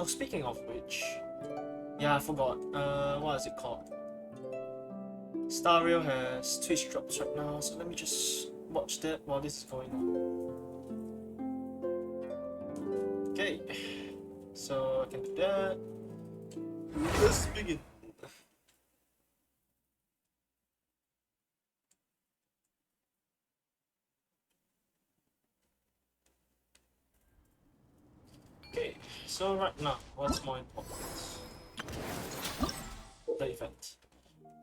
Oh, speaking of which, yeah, I forgot. What is it called? Star Rail has Twitch drops right now, so let me just watch that while this is going on. Okay, so I can do that. Let's begin. Okay, so right now, what's more important? The event.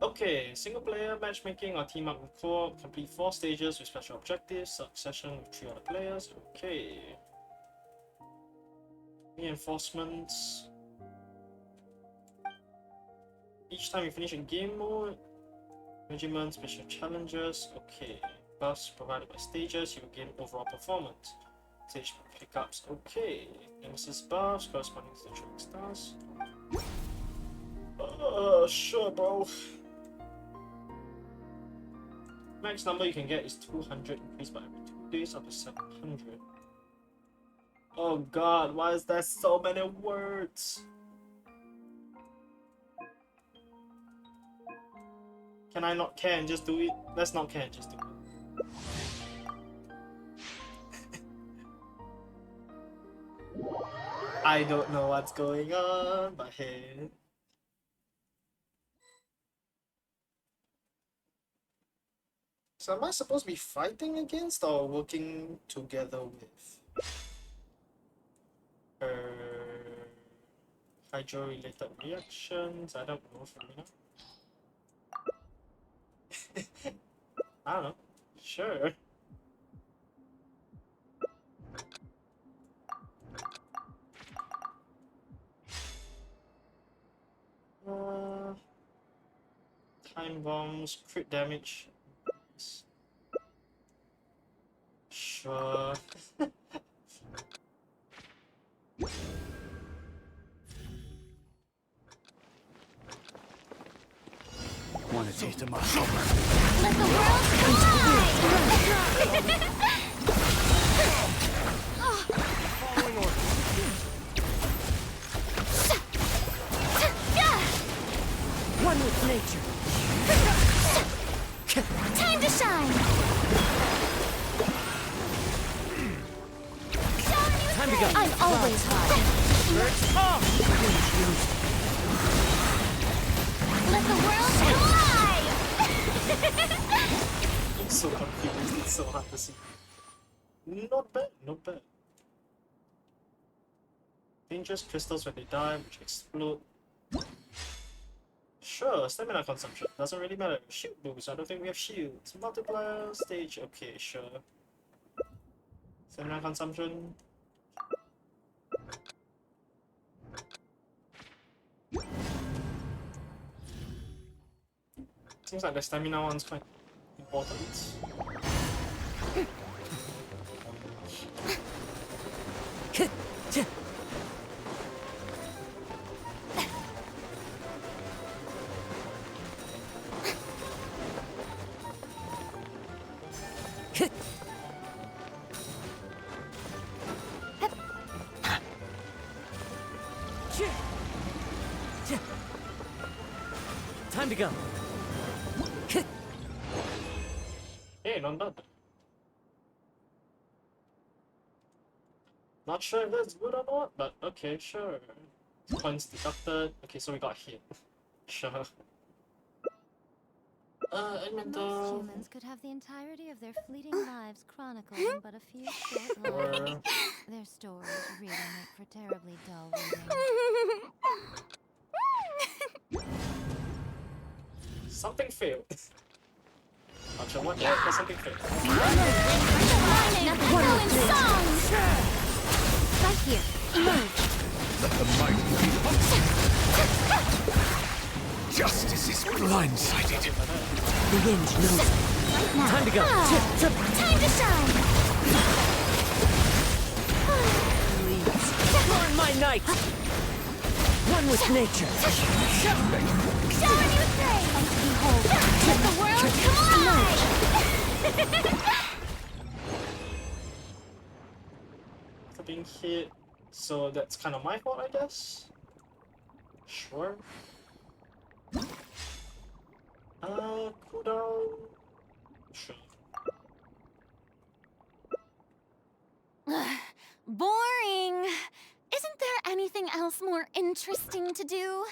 Okay, single player matchmaking or team up with co-op, complete 4 stages with special objectives, succession with 3 other players. Okay. Reinforcements. Each time you finish a game mode, Regiment special challenges. Okay. Buffs provided by stages, you will gain overall performance. Stage pickups. Okay. Nemesis buffs corresponding to the training stars. Sure, bro. Max number you can get is 200, increased by every 2 days up to 700. Oh god, why is there so many words? Can I not care and just do it? Let's not care and just do it. I don't know what's going on, but hey. So am I supposed to be fighting against or working together with? Hydro-related reactions? I don't know from here. I don't know. Sure. Time bombs, crit damage. Sure. Want a taste of my Let the world collide! following orders? One with nature. Time to shine! Time to go. I'm always hot. Let's off. Let the world collide! I'm so confused, it's so hard to see. Not bad, not bad. Dangerous crystals when they die, which explode. Sure, stamina consumption. Doesn't really matter. Shield boost, I don't think we have shields. Multiplier stage, okay, sure. Stamina consumption. Seems like the stamina one's quite important. Time to go. Hey, not bad. Not sure if that's good or not, but okay, sure. Points deducted. Okay, so we got hit. Sure. Most Elemental. humans could have the entirety of their fleeting lives chronicled in but a few short lines. Or Their stories really make for terribly dull reading. something failed. Not sure what yet, but something failed. Natlan in song! Right here. Emerge. Let the mighty be Justice is blindsided. The wind knows. Right now. Time to go. Time to shine! Join my knight. One with nature. Shower me with praise! And behold, let the world collide! After being hit, So that's kind of my fault, I guess. Sure. Cooldown. Sure. Boring. Isn't there anything else more interesting to do?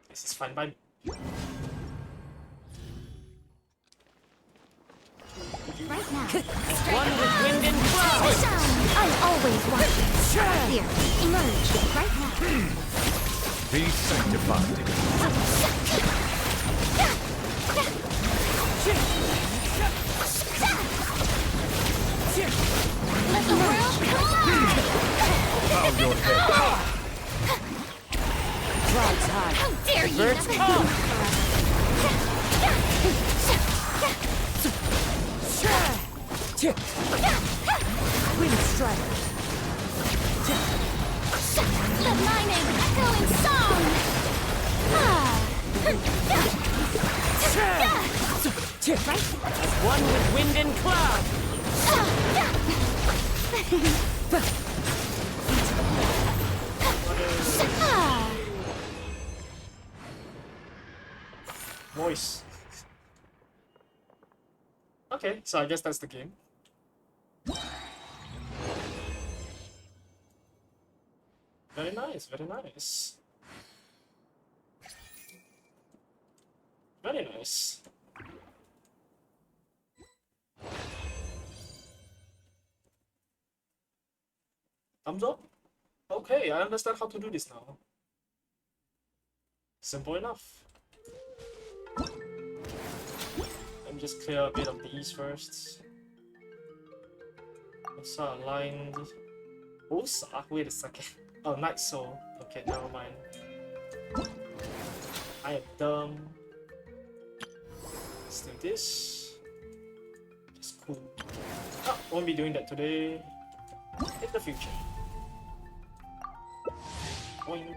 This is fine by me. Right now. One with wind and cloud. I'm always watching. Here, emerge right now. Be sanctified. Let the world collide! Bow your head. Clouds high. How dare you! Birds come. Wind strike. Let my name echo in song! One with wind and cloud. Voice. Okay, so I guess that's the game. Very nice, very nice. Very nice. Thumbs up? Okay, I understand how to do this now. Simple enough. Let me just clear a bit of these first. Osa aligned. Osa? Wait a second. Oh, Night Soul. Okay, never mind. I am dumb. Let's do this. Just cool. Oh, won't be doing that today. In the future. Boink.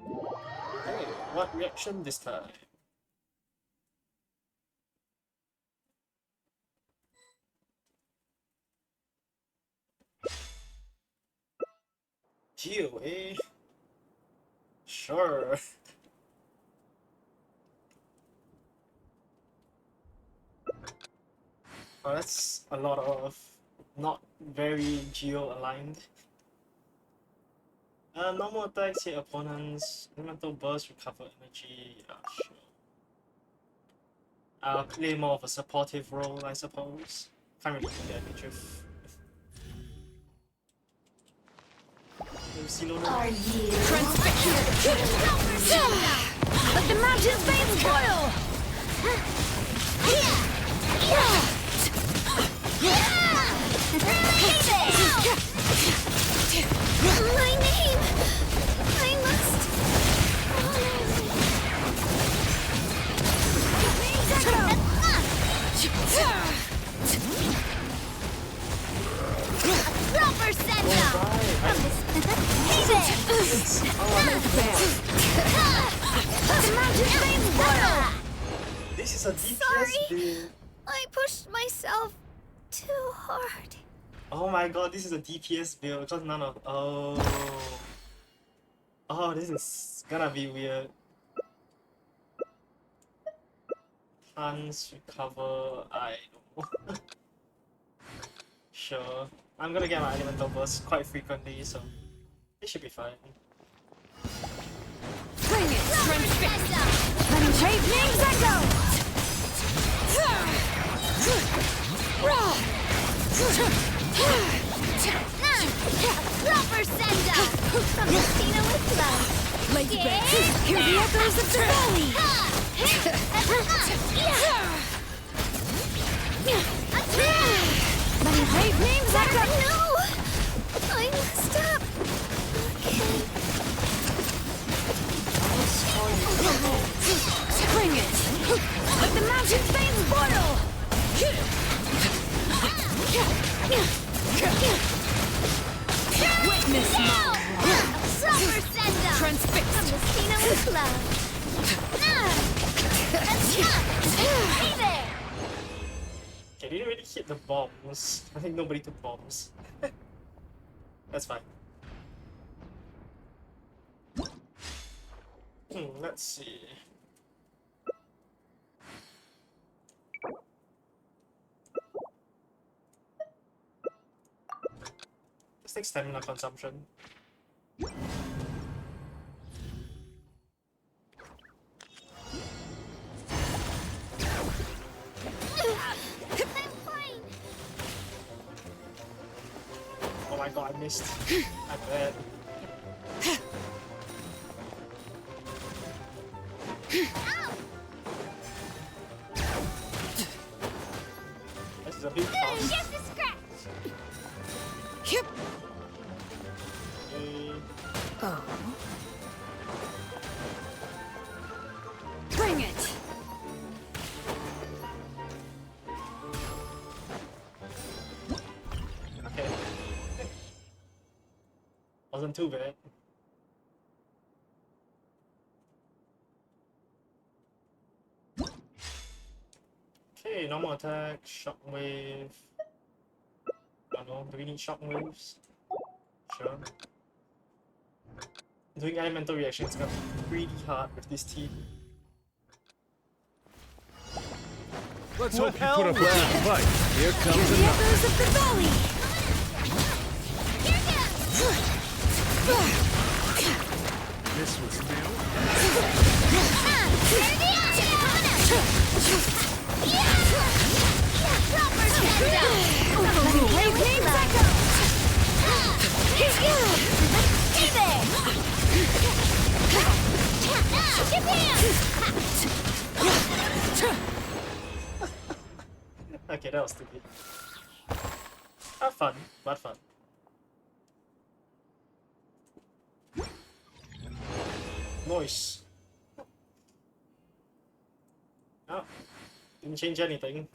Okay, what reaction this time? Heal, eh? Sure. Oh, that's a lot of not very geo-aligned. Normal attacks hit opponents. Elemental burst, recover energy. Sure. I'll play more of a supportive role, I suppose. Can't really do damage with. Are you? Let the mountain's veins boil! My name! I must... Proper send-up! Hey there! The mountain's veins boil! This is a DPS Sorry. build. I pushed myself too hard. Oh my god, this is a DPS build because none of. Oh. Oh, this is gonna be weird. Plants recover. I don't know. Sure. I'm gonna get my elemental burst quite frequently, so it should be fine. Bring it, strength fist. Let him trade names echo! Proper send-up! From Messina with love! Lady Yeah. Hear the echoes of the valley. Let him trade names echo! No! I messed up! Okay. Bring it. Let the mountain's veins boil! Witness me. Proper send-up! Transfixed. From Messina with love! Hey there! Okay, Okay, didn't really hit the bombs. I think nobody took bombs. That's fine. Let's see. Let's take stamina consumption. I'm fine. Oh my god, I missed. I'm bad. This is a big cost. Just a scratch. Yep. Okay. Oh. Bring it. Okay. Wasn't too bad. Okay, normal attack, shockwave. I don't know, do we need shockwaves? Sure. Doing elemental reaction is gonna be pretty hard with this team. Let's hope you put up a good fight. Here Hear comes the another. echoes of the valley. This was new. Okay, that was stupid. Have fun, but fun. Noise. Oh, didn't change anything.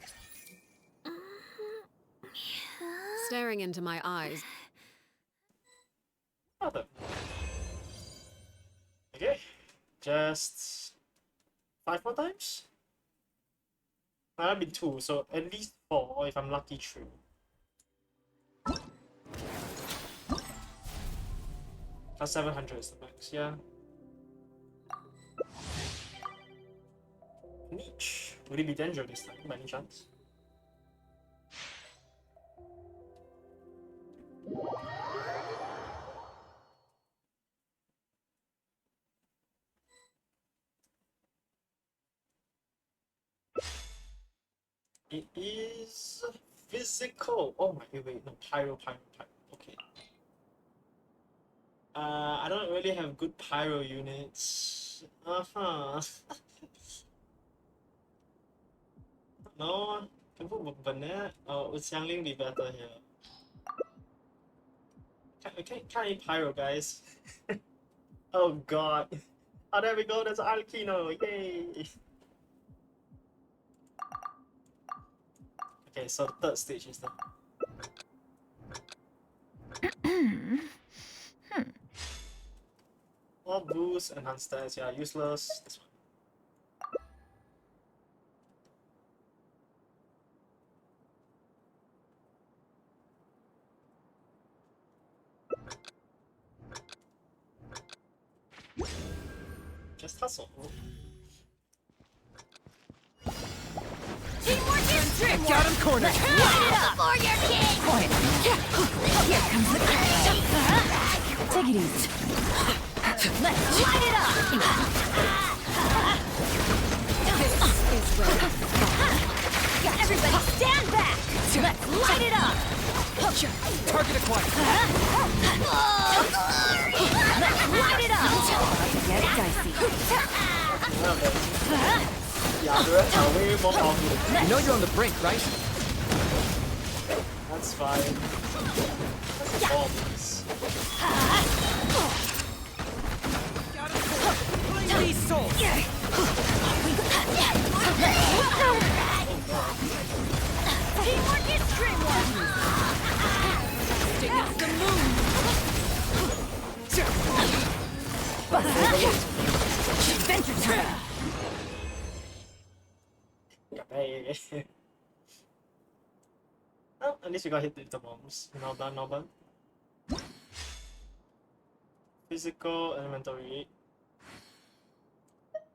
Staring into my eyes. Nothing. Okay, just 5 more times? I've been 2, so at least 4 if I'm lucky 3. Plus 700 is the max, yeah. Niche. Would it be Denjo this time, by any chance? It is physical. Oh my, wait, no, pyro. Okay. I don't really have good pyro units. No, can put Banette or would Xiangling be better here? Can't eat pyro, guys. Oh god. Oh, there we go, there's Alkino, yay! Okay, so the third stage is the... All boost, enhanced stats, yeah, useless. This one. Just hustle. Teamwork is dreamwork. Got him cornered. Light it up for your king. Quiet. Here comes the crash. Take it easy. Let's light it up. This is where it's Yeah, everybody stand back. Let's light it up. Target acquired. Oh, glory. Let's light it up. get dicey. Yeah, the rest are way more powerful. You know you're on the brink, right? That's fine. That's bombs. These souls! Teamwork is dreamwork. Sting of the moon. Adventure time. Hey. At least we got hit with the bombs. Not bad, not bad. Physical, elementary.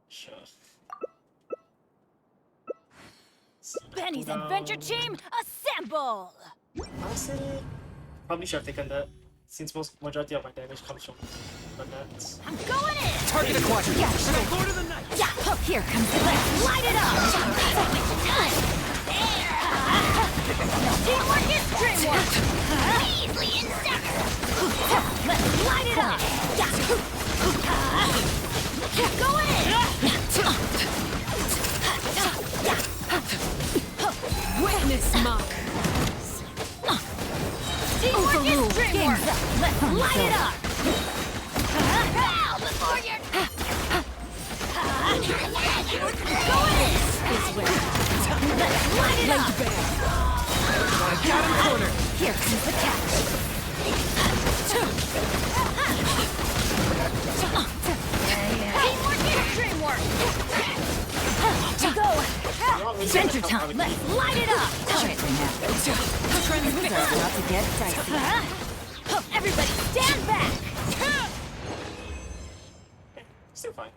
Sure. Benny's adventure team, assemble! Honestly, probably should have taken that, since majority of my damage comes from the nets. I'm going in! Target acquired. Yeah, Lord of the Night. yeah, oh, here comes the let's light it up! Teamwork is dreamwork! Measly insect! Let's light it up! Going in! Witness mockers! Teamwork is dreamwork! Let's light it up! Bow before your... Going in! This way. Let's light it up! I got him cornered. Here comes the catch! Teamwork is dreamwork! To go! Adventure time! Let's light it up! Quietly now. Trends are about to get dicey. Everybody stand back! Still fine.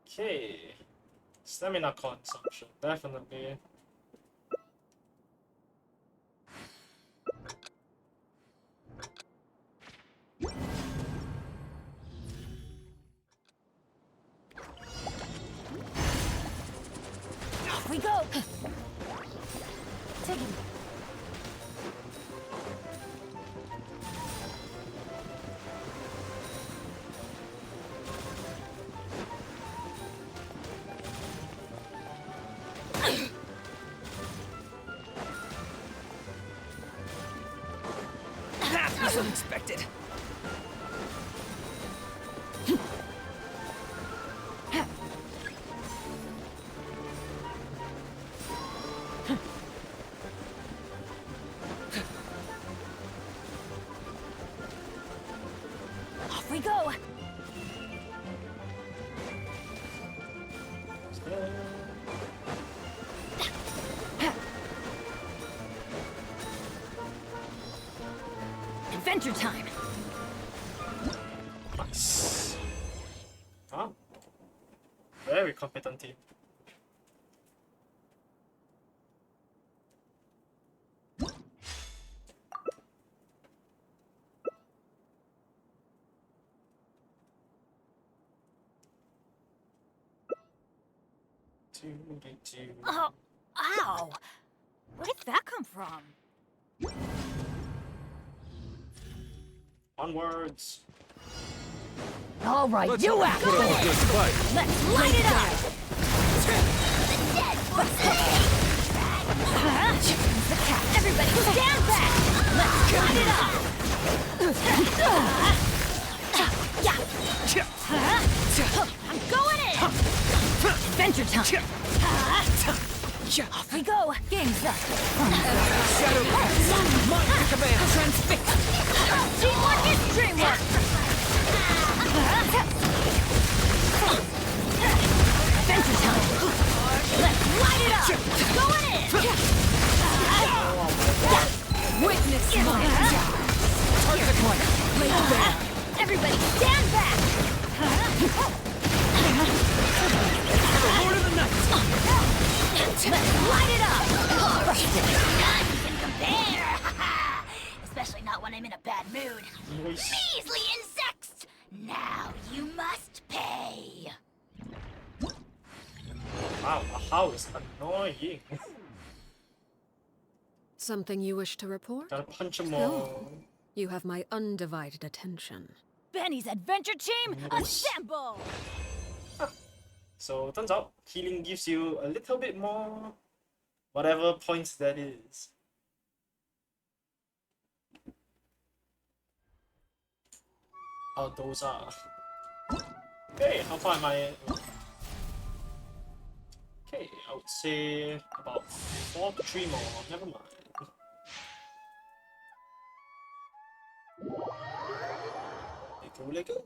Okay. Stamina consumption, definitely. Off we go! Take it. That was unexpected. Off we go! Adventure time! Nice. Huh? Very competent team. Oh, ow! Where did that come from? Onwards. All right, Let's you hope act! we put up a good fight. Let's light it up! The cat. Everybody stand back! Let's light it up! I'm going in! Adventure time! Off we go! Game's up! Shadow Pass. Mine to command. Transfix. Teamwork is dreamwork! Adventure time! Let's light it up! Going in! Witness my target acquired. Everybody stand back! Lord of the Night. Let's light it up! None can compare! Especially not when I'm in a bad mood. Nice. Measly insects! Now you must pay! Wow, a house annoying. Something you wish to report? Gotta punch them all. You have my undivided attention. Benny's adventure team, Nice. assemble! So turns out healing gives you a little bit more, whatever points that is. Oh, those are. Okay, how far am I? Okay, I would say about 4 to 3 more. Never mind. Let go, let go.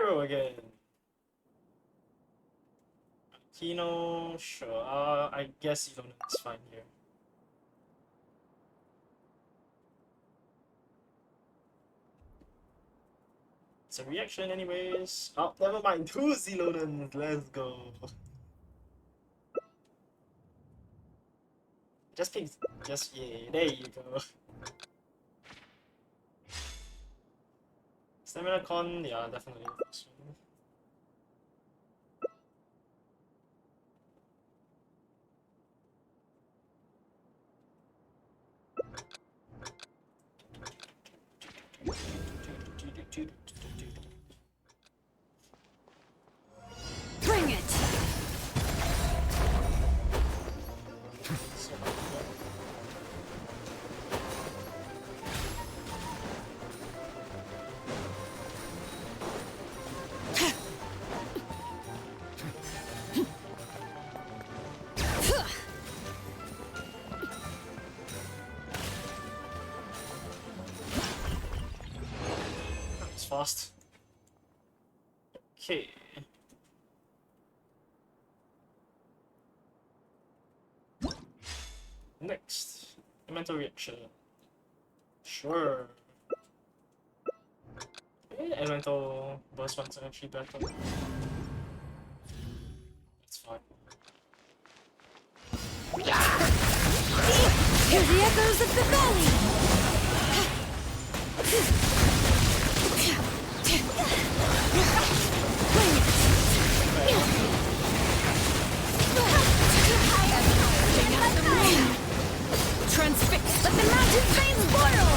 hero again. Kino, sure. I guess Ilonen's fine here. It's a reaction anyways. Oh, never mind. 2 Zilonens. Let's go. Just pick. Just, yeah, there you go. Stamina con, yeah, definitely. Bring it! It's fast. Okay. Next, mental reaction. Sure. Elemental burst ones are actually better. It's fine. Hear the echoes of the valley! Transfix! Let the mountain veins boil!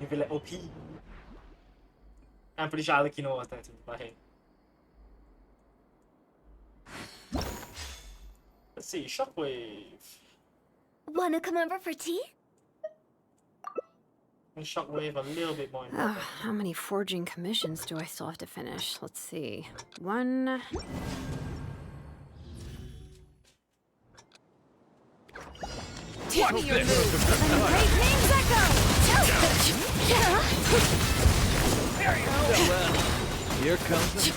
You feel like OP. I'm pretty sure Alekino was there too, but hey. Let's see, Shockwave. Wanna come over for tea? And Shockwave a little bit more Oh, important. how many forging commissions do I still have to finish? Let's see. 1. Teach me your moves! Great names echo! Here comes the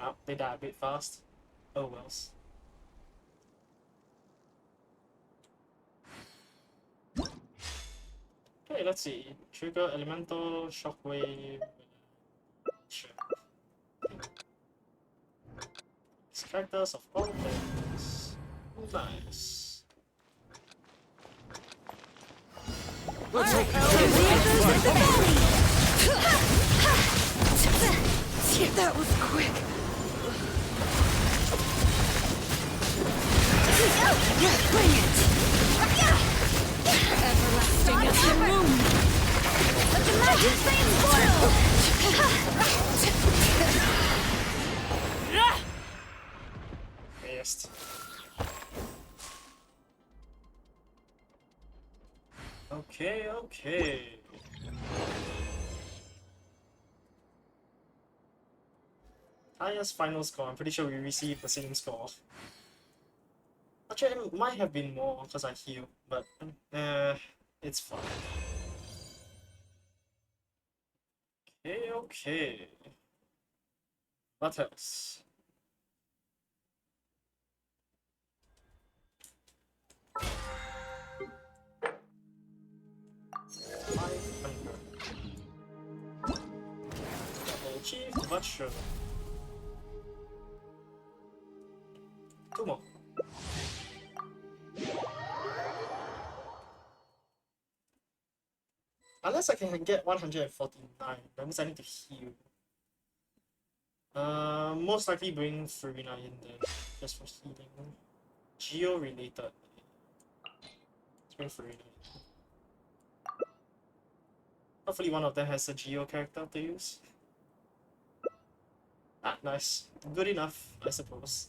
Oh, they die a bit fast. Oh wells. Okay, let's see. Trigger, Elemental, Shockwave. Sure. It's characters of all things. Nice. Let's hope That was quick! Bring it! Everlasting as the moon! Let the magic flames boil! Best. Okay, okay. Highest final score. I'm pretty sure we received the same score. Actually, it might have been more because I healed, but it's fine. Okay, okay. What else? Achieved, but sure. 2 more. Unless I can get 149, that means I need to heal. Most likely bring Farina in there, just for healing. Geo related. Let's bring Farina in. Hopefully one of them has a Geo character to use. Ah, nice. Good enough, I suppose.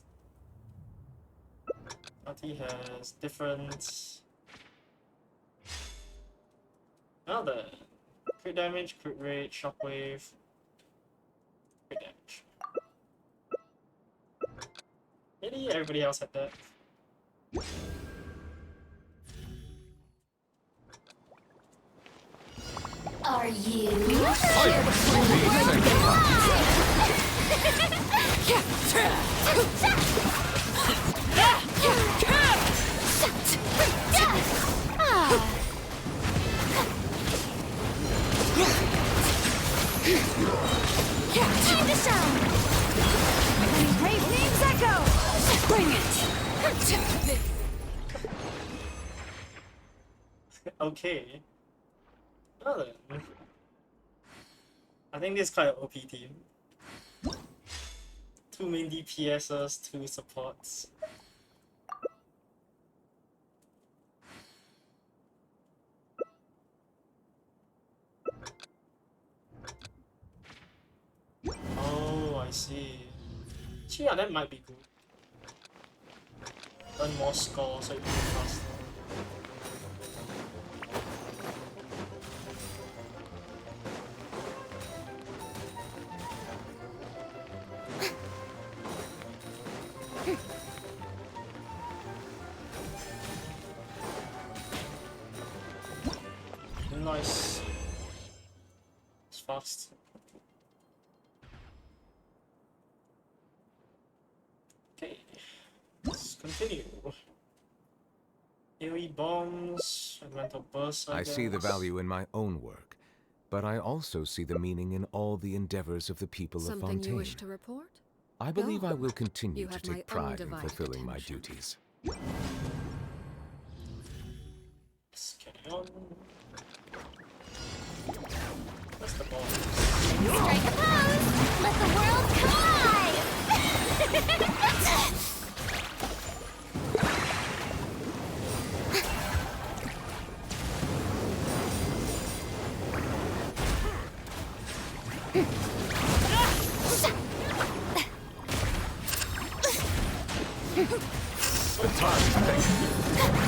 But he has different... Now the crit damage, crit rate, shockwave, crit damage. Maybe everybody else had that. Are you? Time to shine! Great names echo! Bring it! Okay. Well then. I think this is quite an OP team. 2 main DPSs, 2 supports. Oh, I see. Actually, yeah, that might be good. Earn more score so you can go faster. Nice. It's fast. Okay, let's continue. AoE bombs, elemental bursts. I see the guess. value in my own work, but I also see the meaning in all the endeavors of the people of Something Fontaine. you wish to report? I believe Go. I will continue You to have my take pride in undivided fulfilling my attention. duties. Let's carry on. What's the ball? Strike a pose! Let the world come alive!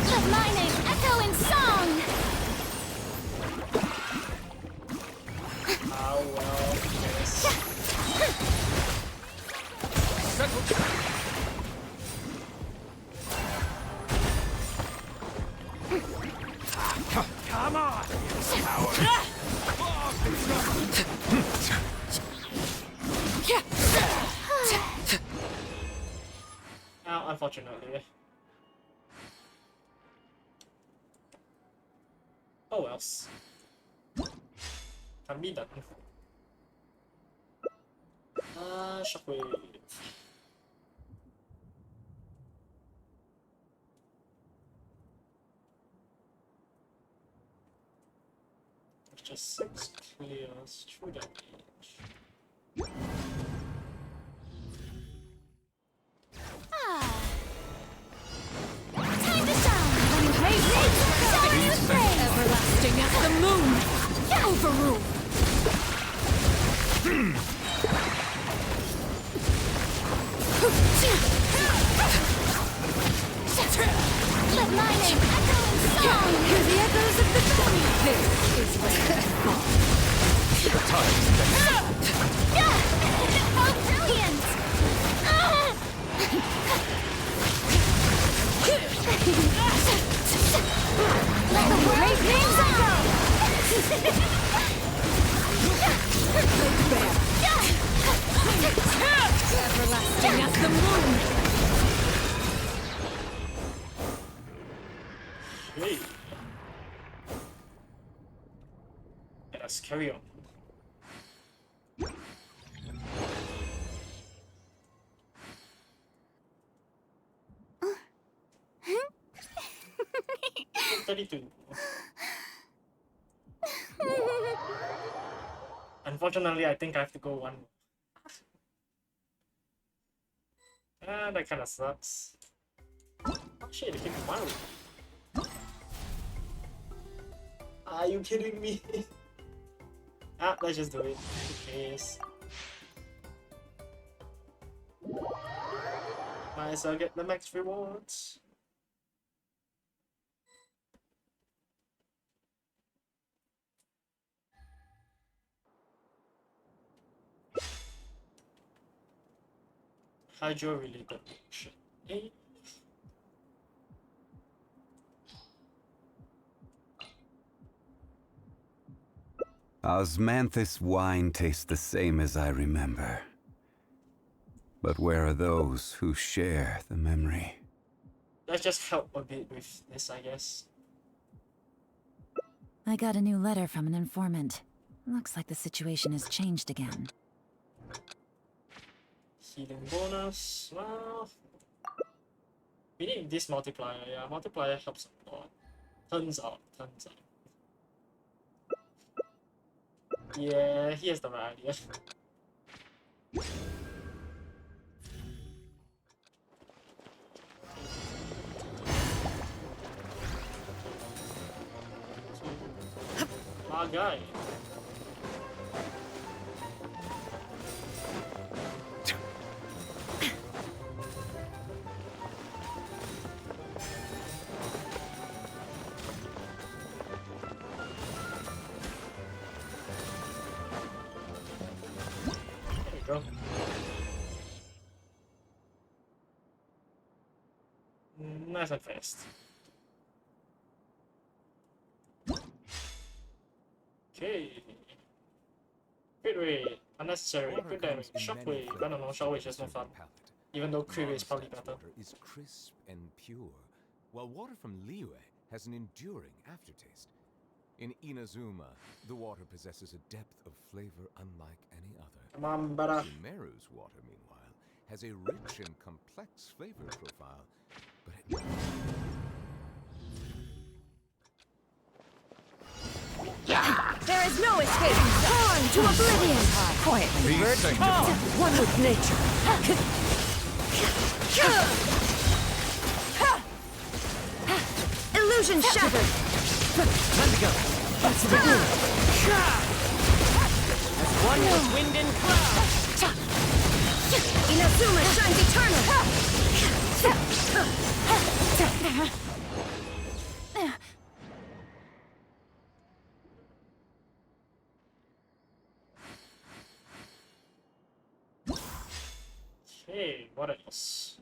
Let my name echo in song! Ah, well, yes. Come on! Ah, unfortunately. Oh wells. Can be done. Shockwave. Just 6 clears, true damage. Time to shine! Great names echo in the praise! Everlasting as the moon! Overrule! Let my name echo in song! Hear the echoes of the valley! This is where How brilliant! Let the great names echo! everlasting as the moon! Hey. Let us carry on. Oh, 32. Unfortunately, I think I have to go one more. Ah, that kind of sucks. Oh shit, they came to my room. Are you kidding me? Ah, let's just do it. Who cares? Might as well get the max rewards. Hydro related shit. Eh? Osmanthus wine tastes the same as I remember. But where are those who share the memory? Let's just help a bit with this, I guess. I got a new letter from an informant. Looks like the situation has changed again. Healing bonus. Well, we need this multiplier. Yeah, multiplier helps a lot. Turns out. Yeah, he has the right idea. My guy. There we go. Nice and fast. Okay. Crit rate, unnecessary. Crit damage, shockwave. I don't know, shockwave is just no fun. Even though crit rate is probably better. Water is crisp and pure, while water from Liyue has an enduring aftertaste. In Inazuma, the water possesses a depth of flavor unlike any other. Come on, brother. Sumeru's water, meanwhile, has a rich and complex flavor profile, but it... There is no escape! Torn to oblivion! Quietly, birds. One with nature! Illusion shattered! Time to go. What's the deal? As one with wind and cloud. Inazuma shines eternal! Okay, what else?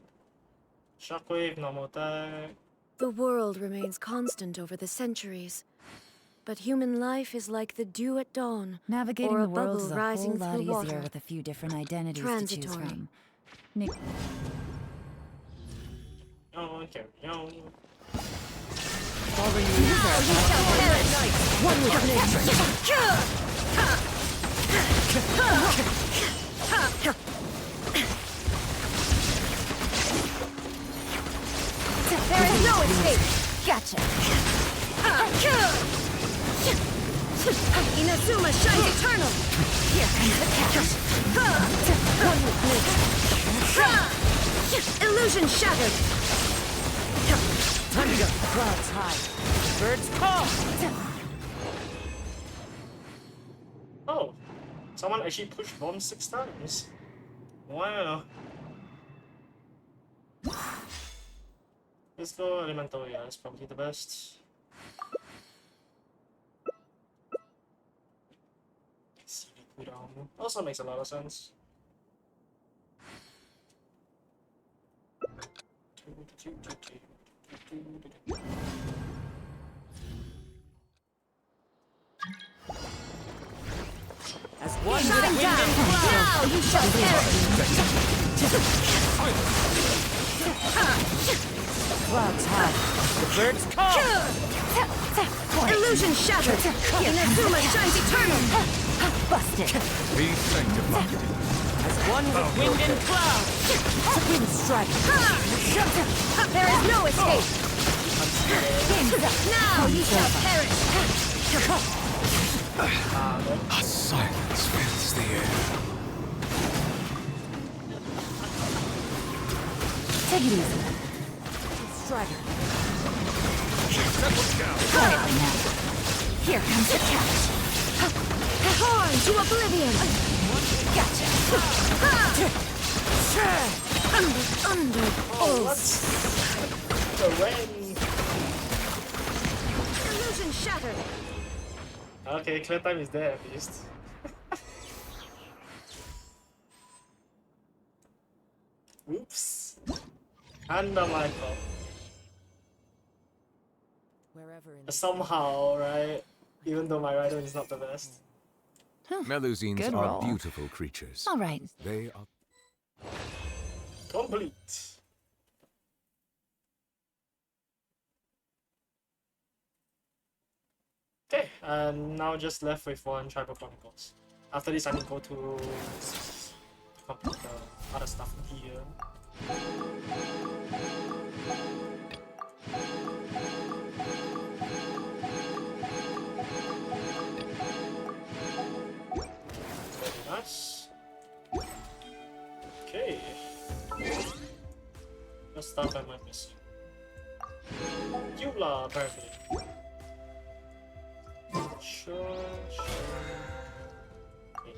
Shockwave, normal attack. The world remains constant over the centuries. But human life is like the dew at dawn, Navigating or a the world bubble is a rising whole lot through easier water. with a few different identities to choose Transitory. from. Oh, carry on. One with There is no escape! Gotcha. Inazuma shines eternal! Here comes the catch. One with nature! Illusion shattered! Time to go. Clouds high. Birds call. Oh, someone actually pushed bomb 6 times. Wow. Let's go elemental, yeah, that's probably the best. See liquid armor. Also makes a lot of sense. As one Shut with him wind down! and cloud. Now you shall perish! Clouds high. The birds call. Illusion shattered! Inazuma shines eternal! Busted. Be sanctified. As one with wind and cloud. Wind strike. There is no escape! Now you shall perish! A silence fills the air. Take it easy. Strider. Quietly now. Here comes the catch. Torn to oblivion! Gotcha. Under pulse! The rain! Illusion shattered! Okay, clear time is there at least. Oops. Kinda my fault. Wherever in Somehow, right? Even though my writing is not the best. Melusines Good are roll. beautiful creatures. All right. They are Complete. Okay, and now just left with one Tribal Chronicles. After this, I can go to complete the other stuff here. Very nice. Okay. What stuff am I missing? Eula, apparently. Sure. Okay.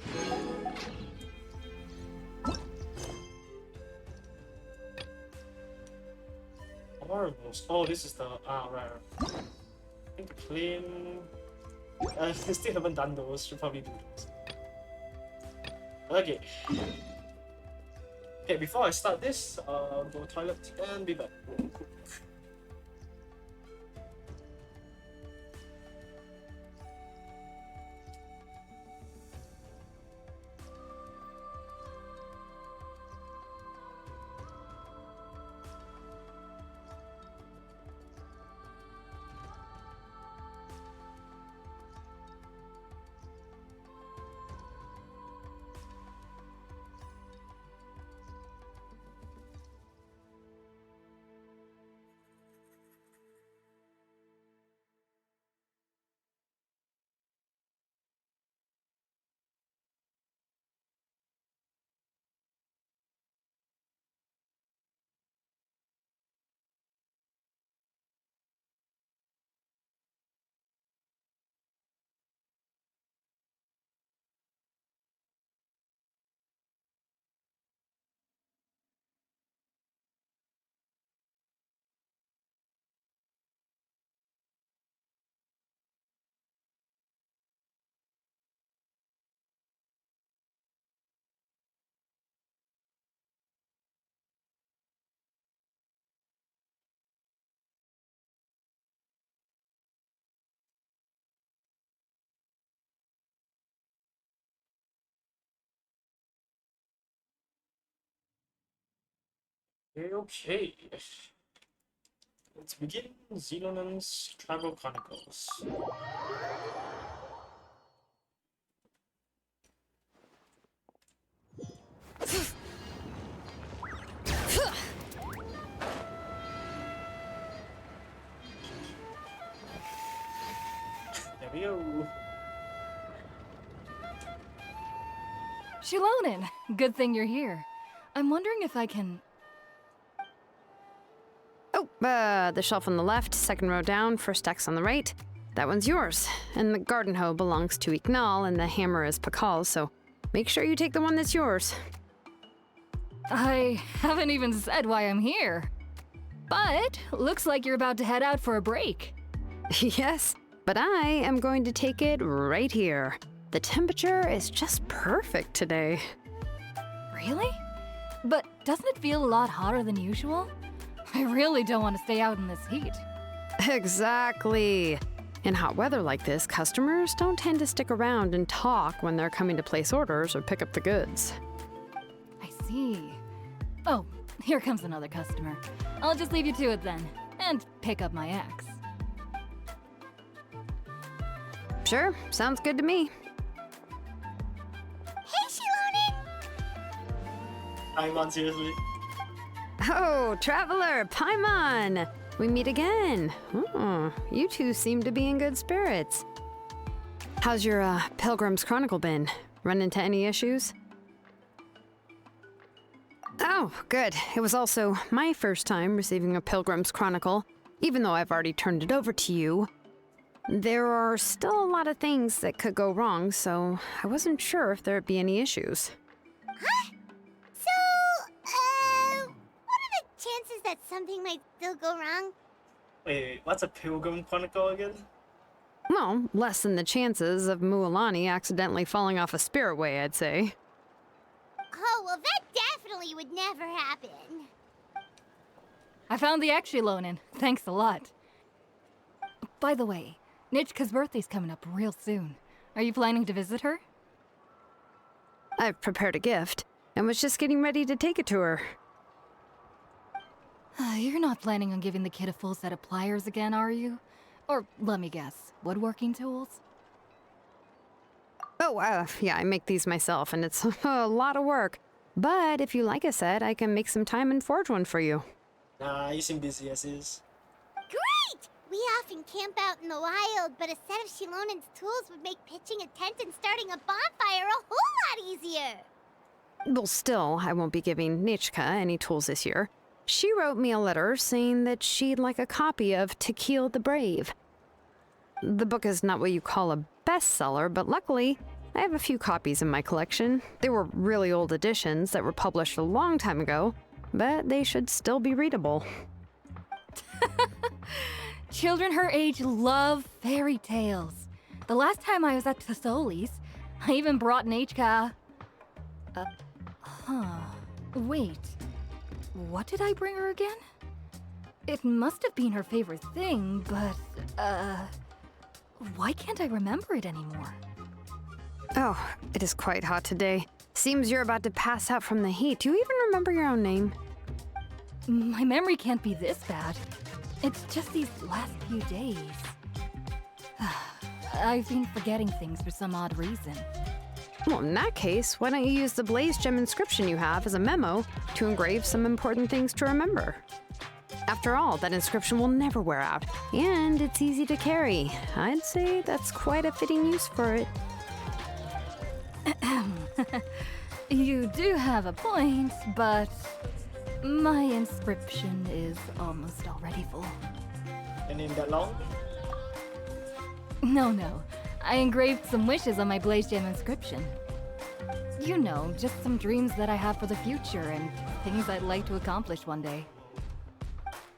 Marvels. Oh, this is the right. I think the plane. I still haven't done those. Should probably do those. Okay. Okay, before I start this, I'll go to the toilet and be back. Okay. Let's begin Xenon's Tribal Chronicles. There we go. Shilonen, good thing you're here. I'm wondering if I can... Oh, the shelf on the left, second row down, first X on the right. That one's yours. And the garden hoe belongs to Ignal, and the hammer is Pakal's, so make sure you take the one that's yours. I haven't even said why I'm here. But looks like you're about to head out for a break. Yes, but I am going to take it right here. The temperature is just perfect today. Really? But doesn't it feel a lot hotter than usual? I really don't want to stay out in this heat. Exactly. In hot weather like this, customers don't tend to stick around and talk when they're coming to place orders or pick up the goods. I see. Oh, here comes another customer. I'll just leave you to it then, and pick up my axe. Sure, sounds good to me. Hey, Shilonen! I'm on, seriously. Oh, Traveler, Paimon! We meet again. Oh, you two seem to be in good spirits. How's your Pilgrim's Chronicle been? Run into any issues? Oh, good. It was also my first time receiving a Pilgrim's Chronicle, even though I've already turned it over to you. There are still a lot of things that could go wrong, so I wasn't sure if there'd be any issues. Huh? What are the chances that something might still go wrong? Wait, what's a Pilgrim Chronicle again? Well, less than the chances of Mualani accidentally falling off a spirit way, I'd say. Oh, well, that definitely would never happen. I found the Exhilonin. Thanks a lot. By the way, Nitschka's birthday's coming up real soon. Are you planning to visit her? I've prepared a gift and was just getting ready to take it to her. You're not planning on giving the kid a full set of pliers again, are you? Or, let me guess, woodworking tools? Oh, yeah, I make these myself, and it's a lot of work. But if you like a set, I can make some time and forge one for you. Nah, you seem busy as is. Great! We often camp out in the wild, but a set of Shilonin's tools would make pitching a tent and starting a bonfire a whole lot easier. Well, still, I won't be giving Nitschka any tools this year. She wrote me a letter saying that she'd like a copy of To Kill the Brave. The book is not what you call a bestseller, but luckily, I have a few copies in my collection. They were really old editions that were published a long time ago, but they should still be readable. Children her age love fairy tales. The last time I was at Tasoli's, I even brought Nitschka... Wait. What did I bring her again? It must have been her favorite thing, but, why can't I remember it anymore? Oh, it is quite hot today. Seems you're about to pass out from the heat. Do you even remember your own name? My memory can't be this bad. It's just these last few days. I've been forgetting things for some odd reason. Well, in that case, why don't you use the Blaze Gem inscription you have as a memo to engrave some important things to remember? After all, that inscription will never wear out, and it's easy to carry. I'd say that's quite a fitting use for it. You do have a point, but my inscription is almost already full. Your name that long? No. I engraved some wishes on my Blaze Gem inscription. You know, just some dreams that I have for the future and things I'd like to accomplish one day.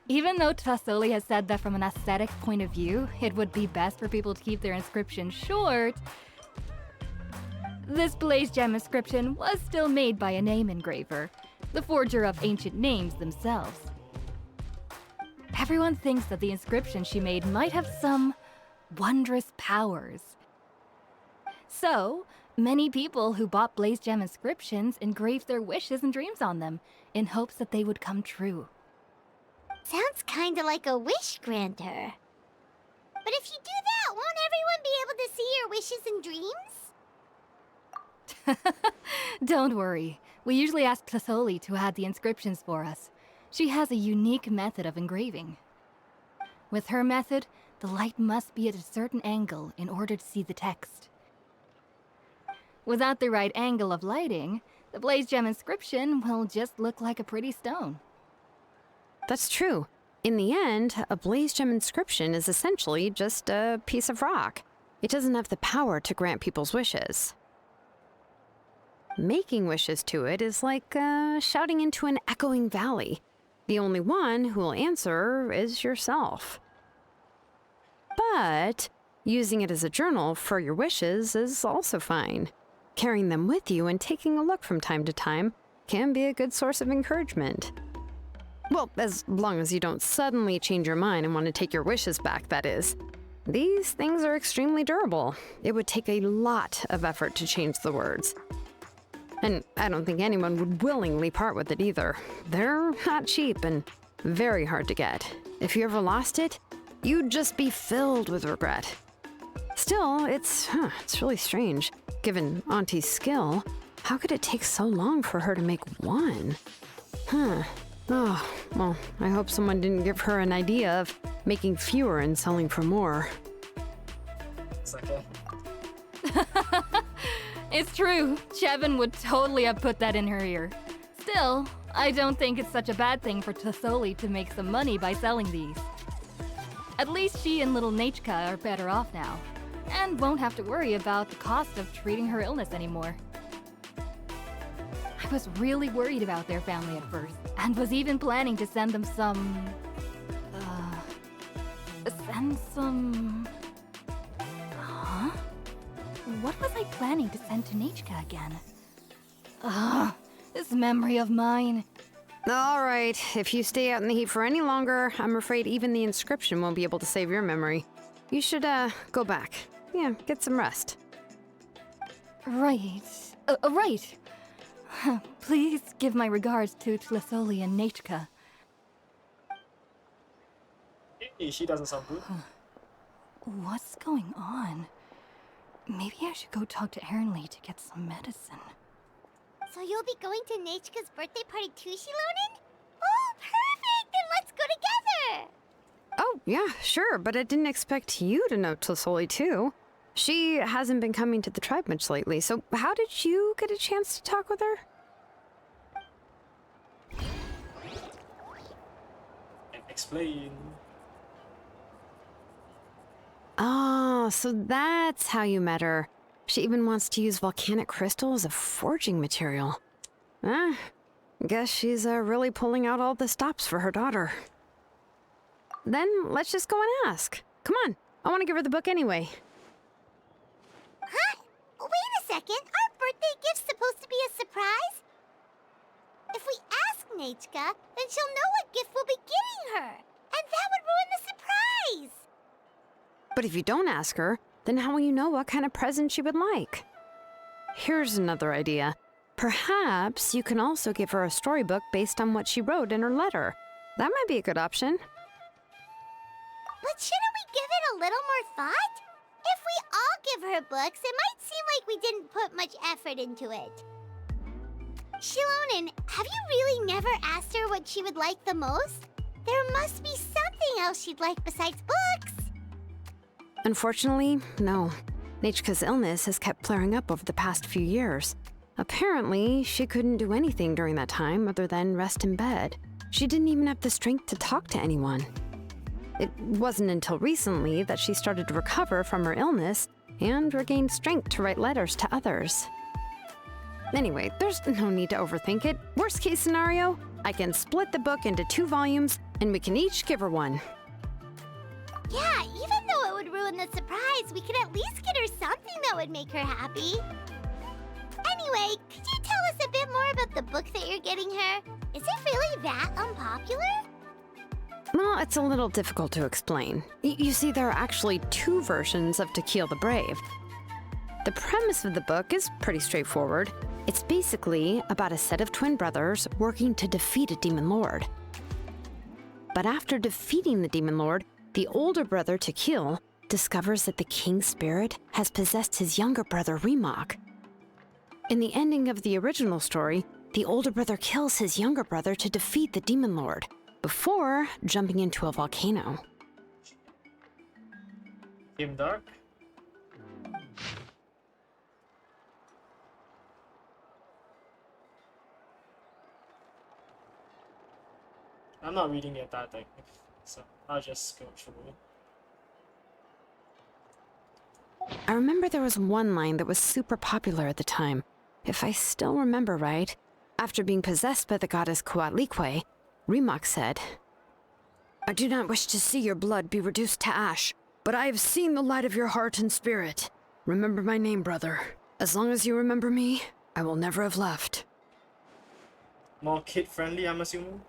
Even though Tasoli has said that from an aesthetic point of view, it would be best for people to keep their inscription short, this Blaze Gem inscription was still made by a name engraver, the forger of ancient names themselves. Everyone thinks that the inscription she made might have some wondrous powers. So, many people who bought Blaze Gem inscriptions engraved their wishes and dreams on them, in hopes that they would come true. Sounds kinda like a wish granter. But if you do that, won't everyone be able to see your wishes and dreams? Don't worry. We usually ask Tasoli to add the inscriptions for us. She has a unique method of engraving. With her method, the light must be at a certain angle in order to see the text. Without the right angle of lighting, the Blaze Gem inscription will just look like a pretty stone. That's true. In the end, a Blaze Gem inscription is essentially just a piece of rock. It doesn't have the power to grant people's wishes. Making wishes to it is like shouting into an echoing valley. The only one who will answer is yourself. But using it as a journal for your wishes is also fine. Carrying them with you and taking a look from time to time can be a good source of encouragement. Well, as long as you don't suddenly change your mind and want to take your wishes back, that is. These things are extremely durable. It would take a lot of effort to change the words. And I don't think anyone would willingly part with it either. They're not cheap and very hard to get. If you ever lost it, you'd just be filled with regret. Still, it's really strange. Given Auntie's skill, how could it take so long for her to make one? Oh, well, I hope someone didn't give her an idea of making fewer and selling for more. It's okay. It's true. Chevin would totally have put that in her ear. Still, I don't think it's such a bad thing for Tasoli to make some money by selling these. At least she and little Nitschka are better off now, and won't have to worry about the cost of treating her illness anymore. I was really worried about their family at first, and was even planning to send them some... Huh? What was I planning to send to Nitschka again? this memory of mine. All right, if you stay out in the heat for any longer, I'm afraid even the inscription won't be able to save your memory. You should, go back. Yeah, get some rest. Right. Right. Please give my regards to Tlisoli and Nachka. Hey, she doesn't sound good. What's going on? Maybe I should go talk to Ernly to get some medicine. So you'll be going to Nachka's birthday party too, Shilonen? Oh, perfect! Then let's go together! Oh, yeah, sure, but I didn't expect you to know Tlisoli too. She hasn't been coming to the tribe much lately, so how did you get a chance to talk with her? Explain. Oh, so that's how you met her. She even wants to use volcanic crystal as a forging material. Guess she's really pulling out all the stops for her daughter. Then let's just go and ask. Come on, I want to give her the book anyway. Huh? Wait a second, our birthday gift's supposed to be a surprise? If we ask Nachka, then she'll know what gift we'll be getting her. And that would ruin the surprise! But if you don't ask her, then how will you know what kind of present she would like? Here's another idea. Perhaps you can also give her a storybook based on what she wrote in her letter. That might be a good option. But shouldn't we give it a little more thought? If we all give her books, it might seem like we didn't put much effort into it. Shilonen, have you really never asked her what she would like the most? There must be something else she'd like besides books. Unfortunately, no. Nachka's illness has kept flaring up over the past few years. Apparently, she couldn't do anything during that time other than rest in bed. She didn't even have the strength to talk to anyone. It wasn't until recently that she started to recover from her illness and regained strength to write letters to others. Anyway, there's no need to overthink it. Worst case scenario, I can split the book into 2 volumes and we can each give her one. Yeah, even though it would ruin the surprise, we could at least get her something that would make her happy. Anyway, could you tell us a bit more about the book that you're getting her? Is it really that unpopular? Well, it's a little difficult to explain. You see, there are actually 2 versions of To Kill the Brave. The premise of the book is pretty straightforward. It's basically about a set of twin brothers working to defeat a demon lord. But after defeating the demon lord, the older brother, To Kill, discovers that the king's spirit has possessed his younger brother, Remok. In the ending of the original story, the older brother kills his younger brother to defeat the demon lord, before jumping into a volcano. Game dark. I'm not reading it that thing, so I'll just go through it. I remember there was one line that was super popular at the time. If I still remember right, after being possessed by the goddess Coatlicue, Remok said, "I do not wish to see your blood be reduced to ash, but I have seen the light of your heart and spirit. Remember my name, brother. As long as you remember me, I will never have left." More kid-friendly, I'm assuming?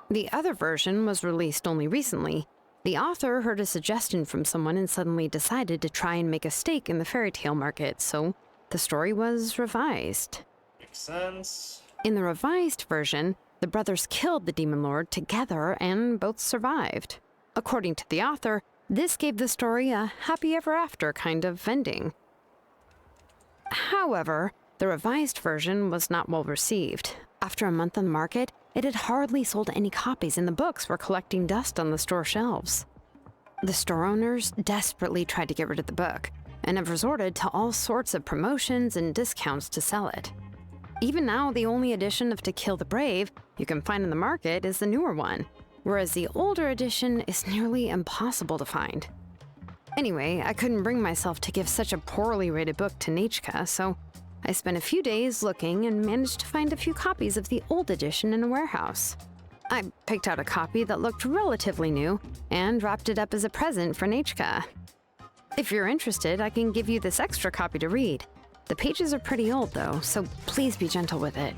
The other version was released only recently. The author heard a suggestion from someone and suddenly decided to try and make a stake in the fairy tale market, so the story was revised. Makes sense. In the revised version, the brothers killed the demon lord together and both survived. According to the author, this gave the story a happy ever after kind of ending. However, the revised version was not well received. After a month on the market, it had hardly sold any copies and the books were collecting dust on the store shelves. The store owners desperately tried to get rid of the book and have resorted to all sorts of promotions and discounts to sell it. Even now, the only edition of To Kill the Brave you can find in the market is the newer one, whereas the older edition is nearly impossible to find. Anyway, I couldn't bring myself to give such a poorly rated book to Nachka, so I spent a few days looking and managed to find a few copies of the old edition in a warehouse. I picked out a copy that looked relatively new and wrapped it up as a present for Nachka. If you're interested, I can give you this extra copy to read. The pages are pretty old though, so please be gentle with it.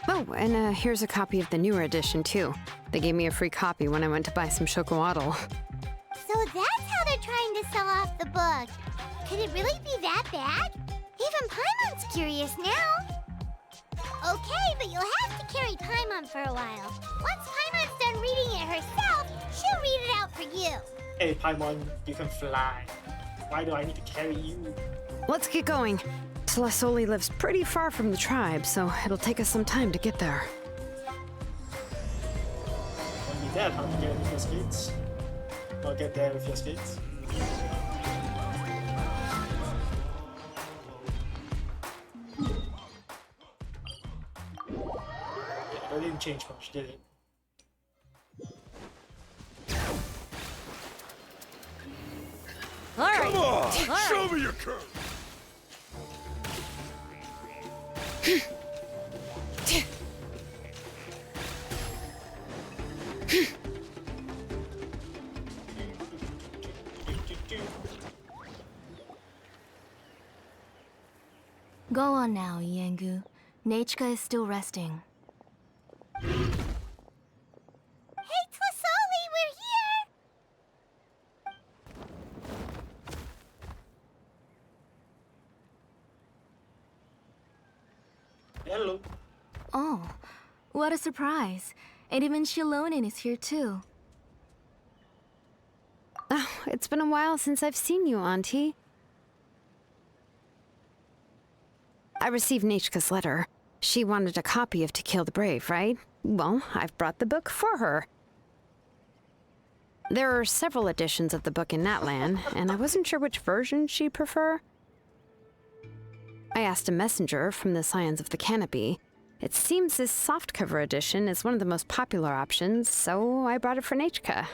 Oh, and here's a copy of the newer edition, too. They gave me a free copy when I went to buy some chocolatl. So that's how they're trying to sell off the book. Could it really be that bad? Even Paimon's curious now. Okay, but you'll have to carry Paimon for a while. Once Paimon's done reading it herself, she'll read it out for you. Hey Paimon, you can fly. Why do I need to carry you? Let's get going. Celestoli lives pretty far from the tribe, so it'll take us some time to get there. When you're dead, how do you get with your skates? Or get there with your skates? Yeah, that didn't change much, did it? All right. Come on! All right. Show me your curve! Go on now, Yengu. Nachika is still resting. Hey, Tlasoli, we're here! Hello. Oh, what a surprise. And even Shilonin is here too. Oh, it's been a while since I've seen you, Auntie. I received Nachika's letter. She wanted a copy of To Kill the Brave, right? Well, I've brought the book for her. There are several editions of the book in Natlan, and I wasn't sure which version she'd prefer. I asked a messenger from the Scions of the Canopy. It seems this softcover edition is one of the most popular options, so I brought it for Nachika.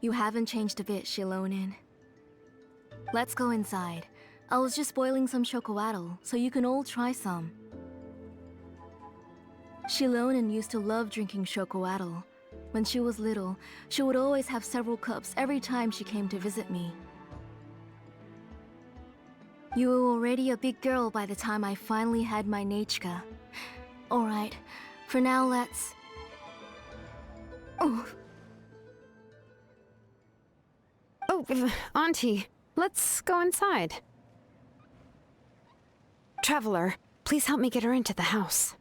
You haven't changed a bit, Shilonin. Let's go inside. I was just boiling some chocolatl, so you can all try some. Shilonin used to love drinking chocolatl. When she was little, she would always have several cups every time she came to visit me. You were already a big girl by the time I finally had my Nachika. Alright, for now let's... Oh, Oh, Auntie, let's go inside. Traveler, please help me get her into the house.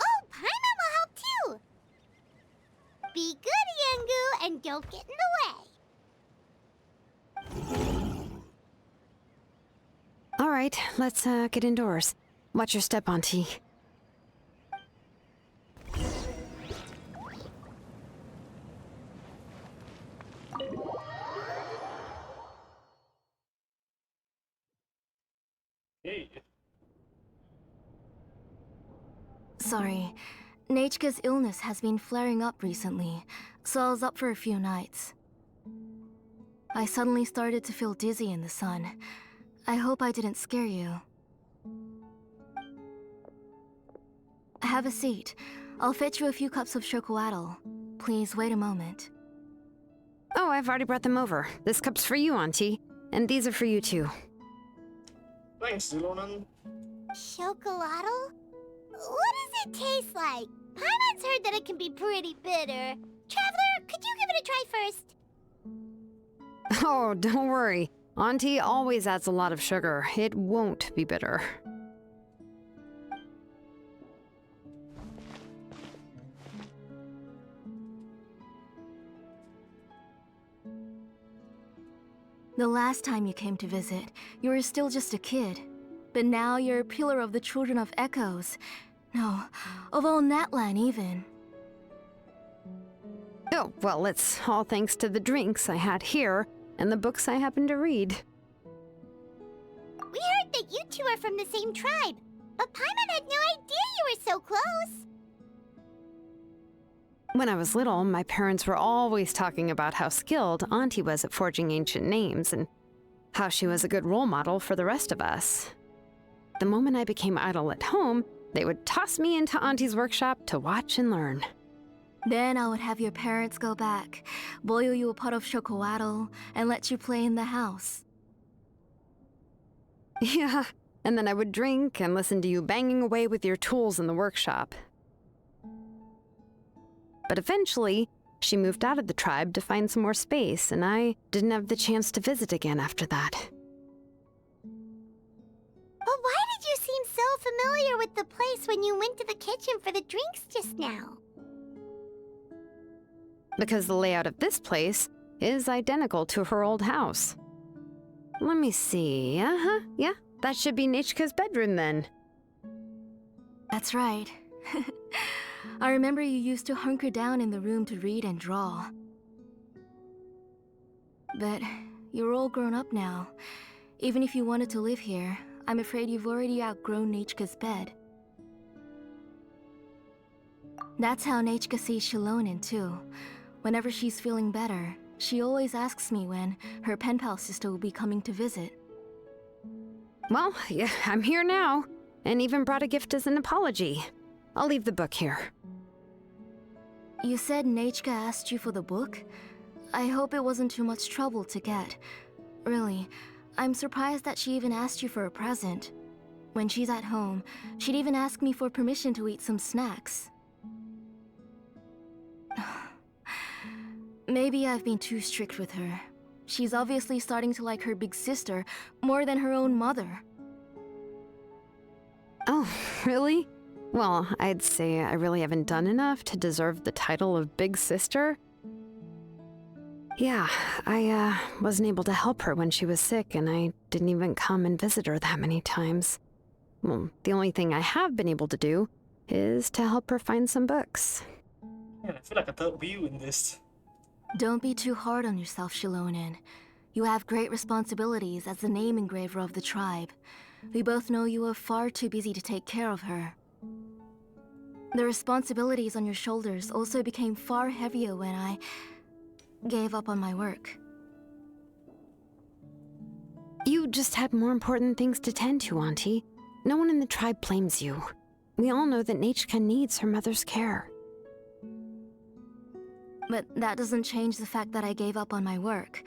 Oh, Paimon will help too! Be good, Yengu, and don't get in the way. All right, let's get indoors. Watch your step, Auntie. Hey. sorry. Nachika's illness has been flaring up recently, so I was up for a few nights. I suddenly started to feel dizzy in the sun. I hope I didn't scare you. Have a seat. I'll fetch you a few cups of chocolatl. Please wait a moment. Oh, I've already brought them over. This cup's for you, Auntie. And these are for you, too. Thanks, Zilonan. Chocolatl? What does it taste like? Paimon's heard that it can be pretty bitter. Traveler, could you give it a try first? Oh, don't worry. Auntie always adds a lot of sugar. It won't be bitter. The last time you came to visit, you were still just a kid. But now you're a pillar of the Children of Echoes. No, of all Natlan even. Oh, well, it's all thanks to the drinks I had here and the books I happened to read. We heard that you two are from the same tribe, but Paimon had no idea you were so close. When I was little, my parents were always talking about how skilled Auntie was at forging ancient names and how she was a good role model for the rest of us. The moment I became idle at home, they would toss me into Auntie's workshop to watch and learn. Then I would have your parents go back, boil you a pot of chocolatl, and let you play in the house. Yeah, and then I would drink and listen to you banging away with your tools in the workshop. But eventually, she moved out of the tribe to find some more space, and I didn't have the chance to visit again after that. But why did you seem so familiar with the place when you went to the kitchen for the drinks just now? Because the layout of this place is identical to her old house. Let me see. Yeah, that should be Nechka's bedroom then. That's right. I remember you used to hunker down in the room to read and draw. But you're all grown up now. Even if you wanted to live here, I'm afraid you've already outgrown Nechka's bed. That's how Nechka sees Shilonen too. Whenever she's feeling better, she always asks me when her pen pal sister will be coming to visit. Well, yeah, I'm here now, and even brought a gift as an apology. I'll leave the book here. You said Nechka asked you for the book? I hope it wasn't too much trouble to get. Really, I'm surprised that she even asked you for a present. When she's at home, she'd even ask me for permission to eat some snacks. Maybe I've been too strict with her. She's obviously starting to like her big sister more than her own mother. Oh, really? Well, I'd say I really haven't done enough to deserve the title of Big Sister. Yeah, I wasn't able to help her when she was sick, and I didn't even come and visit her that many times. Well, the only thing I have been able to do is to help her find some books. Man, I feel like a third wheel in this. Don't be too hard on yourself, Shilonen. You have great responsibilities as the name engraver of the tribe. We both know you are far too busy to take care of her. The responsibilities on your shoulders also became far heavier when I gave up on my work. You just had more important things to tend to, Auntie. No one in the tribe blames you. We all know that Nechka needs her mother's care. But that doesn't change the fact that I gave up on my work.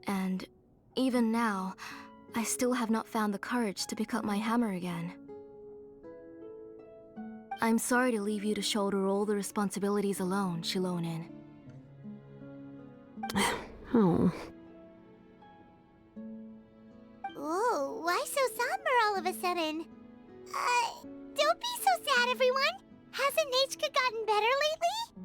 And even now, I still have not found the courage to pick up my hammer again. I'm sorry to leave you to shoulder all the responsibilities alone, Shilonen. Oh. Ooh, why so somber all of a sudden? Don't be so sad, everyone! Hasn't Nechka gotten better lately?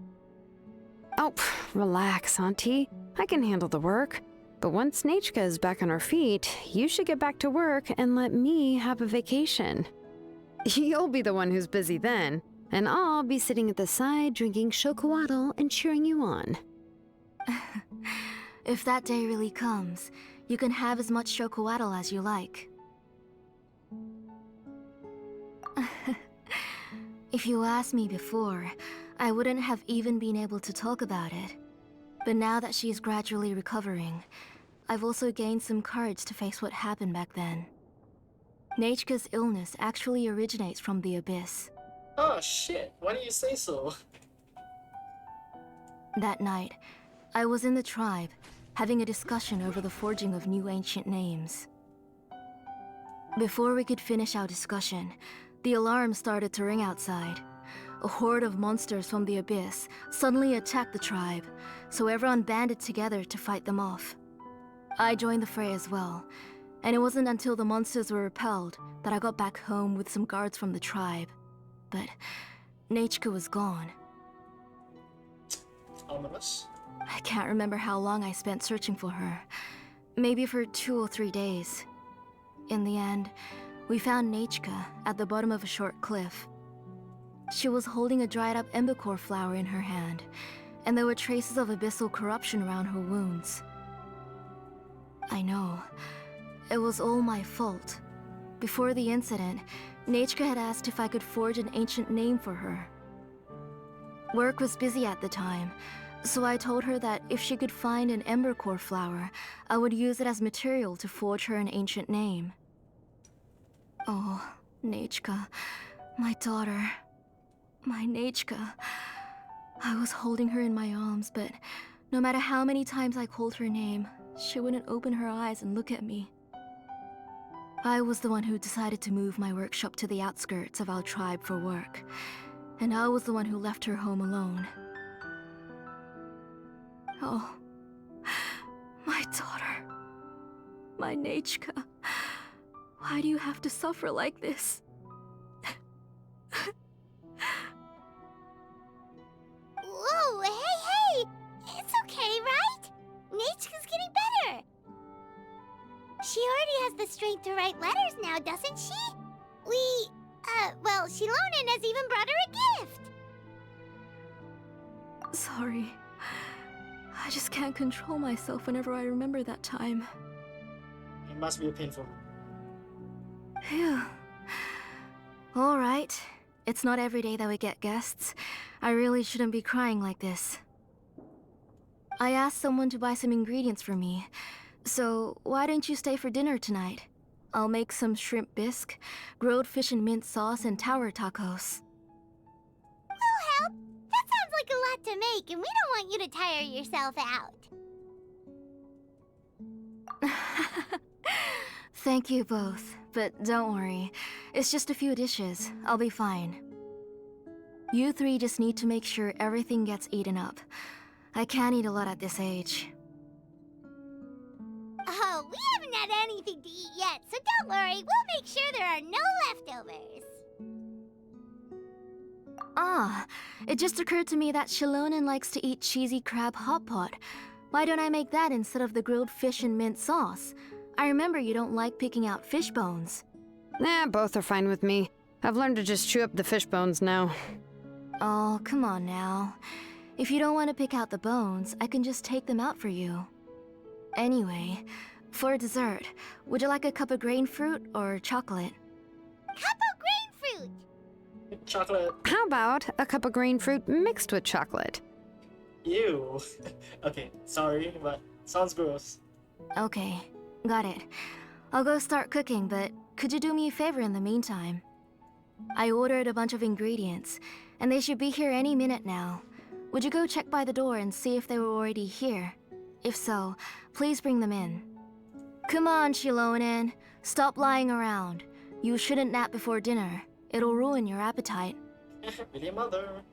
Oh, relax, Auntie. I can handle the work. But once Nechka is back on her feet, you should get back to work and let me have a vacation. You'll be the one who's busy then, and I'll be sitting at the side drinking chocolatl and cheering you on. If that day really comes, you can have as much chocolatl as you like. If you asked me before, I wouldn't have even been able to talk about it. But now that she's gradually recovering, I've also gained some courage to face what happened back then. Nechka's illness actually originates from the Abyss. Oh shit, why did you say so? That night, I was in the tribe, having a discussion over the forging of new ancient names. Before we could finish our discussion, the alarm started to ring outside. A horde of monsters from the Abyss suddenly attacked the tribe, so everyone banded together to fight them off. I joined the fray as well, and it wasn't until the monsters were repelled that I got back home with some guards from the tribe. But Nechka was gone. Ominous. I can't remember how long I spent searching for her. Maybe for 2 or 3 days. In the end, we found Nechka at the bottom of a short cliff. She was holding a dried-up embercore flower in her hand, and there were traces of abyssal corruption around her wounds. I know. It was all my fault. Before the incident, Nechka had asked if I could forge an ancient name for her. Work was busy at the time, so I told her that if she could find an embercore flower, I would use it as material to forge her an ancient name. Oh, Nechka, my daughter. My Nechka. I was holding her in my arms, but no matter how many times I called her name, she wouldn't open her eyes and look at me. I was the one who decided to move my workshop to the outskirts of our tribe for work. And I was the one who left her home alone. Oh, my daughter. My Nechka. Why do you have to suffer like this? Whoa, hey! It's okay, right? Nechka's getting better. She already has the strength to write letters now, doesn't she? Well, Shilonen has even brought her a gift. Sorry. I just can't control myself whenever I remember that time. It must be painful. Phew. Alright. It's not every day that we get guests. I really shouldn't be crying like this. I asked someone to buy some ingredients for me. So, why don't you stay for dinner tonight? I'll make some shrimp bisque, grilled fish and mint sauce, and tower tacos. We'll help. That sounds like a lot to make, and we don't want you to tire yourself out. Thank you both, but don't worry. It's just a few dishes. I'll be fine. You three just need to make sure everything gets eaten up. I can't eat a lot at this age. Oh, we haven't had anything to eat yet, so don't worry. We'll make sure there are no leftovers. Ah, it just occurred to me that Shilonen likes to eat cheesy crab hot pot. Why don't I make that instead of the grilled fish and mint sauce? I remember you don't like picking out fish bones. Nah, both are fine with me. I've learned to just chew up the fish bones now. Oh, come on now. If you don't want to pick out the bones, I can just take them out for you. Anyway, for dessert, would you like a cup of grain fruit or chocolate? Cup of grain fruit! Chocolate. How about a cup of green fruit mixed with chocolate? Ew. Okay, sorry, but sounds gross. Okay, got it. I'll go start cooking, but could you do me a favor in the meantime? I ordered a bunch of ingredients, and they should be here any minute now. Would you go check by the door and see if they were already here? If so, please bring them in. Come on, Shilonen. Stop lying around. You shouldn't nap before dinner. It'll ruin your appetite. Really, mother.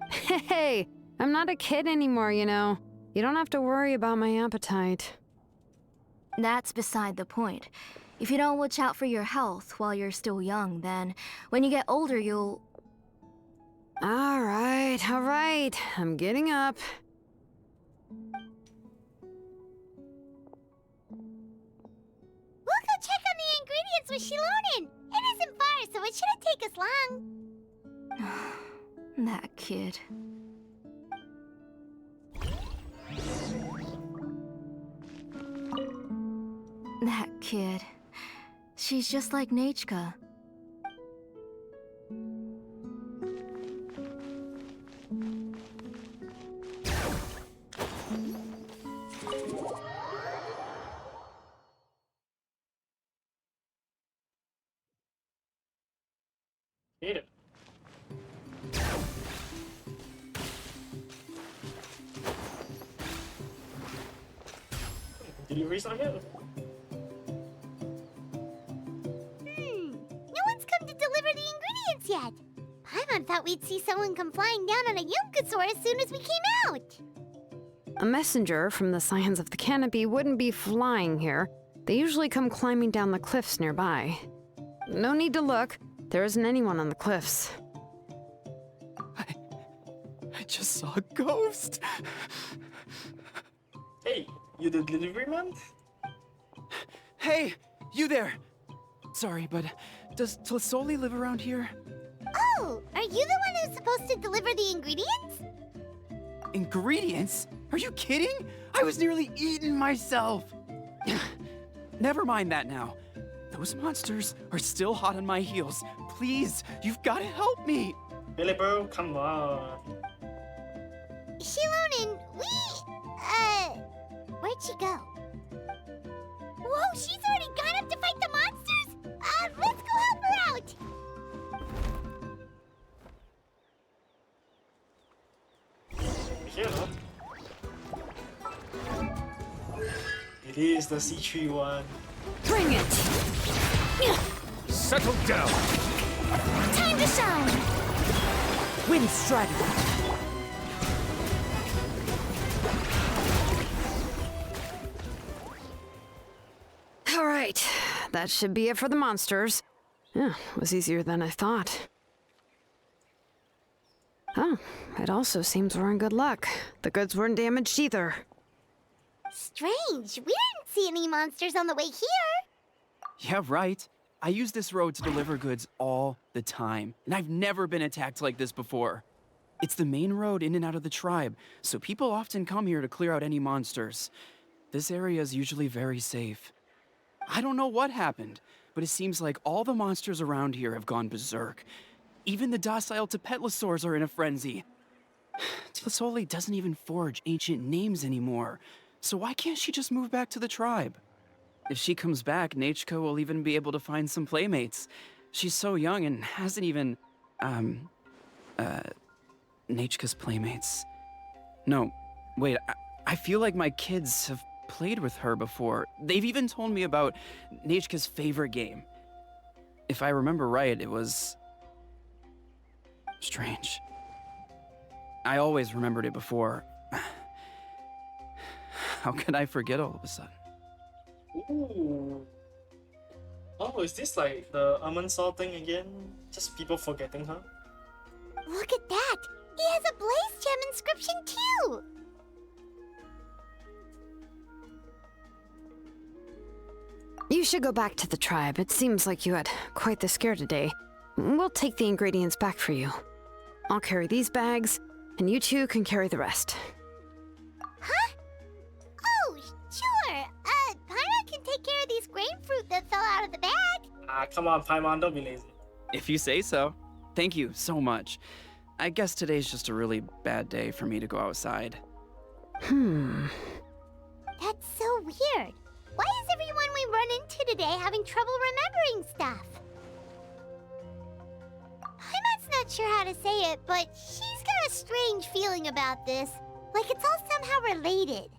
Hey, I'm not a kid anymore, you know. You don't have to worry about my appetite. That's beside the point. If you don't watch out for your health while you're still young, then when you get older, you'll... All right. I'm getting up. We'll go check on the ingredients with Shilonen. It isn't far, so it shouldn't take us long. That kid. That kid. She's just like Nechka. Eat it. Delivery's not here. No one's come to deliver the ingredients yet. Paimon thought we'd see someone come flying down on a Yunkasaur as soon as we came out. A messenger from the Scions of the Canopy wouldn't be flying here. They usually come climbing down the cliffs nearby. No need to look. There isn't anyone on the cliffs. I just saw a ghost. Hey, you the delivery man? Hey, you there. Sorry, but does Tlisoli live around here? Oh, are you the one who's supposed to deliver the ingredients? Ingredients? Are you kidding? I was nearly eaten myself. Never mind that now. Those monsters are still hot on my heels. Please, you've got to help me. Billy bro, come on. Shilonen, where'd she go? Whoa, she's already gone up to fight the monsters? Let's go help her out! Here, no? It is the C3 one. Bring it! Settle down. Time to shine! Wind strategy. All right, that should be it for the monsters. Yeah, was easier than I thought. Oh, it also seems we're in good luck. The goods weren't damaged either. Strange. We didn't see any monsters on the way here. Yeah, right. I use this road to deliver goods all the time, and I've never been attacked like this before. It's the main road in and out of the tribe, so people often come here to clear out any monsters. This area is usually very safe. I don't know what happened, but it seems like all the monsters around here have gone berserk. Even the docile Tepetlosaurs are in a frenzy. Tlisoli doesn't even forge ancient names anymore, so why can't she just move back to the tribe? If she comes back, Nachka will even be able to find some playmates. She's so young and hasn't even, Nachka's playmates. No, wait, I feel like my kids have played with her before. They've even told me about Nachka's favorite game. If I remember right, it was... strange. I always remembered it before. How could I forget all of a sudden? Ooh. Oh, is this like the Amansaw thing again? Just people forgetting her? Look at that! He has a Blaze Gem inscription too! You should go back to the tribe. It seems like you had quite the scare today. We'll take the ingredients back for you. I'll carry these bags, and you two can carry the rest. Huh? Oh, sure. Paimon can take care of these grain fruit that fell out of the bag. Ah, come on, Paimon, don't be lazy. If you say so. Thank you so much. I guess today's just a really bad day for me to go outside. That's so weird. Why is everyone we run into today having trouble remembering stuff? Paimon's not sure how to say it, but she's got a strange feeling about this. Like it's all somehow related.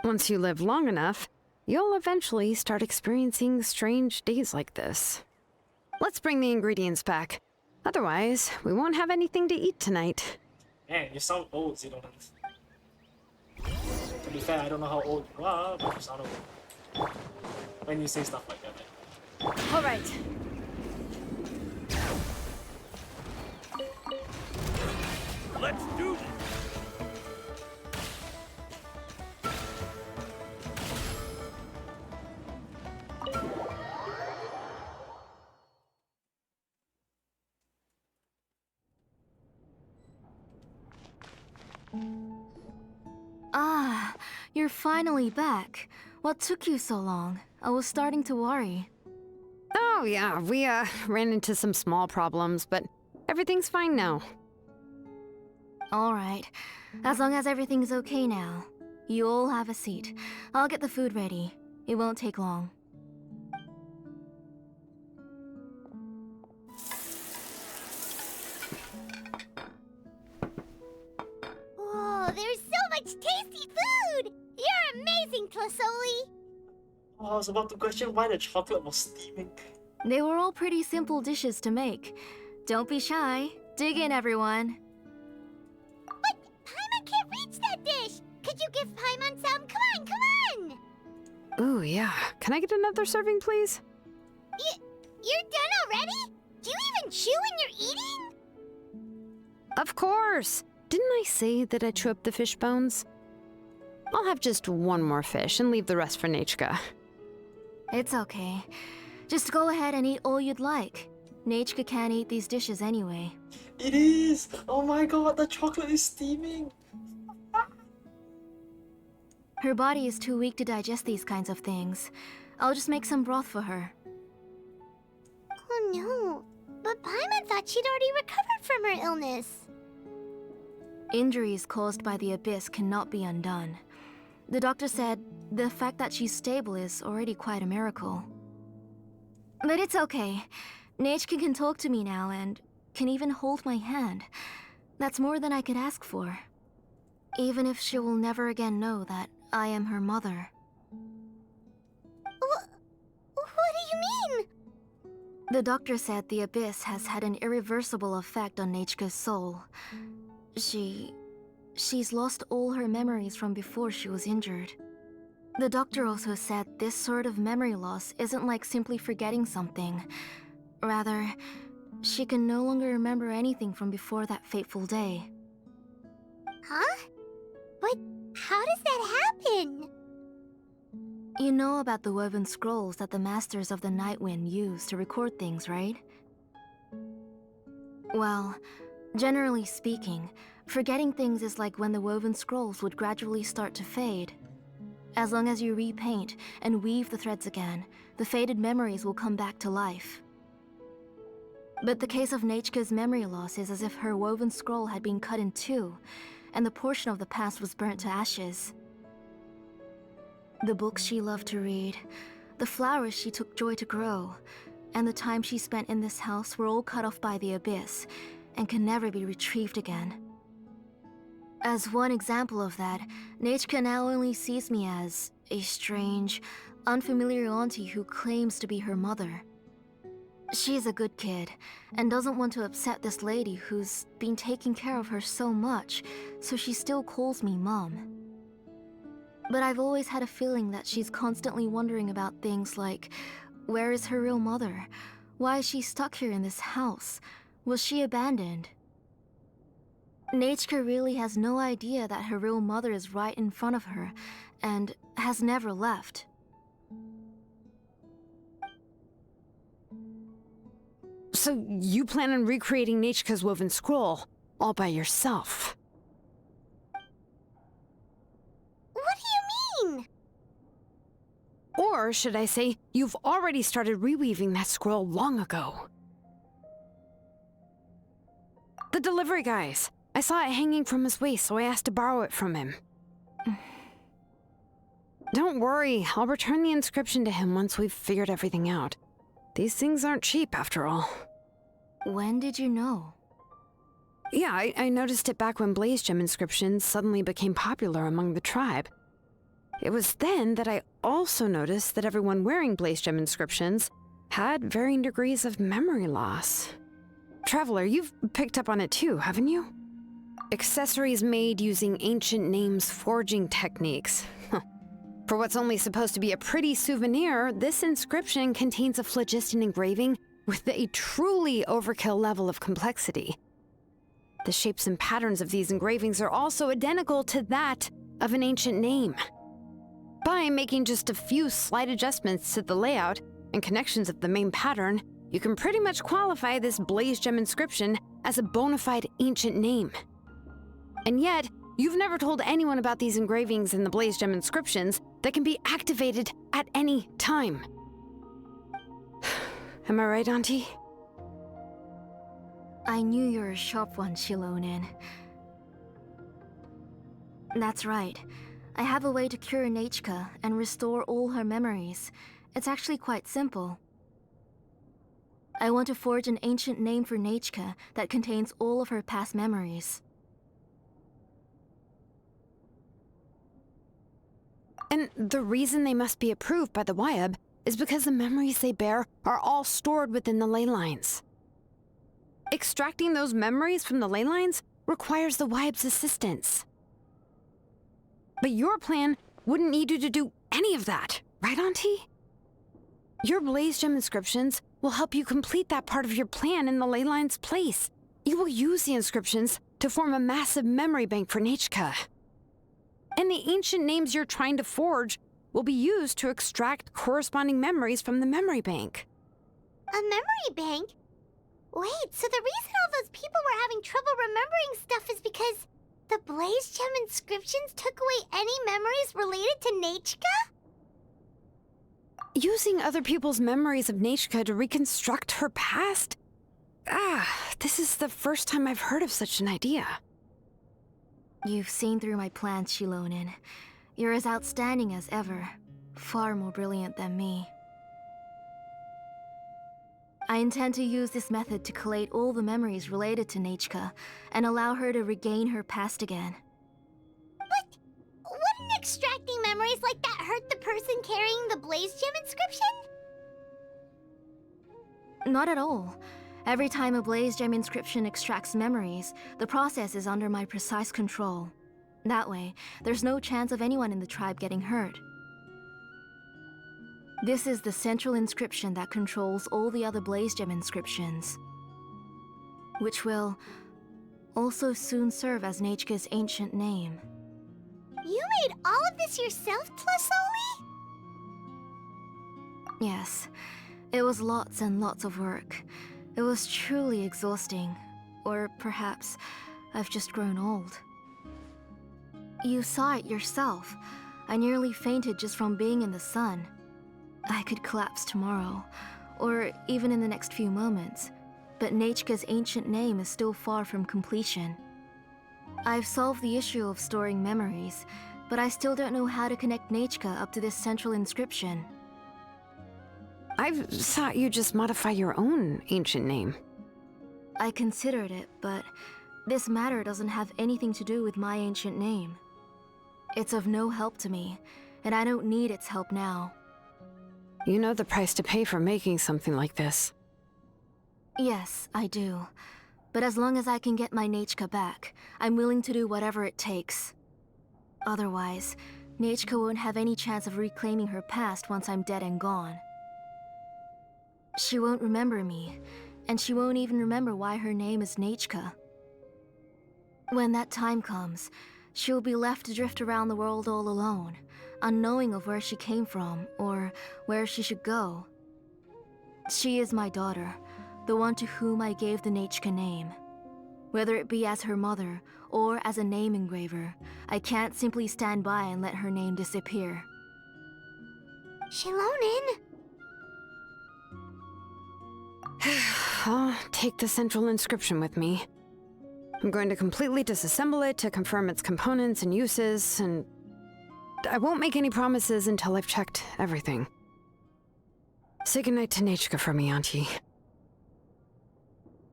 Once you live long enough, you'll eventually start experiencing strange days like this. Let's bring the ingredients back. Otherwise, we won't have anything to eat tonight. Man, you sound old, Xenonant. To be fair, I don't know how old you are, but you sound old. When you say stuff like that, like. All right. Let's do this. Ah, you're finally back. What took you so long? I was starting to worry. Oh, yeah, we ran into some small problems, but everything's fine now. All right. As long as everything's okay now. You all have a seat. I'll get the food ready. It won't take long. Whoa, there's so much tasty food! You're amazing, Tlisoli! Oh, I was about to question why the chocolate was steaming. They were all pretty simple dishes to make. Don't be shy. Dig in, everyone. But Paimon can't reach that dish! Could you give Paimon some? Come on, come on! Ooh, yeah. Can I get another serving, please? You're done already? Do you even chew when you're eating? Of course! Didn't I say that I chew up the fish bones? I'll have just one more fish and leave the rest for Nachka. It's okay. Just go ahead and eat all you'd like. Nachka can't eat these dishes anyway. It is! Oh my god, the chocolate is steaming! Her body is too weak to digest these kinds of things. I'll just make some broth for her. Oh no, but Paimon thought she'd already recovered from her illness. Injuries caused by the abyss cannot be undone. The doctor said the fact that she's stable is already quite a miracle. But it's okay. Nachka can talk to me now and can even hold my hand. That's more than I could ask for. Even if she will never again know that I am her mother. The doctor said the abyss has had an irreversible effect on Nechka's soul. She's lost all her memories from before she was injured. The doctor also said this sort of memory loss isn't like simply forgetting something. Rather, she can no longer remember anything from before that fateful day. Huh? But how does that happen? You know about the woven scrolls that the Masters of the Night Wind use to record things, right? Well, generally speaking, forgetting things is like when the woven scrolls would gradually start to fade. As long as you repaint and weave the threads again, the faded memories will come back to life. But the case of Nechka's memory loss is as if her woven scroll had been cut in two, and the portion of the past was burnt to ashes. The books she loved to read, the flowers she took joy to grow, and the time she spent in this house were all cut off by the abyss, and can never be retrieved again. As one example of that, Nechka now only sees me as a strange, unfamiliar auntie who claims to be her mother. She's a good kid, and doesn't want to upset this lady who's been taking care of her so much, so she still calls me Mom. But I've always had a feeling that she's constantly wondering about things like, where is her real mother? Why is she stuck here in this house? Was she abandoned? Nechka really has no idea that her real mother is right in front of her, and has never left. So you plan on recreating Nechka's woven scroll all by yourself? What do you mean? Or should I say, you've already started reweaving that scroll long ago? The delivery guys. I saw it hanging from his waist, so I asked to borrow it from him. Don't worry, I'll return the inscription to him once we've figured everything out. These things aren't cheap, after all. When did you know? Yeah, I noticed it back when blaze gem inscriptions suddenly became popular among the tribe. It was then that I also noticed that everyone wearing blaze gem inscriptions had varying degrees of memory loss. Traveler, you've picked up on it too, haven't you? Accessories made using ancient names forging techniques. For what's only supposed to be a pretty souvenir, this inscription contains a phlogiston engraving with a truly overkill level of complexity. The shapes and patterns of these engravings are also identical to that of an ancient name. By making just a few slight adjustments to the layout and connections of the main pattern, you can pretty much qualify this blaze gem inscription as a bona fide ancient name. And yet, you've never told anyone about these engravings in the blaze gem inscriptions that can be activated at any time. Am I right, Auntie? I knew you were a sharp one, Shilonin. That's right. I have a way to cure Nechka and restore all her memories. It's actually quite simple. I want to forge an ancient name for Nechka that contains all of her past memories. And the reason they must be approved by the Wyab is because the memories they bear are all stored within the ley lines. Extracting those memories from the ley lines requires the Wyab's assistance. But your plan wouldn't need you to do any of that, right, Auntie? Your blaze gem inscriptions will help you complete that part of your plan in the ley line's place. You will use the inscriptions to form a massive memory bank for Nechka. And the ancient names you're trying to forge will be used to extract corresponding memories from the memory bank. A memory bank? Wait, so the reason all those people were having trouble remembering stuff is because the blaze gem inscriptions took away any memories related to Nechka? Using other people's memories of Nechka to reconstruct her past? This is the first time I've heard of such an idea. You've seen through my plans, Shilonin. You're as outstanding as ever. Far more brilliant than me. I intend to use this method to collate all the memories related to Nechka and allow her to regain her past again. But wouldn't extracting memories like that hurt the person carrying the blaze gem inscription? Not at all. Every time a blaze gem inscription extracts memories, the process is under my precise control. That way, there's no chance of anyone in the tribe getting hurt. This is the central inscription that controls all the other blaze gem inscriptions, which will also soon serve as Nechka's ancient name. You made all of this yourself, Tlasoli? Yes, it was lots and lots of work. It was truly exhausting. Or perhaps I've just grown old. You saw it yourself. I nearly fainted just from being in the sun. I could collapse tomorrow, or even in the next few moments, but Nechka's ancient name is still far from completion. I've solved the issue of storing memories, but I still don't know how to connect Nechka up to this central inscription. I thought you just modify your own ancient name. I considered it, but this matter doesn't have anything to do with my ancient name. It's of no help to me, and I don't need its help now. You know the price to pay for making something like this. Yes, I do. But as long as I can get my Nechka back, I'm willing to do whatever it takes. Otherwise, Nechka won't have any chance of reclaiming her past once I'm dead and gone. She won't remember me, and she won't even remember why her name is Nechka. When that time comes, she'll be left to drift around the world all alone, unknowing of where she came from or where she should go. She is my daughter, the one to whom I gave the Nechka name. Whether it be as her mother or as a name engraver, I can't simply stand by and let her name disappear. Shilonin! I'll take the central inscription with me. I'm going to completely disassemble it to confirm its components and uses, and I won't make any promises until I've checked everything. Say goodnight to Nechka for me, Auntie.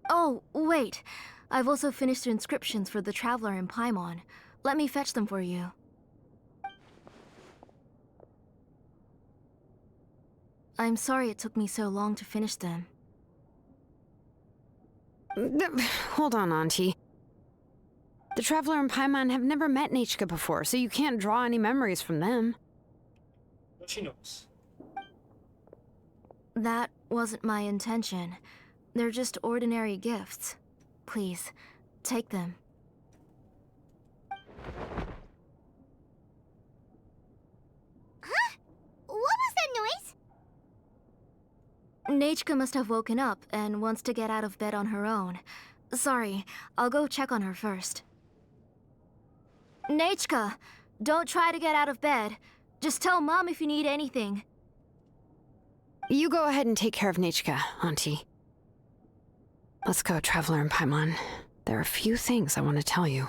Oh, wait. I've also finished the inscriptions for the Traveler in Paimon. Let me fetch them for you. I'm sorry it took me so long to finish them. Hold on, Auntie. The Traveler and Paimon have never met Nechka before, so you can't draw any memories from them. But she knows. That wasn't my intention. They're just ordinary gifts. Please, take them. Huh? What was that noise? Nechka must have woken up and wants to get out of bed on her own. Sorry, I'll go check on her first. Nechka! Don't try to get out of bed. Just tell Mom if you need anything. You go ahead and take care of Nechka, Auntie. Let's go, Traveler and Paimon. There are a few things I want to tell you.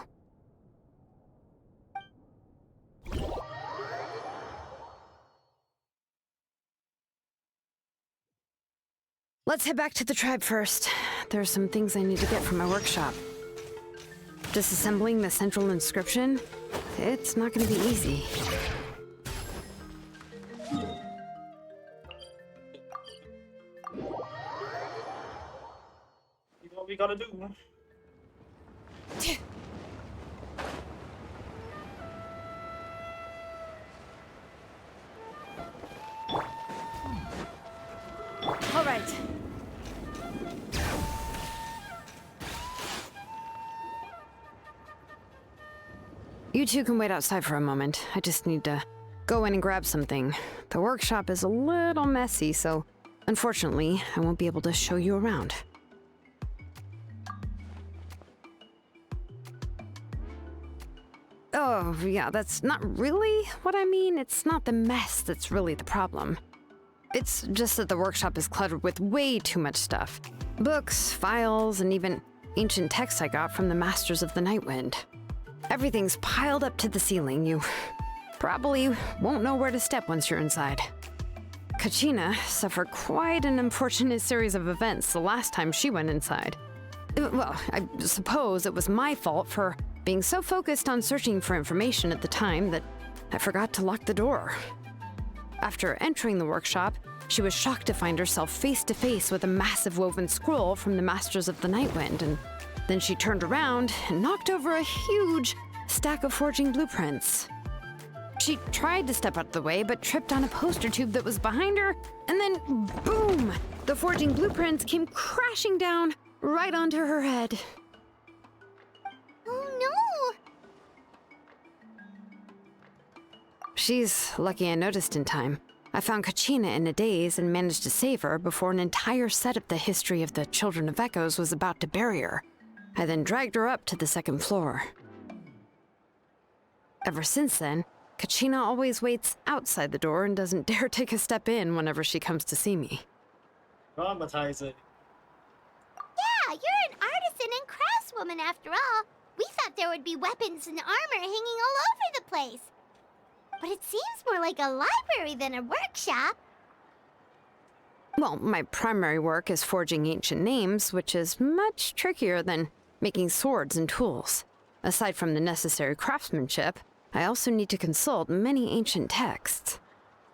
Let's head back to the tribe first. There are some things I need to get from my workshop. Disassembling the central inscription? It's not going to be easy. You know what we gotta do. All right. You two can wait outside for a moment. I just need to go in and grab something. The workshop is a little messy, so unfortunately, I won't be able to show you around. Oh, yeah, that's not really what I mean. It's not the mess that's really the problem. It's just that the workshop is cluttered with way too much stuff. Books, files, and even ancient texts I got from the Masters of the Nightwind. Everything's piled up to the ceiling. You probably won't know where to step once you're inside. Kachina suffered quite an unfortunate series of events the last time she went inside. Well, I suppose it was my fault for being so focused on searching for information at the time that I forgot to lock the door. After entering the workshop, she was shocked to find herself face to face with a massive woven scroll from the Masters of the Nightwind, and then she turned around and knocked over a huge stack of forging blueprints. She tried to step out of the way, but tripped on a poster tube that was behind her, and then boom! The forging blueprints came crashing down right onto her head. Oh no! She's lucky I noticed in time. I found Kachina in a daze and managed to save her before an entire set of the history of the Children of Echoes was about to bury her. I then dragged her up to the second floor. Ever since then, Kachina always waits outside the door and doesn't dare take a step in whenever she comes to see me. Traumatizing. Yeah, you're an artisan and craftswoman after all. We thought there would be weapons and armor hanging all over the place. But it seems more like a library than a workshop. Well, my primary work is forging ancient names, which is much trickier than making swords and tools. Aside from the necessary craftsmanship, I also need to consult many ancient texts.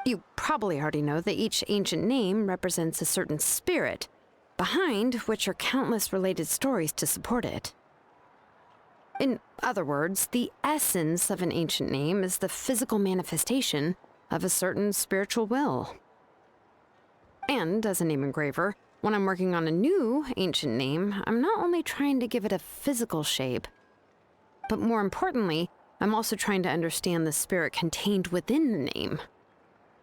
You probably already know that each ancient name represents a certain spirit, behind which are countless related stories to support it. In other words, the essence of an ancient name is the physical manifestation of a certain spiritual will. And as a name engraver, when I'm working on a new ancient name, I'm not only trying to give it a physical shape, but more importantly, I'm also trying to understand the spirit contained within the name.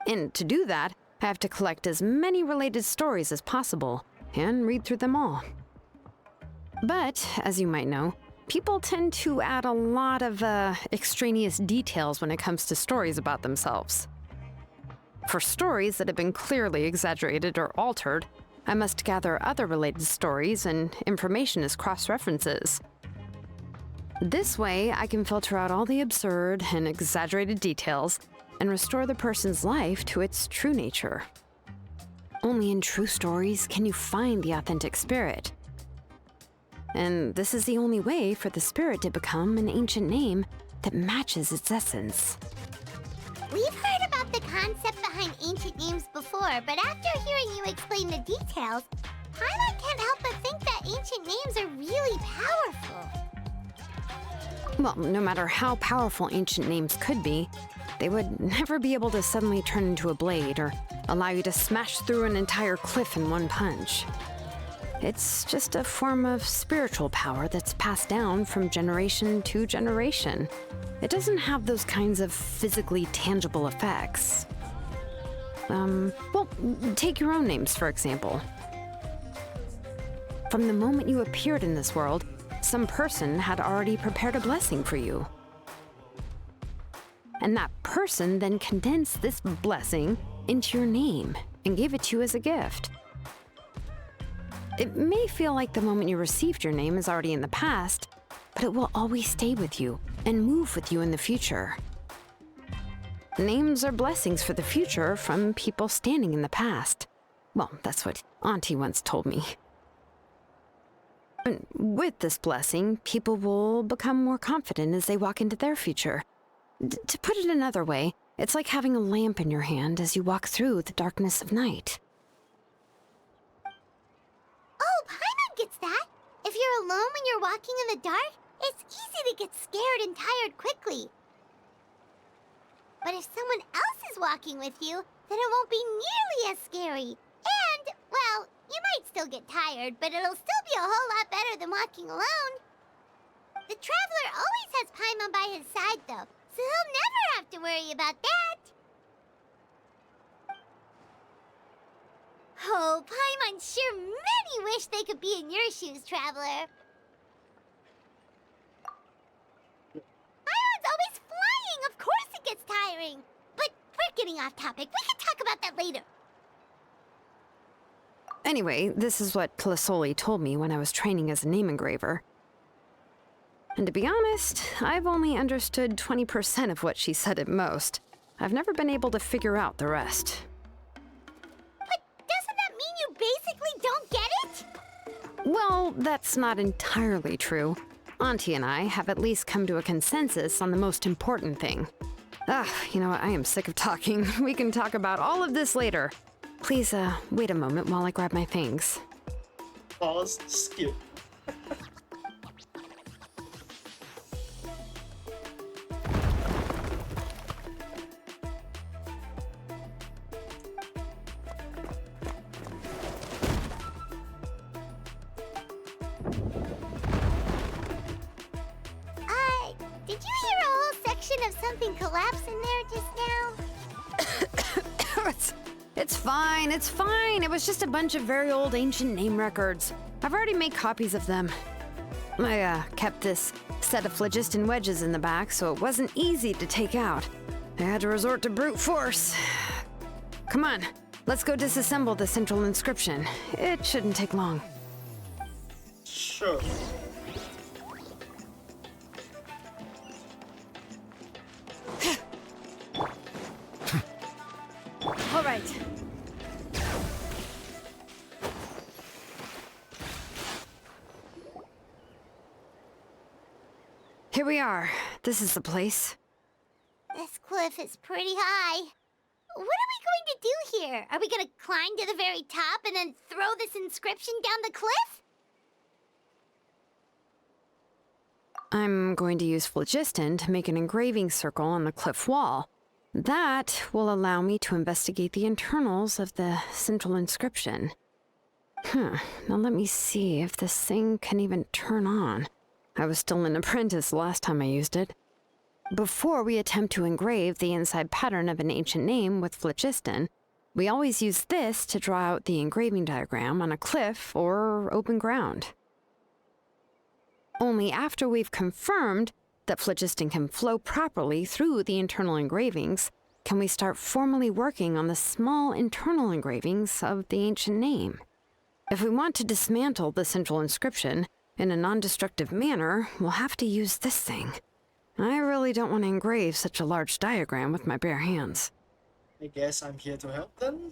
And to do that, I have to collect as many related stories as possible and read through them all. But, as you might know, people tend to add a lot of extraneous details when it comes to stories about themselves. For stories that have been clearly exaggerated or altered, I must gather other related stories and information as cross-references. This way, I can filter out all the absurd and exaggerated details and restore the person's life to its true nature. Only in true stories can you find the authentic spirit. And this is the only way for the spirit to become an ancient name that matches its essence. We've heard about the concept behind ancient names before, but after hearing you explain the details, Paimon can't help but think that ancient names are really powerful. Well, no matter how powerful ancient names could be, they would never be able to suddenly turn into a blade or allow you to smash through an entire cliff in one punch. It's just a form of spiritual power that's passed down from generation to generation. It doesn't have those kinds of physically tangible effects. Well, take your own names, for example. From the moment you appeared in this world, some person had already prepared a blessing for you. And that person then condensed this blessing into your name and gave it to you as a gift. It may feel like the moment you received your name is already in the past, but it will always stay with you and move with you in the future. Names are blessings for the future from people standing in the past. Well, that's what Auntie once told me. And with this blessing, people will become more confident as they walk into their future. To put it another way, it's like having a lamp in your hand as you walk through the darkness of night. Oh, Paimon gets that. If you're alone when you're walking in the dark, it's easy to get scared and tired quickly. But if someone else is walking with you, then it won't be nearly as scary. And, well, you might still get tired, but it'll still be a whole lot better than walking alone. The Traveler always has Paimon by his side, though, so he'll never have to worry about that. Oh, Paimon sure many wish they could be in your shoes, Traveler. Paimon's always flying. Of course it gets tiring. But we're getting off topic. We can talk about that later. Anyway, this is what Plisoli told me when I was training as a name engraver. And to be honest, I've only understood 20% of what she said at most. I've never been able to figure out the rest. But doesn't that mean you basically don't get it? Well, that's not entirely true. Auntie and I have at least come to a consensus on the most important thing. You know what? I am sick of talking. We can talk about all of this later. Please, wait a moment while I grab my things. Pause, skip. Did you hear a whole section of something collapse in there just now? It's fine, it's fine. It was just a bunch of very old ancient name records. I've already made copies of them. I, kept this set of phlogiston wedges in the back, so it wasn't easy to take out. I had to resort to brute force. Come on, let's go disassemble the central inscription. It shouldn't take long. Sure. All right. Here we are. This is the place. This cliff is pretty high. What are we going to do here? Are we going to climb to the very top and then throw this inscription down the cliff? I'm going to use phlogiston to make an engraving circle on the cliff wall. That will allow me to investigate the internals of the central inscription. Now let me see if this thing can even turn on. I was still an apprentice last time I used it. Before we attempt to engrave the inside pattern of an ancient name with phlogiston, we always use this to draw out the engraving diagram on a cliff or open ground. Only after we've confirmed that phlogiston can flow properly through the internal engravings can we start formally working on the small internal engravings of the ancient name. If we want to dismantle the central inscription in a non-destructive manner, we'll have to use this thing. I really don't want to engrave such a large diagram with my bare hands. I guess I'm here to help then.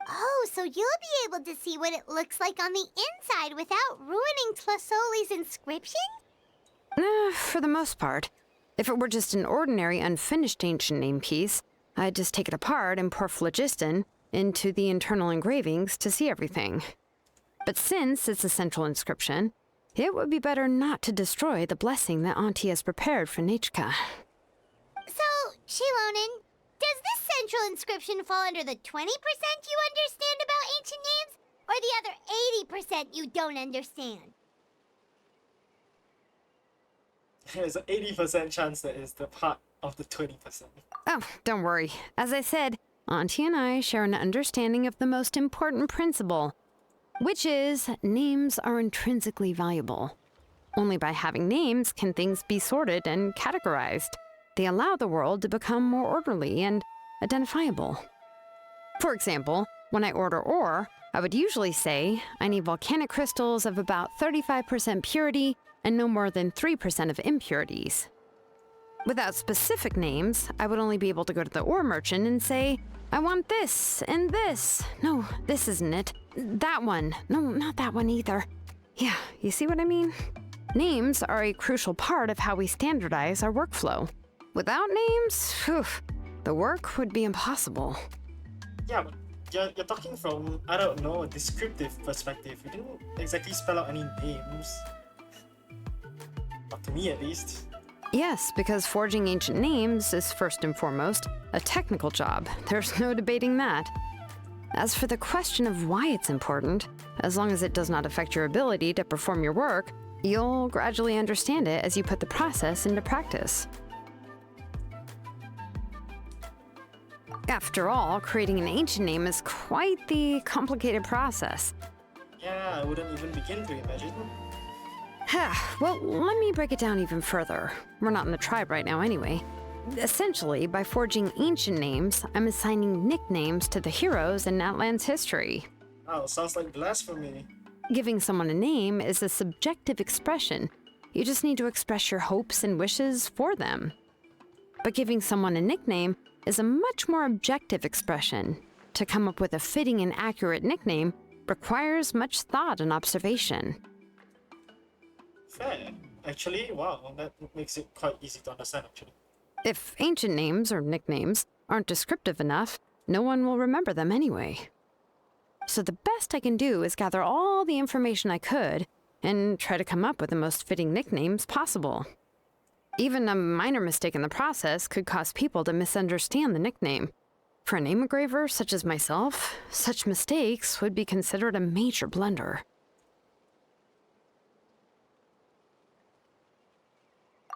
Oh, so you'll be able to see what it looks like on the inside without ruining Tlasoli's inscription? For the most part. If it were just an ordinary unfinished ancient name piece, I'd just take it apart and pour phlogiston into the internal engravings to see everything. But since it's a central inscription, it would be better not to destroy the blessing that Auntie has prepared for Nechka. So, Shilonen, does this central inscription fall under the 20% you understand about ancient names, or the other 80% you don't understand? There's an 80% chance that it's the part of the 20%. Oh, don't worry. As I said, Auntie and I share an understanding of the most important principle, which is names are intrinsically valuable. Only by having names can things be sorted and categorized. They allow the world to become more orderly and identifiable. For example, when I order ore, I would usually say I need volcanic crystals of about 35% purity and no more than 3% of impurities. Without specific names, I would only be able to go to the ore merchant and say, I want this and this. No, this isn't it. That one. No, not that one either. Yeah, you see what I mean? Names are a crucial part of how we standardize our workflow. Without names, the work would be impossible. Yeah, but you're talking from, I don't know, a descriptive perspective. You didn't exactly spell out any names. Not to me, at least. Yes, because forging ancient names is first and foremost a technical job. There's no debating that. As for the question of why it's important, as long as it does not affect your ability to perform your work, you'll gradually understand it as you put the process into practice. After all, creating an ancient name is quite the complicated process. Yeah, I wouldn't even begin to imagine. Well, let me break it down even further. We're not in the tribe right now anyway. Essentially, by forging ancient names, I'm assigning nicknames to the heroes in Natlan's history. Oh, sounds like blasphemy. Giving someone a name is a subjective expression. You just need to express your hopes and wishes for them. But giving someone a nickname is a much more objective expression. To come up with a fitting and accurate nickname requires much thought and observation. Fair. Actually, wow, that makes it quite easy to understand, actually. If ancient names or nicknames aren't descriptive enough, no one will remember them anyway. So the best I can do is gather all the information I could and try to come up with the most fitting nicknames possible. Even a minor mistake in the process could cause people to misunderstand the nickname. For a name engraver such as myself, such mistakes would be considered a major blunder.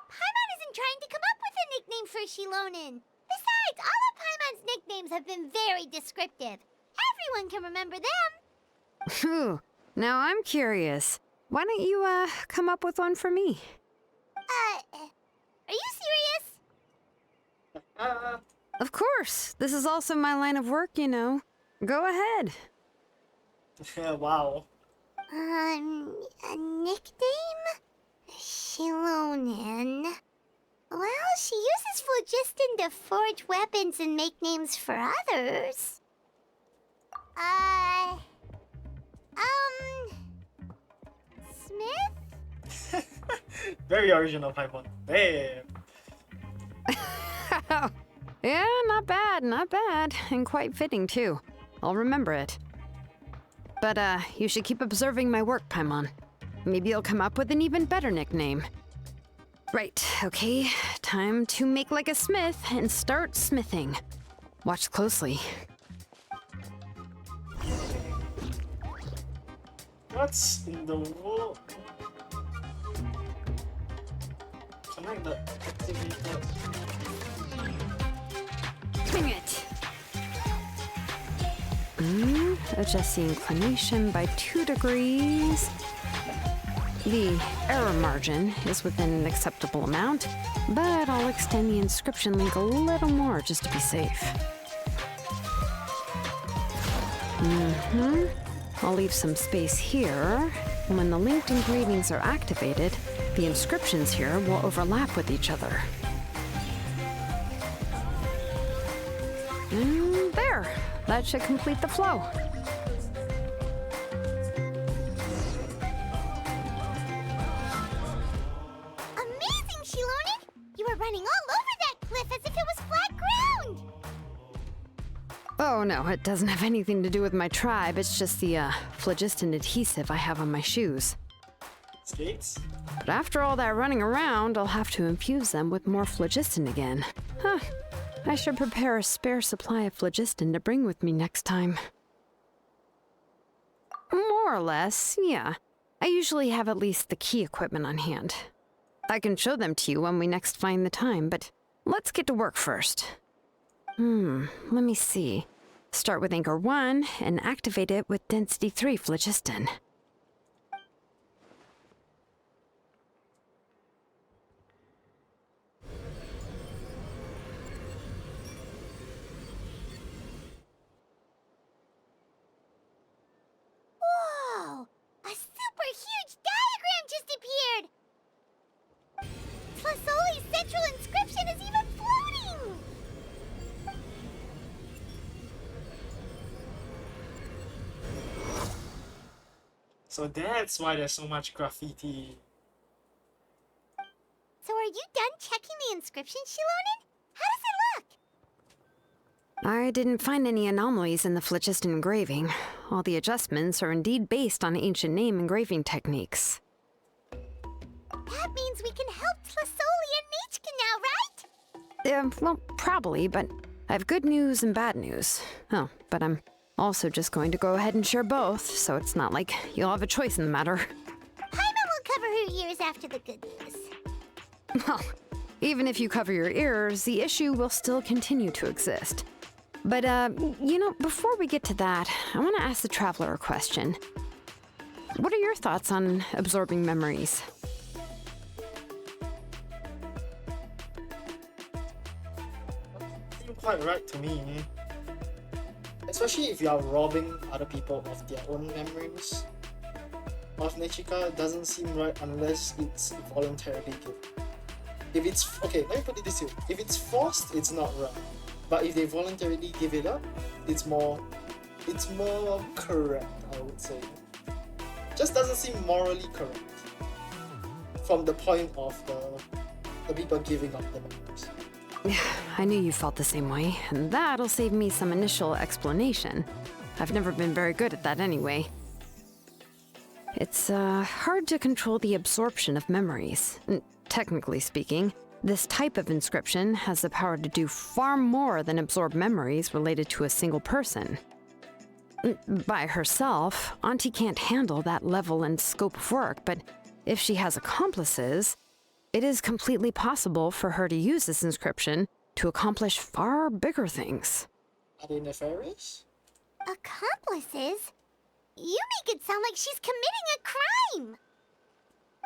Paimon isn't trying to come up with a nickname for Shilonen. Besides, all of Paimon's nicknames have been very descriptive. Everyone can remember them. Phew. Now I'm curious. Why don't you, come up with one for me? Are you serious? Of course. This is also my line of work, you know. Go ahead. Wow. A nickname? Shilonen. Well, she uses phlogiston to forge weapons and make names for others. Smith? Very original, Paimon. Damn. Yeah, not bad, not bad. And quite fitting, too. I'll remember it. But, you should keep observing my work, Paimon. Maybe you'll come up with an even better nickname. Right, okay. Time to make like a smith and start smithing. Watch closely. What's in the world? Connect the activated. Bring it! Adjust the inclination by 2 degrees. The error margin is within an acceptable amount, but I'll extend the inscription link a little more just to be safe. I'll leave some space here. When the linked engravings are activated, the inscriptions here will overlap with each other. And there! That should complete the flow. Amazing, Shilonen! You were running all over that cliff as if it was flat ground! Oh no, it doesn't have anything to do with my tribe. It's just the, phlogiston adhesive I have on my shoes. Skates? But after all that running around, I'll have to infuse them with more phlogiston again. Huh. I should prepare a spare supply of phlogiston to bring with me next time. More or less, yeah. I usually have at least the key equipment on hand. I can show them to you when we next find the time, but let's get to work first. Let me see. Start with Anchor 1 and activate it with Density 3 phlogiston. Whoa! A super huge diagram just appeared! Flasoli's central inscription is even floating! So that's why there's so much graffiti. So are you done checking the inscription, Shilonen? How does it look? I didn't find any anomalies in the phlogiston engraving. All the adjustments are indeed based on ancient name engraving techniques. That means we can help Flasoli and Nechka now, right? Well, probably, but I have good news and bad news. Oh, but I'm also just going to go ahead and share both, so it's not like you'll have a choice in the matter. Paimon will cover her ears after the good news. Well, even if you cover your ears, the issue will still continue to exist. But, you know, before we get to that, I want to ask the Traveler a question. What are your thoughts on absorbing memories? Seems quite right to me. Especially if you are robbing other people of their own memories. Of Nechika, it doesn't seem right unless it's voluntarily given. If it's okay, let me put it this way: if it's forced, it's not right. But if they voluntarily give it up, it's more correct, I would say. Just doesn't seem morally correct from the point of the people giving up the memories. I knew you felt the same way, and that'll save me some initial explanation. I've never been very good at that anyway. It's hard to control the absorption of memories. Technically speaking, this type of inscription has the power to do far more than absorb memories related to a single person. By herself, Auntie can't handle that level and scope of work, but if she has accomplices, it is completely possible for her to use this inscription to accomplish far bigger things. Are they nefarious? Accomplices? You make it sound like she's committing a crime!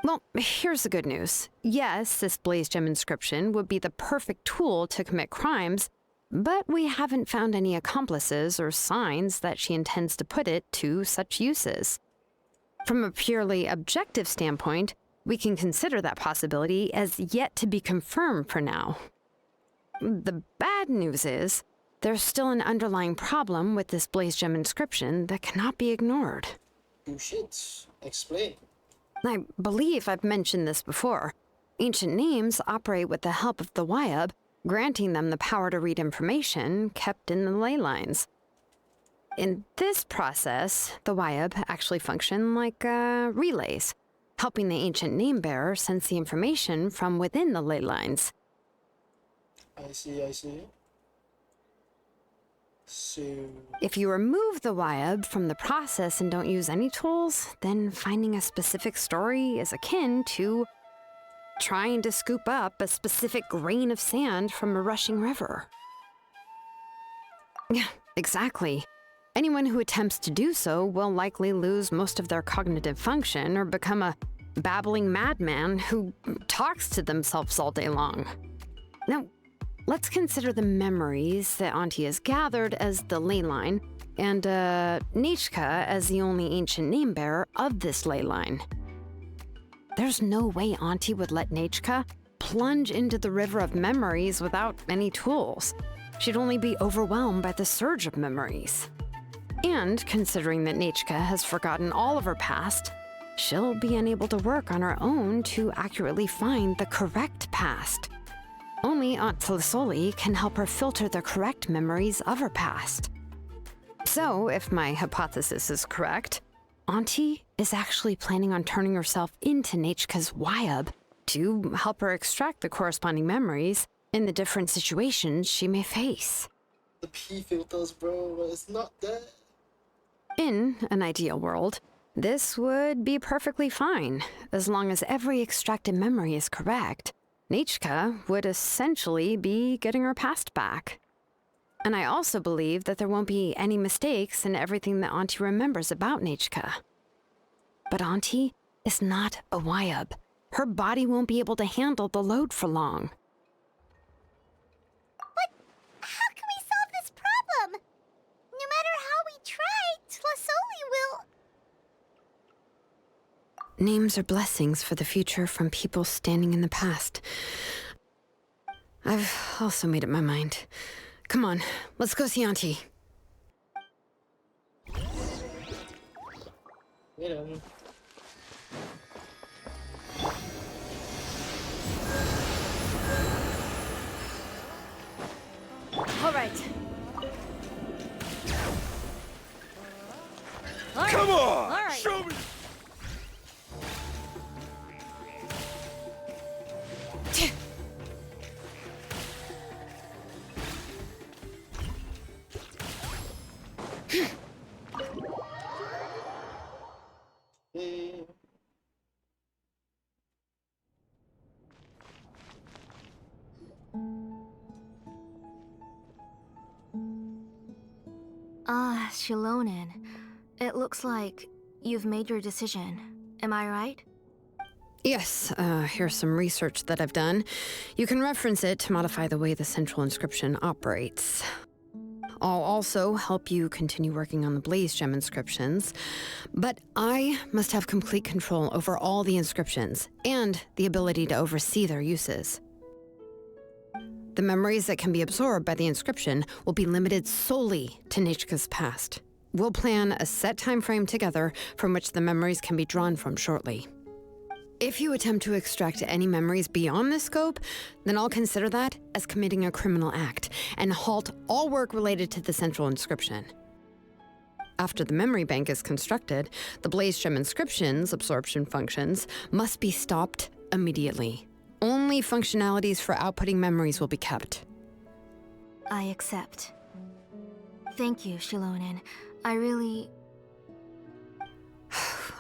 Well, here's the good news. Yes, this Blaze Gem inscription would be the perfect tool to commit crimes, but we haven't found any accomplices or signs that she intends to put it to such uses. From a purely objective standpoint, we can consider that possibility as yet to be confirmed for now. The bad news is, there's still an underlying problem with this Blaze Gem inscription that cannot be ignored. You should explain. I believe I've mentioned this before. Ancient names operate with the help of the Wyab, granting them the power to read information kept in the ley lines. In this process, the Wyab actually function like relays, helping the ancient name bearer sense the information from within the ley lines. I see. So... If you remove the Wyab from the process and don't use any tools, then finding a specific story is akin to trying to scoop up a specific grain of sand from a rushing river. Yeah, exactly. Anyone who attempts to do so will likely lose most of their cognitive function or become a babbling madman who talks to themselves all day long. Now, let's consider the memories that Auntie has gathered as the ley line, and Nechka as the only ancient name bearer of this ley line. There's no way Auntie would let Nechka plunge into the river of memories without any tools. She'd only be overwhelmed by the surge of memories. And considering that Nechka has forgotten all of her past, she'll be unable to work on her own to accurately find the correct past. Only Aunt Tlisoli can help her filter the correct memories of her past. So, if my hypothesis is correct, Auntie is actually planning on turning herself into Nechka's Wyab to help her extract the corresponding memories in the different situations she may face. The P filters, bro, it's not there. In an ideal world, this would be perfectly fine, as long as every extracted memory is correct. Nechka would essentially be getting her past back. And I also believe that there won't be any mistakes in everything that Auntie remembers about Nechka. But Auntie is not a Wyab. Her body won't be able to handle the load for long. But how can we solve this problem? No matter how we try, Tlasoli will... Names are blessings for the future from people standing in the past. I've also made up my mind. Come on, let's go see Auntie. Wait a minute. All right. Come on! All right. Show me! Hey. Shilonen. It looks like you've made your decision. Am I right? Yes, here's some research that I've done. You can reference it to modify the way the central inscription operates. I'll also help you continue working on the Blaze Gem inscriptions, but I must have complete control over all the inscriptions and the ability to oversee their uses. The memories that can be absorbed by the inscription will be limited solely to Nechka's past. We'll plan a set time frame together from which the memories can be drawn from shortly. If you attempt to extract any memories beyond this scope, then I'll consider that as committing a criminal act and halt all work related to the central inscription. After the memory bank is constructed, the blaze gem inscription's absorption functions must be stopped immediately. Only functionalities for outputting memories will be kept. I accept. Thank you, Shilonen. I really...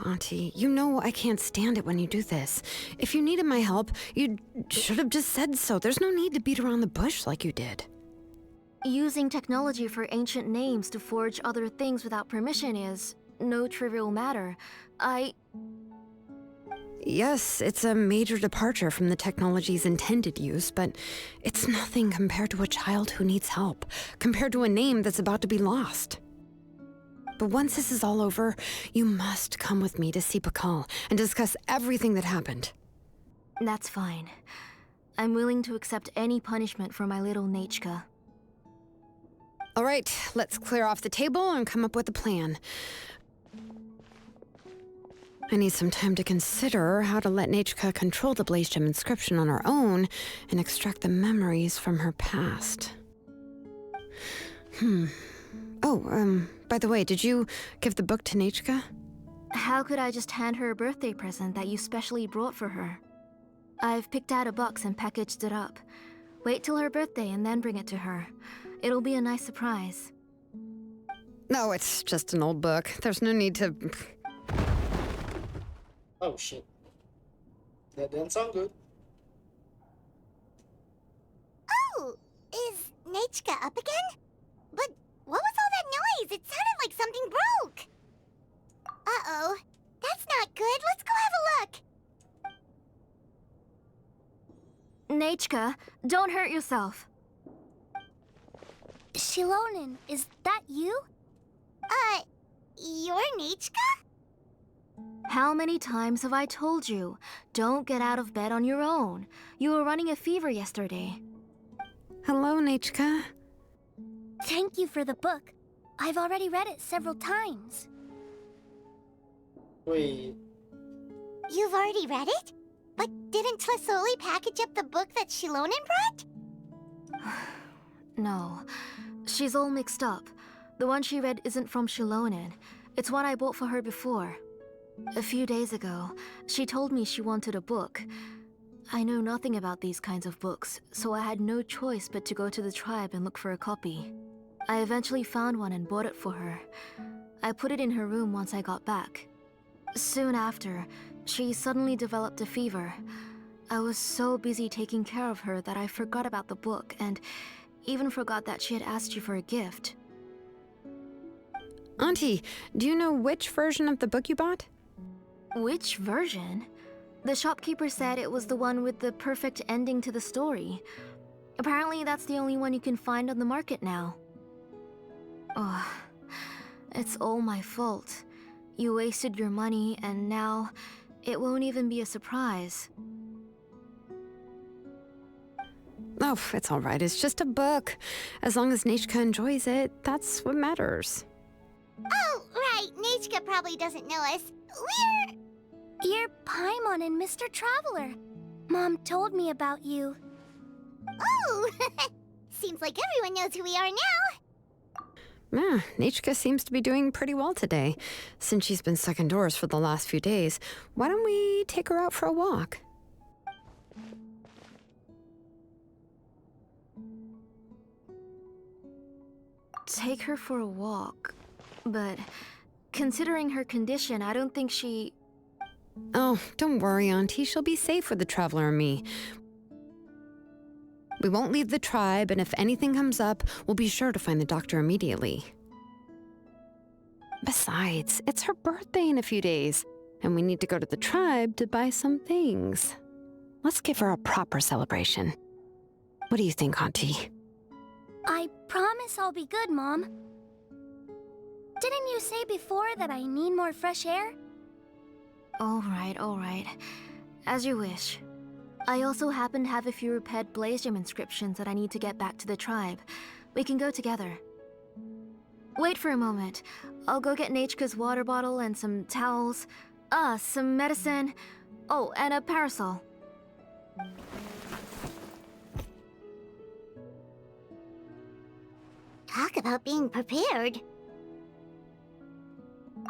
Auntie, you know I can't stand it when you do this. If you needed my help, you should have just said so. There's no need to beat around the bush like you did. Using technology for ancient names to forge other things without permission is no trivial matter. Yes, it's a major departure from the technology's intended use, but it's nothing compared to a child who needs help, compared to a name that's about to be lost. But once this is all over, you must come with me to see Pakal and discuss everything that happened. That's fine. I'm willing to accept any punishment for my little Nechka. All right, let's clear off the table and come up with a plan. I need some time to consider how to let Nechka control the blaze gem inscription on her own and extract the memories from her past. Oh, by the way, did you give the book to Nechka? How could I just hand her a birthday present that you specially brought for her? I've picked out a box and packaged it up. Wait till her birthday and then bring it to her. It'll be a nice surprise. No, it's just an old book. There's no need to... Oh shit. That didn't sound good. Oh, is Nechka up again? But what was all that noise? It sounded like something broke. Uh-oh. That's not good. Let's go have a look. Nechka, don't hurt yourself. Shilonen, is that you? You're Nechka? How many times have I told you? Don't get out of bed on your own. You were running a fever yesterday. Hello, Nechka. Thank you for the book. I've already read it several times. Wait. You've already read it? But didn't Tlasoli package up the book that Shilonen brought? No. She's all mixed up. The one she read isn't from Shilonen. It's one I bought for her before. A few days ago, she told me she wanted a book. I know nothing about these kinds of books, so I had no choice but to go to the tribe and look for a copy. I eventually found one and bought it for her. I put it in her room once I got back. Soon after, she suddenly developed a fever. I was so busy taking care of her that I forgot about the book and even forgot that she had asked you for a gift. Auntie, do you know which version of the book you bought? Which version? The shopkeeper said it was the one with the perfect ending to the story. Apparently that's the only one you can find on the market now. Oh, it's all my fault. You wasted your money and now it won't even be a surprise. Oh, it's all right. It's just a book. As long as Nechka enjoys it, that's what matters. Oh, right. Nechka probably doesn't know us. You're Paimon and Mr. Traveler. Mom told me about you. Oh, seems like everyone knows who we are now. Yeah, Nechka seems to be doing pretty well today. Since she's been stuck indoors for the last few days, why don't we take her out for a walk? Take her for a walk. But considering her condition, I don't think she... Oh, don't worry, Auntie. She'll be safe with the Traveler and me. We won't leave the tribe, and if anything comes up, we'll be sure to find the doctor immediately. Besides, it's her birthday in a few days, and we need to go to the tribe to buy some things. Let's give her a proper celebration. What do you think, Auntie? I promise I'll be good, Mom. Didn't you say before that I need more fresh air? All right. As you wish. I also happen to have a few repaired blaze gem inscriptions that I need to get back to the tribe. We can go together. Wait for a moment. I'll go get Nechka's water bottle and some towels. Some medicine. Oh, and a parasol. Talk about being prepared.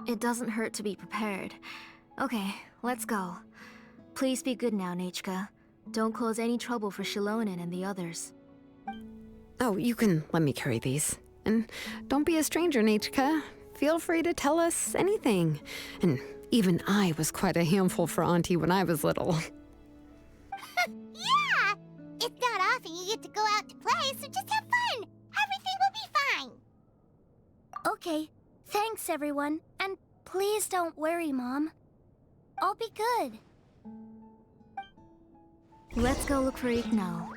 It doesn't hurt to be prepared. Okay, let's go. Please be good now, Nechka. Don't cause any trouble for Shilonen and the others. Oh, you can let me carry these. And don't be a stranger, Nechka. Feel free to tell us anything. And even I was quite a handful for Auntie when I was little. Yeah! It's not often you get to go out to play, so just have fun! Everything will be fine! Okay, thanks everyone. And please don't worry, Mom. I'll be good. Let's go look for Ignal.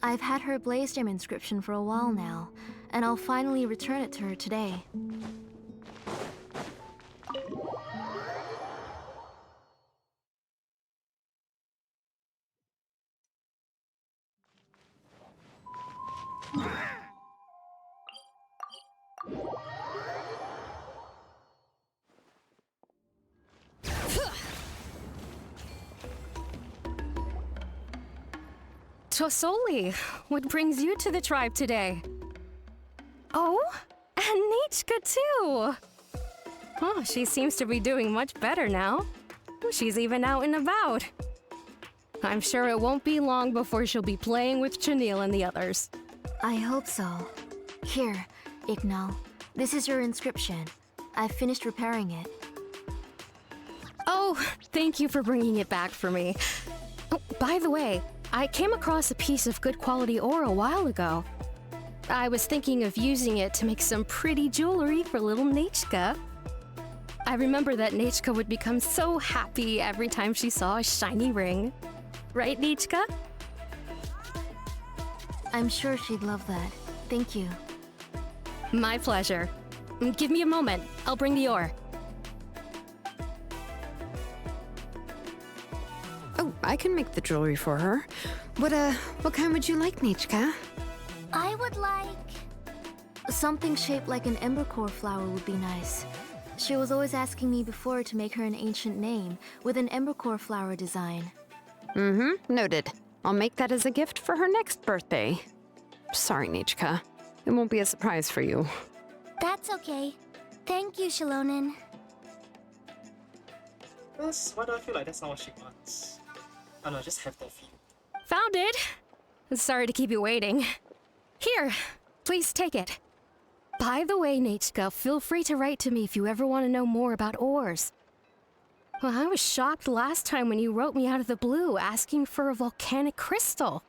I've had her blaze gem inscription for a while now, and I'll finally return it to her today. Tosoli, what brings you to the tribe today? Oh, and Nechka too! Oh, she seems to be doing much better now. She's even out and about. I'm sure it won't be long before she'll be playing with Chanil and the others. I hope so. Here, Ignal. This is your inscription. I've finished repairing it. Oh, thank you for bringing it back for me. Oh, by the way, I came across a piece of good quality ore a while ago. I was thinking of using it to make some pretty jewelry for little Nechka. I remember that Nechka would become so happy every time she saw a shiny ring. Right, Nechka? I'm sure she'd love that. Thank you. My pleasure. Give me a moment. I'll bring the ore. Oh, I can make the jewelry for her. What kind would you like, Nechka? I would like... Something shaped like an embercore flower would be nice. She was always asking me before to make her an ancient name with an embercore flower design. Mm-hmm, noted. I'll make that as a gift for her next birthday. Sorry, Nechka. It won't be a surprise for you. That's okay. Thank you, Shilonen. Why do I feel like that's not what she wants? Oh no, just have that feeling. Found it! Sorry to keep you waiting. Here, please take it. By the way, Nechka, feel free to write to me if you ever want to know more about ores. Well, I was shocked last time when you wrote me out of the blue asking for a volcanic crystal.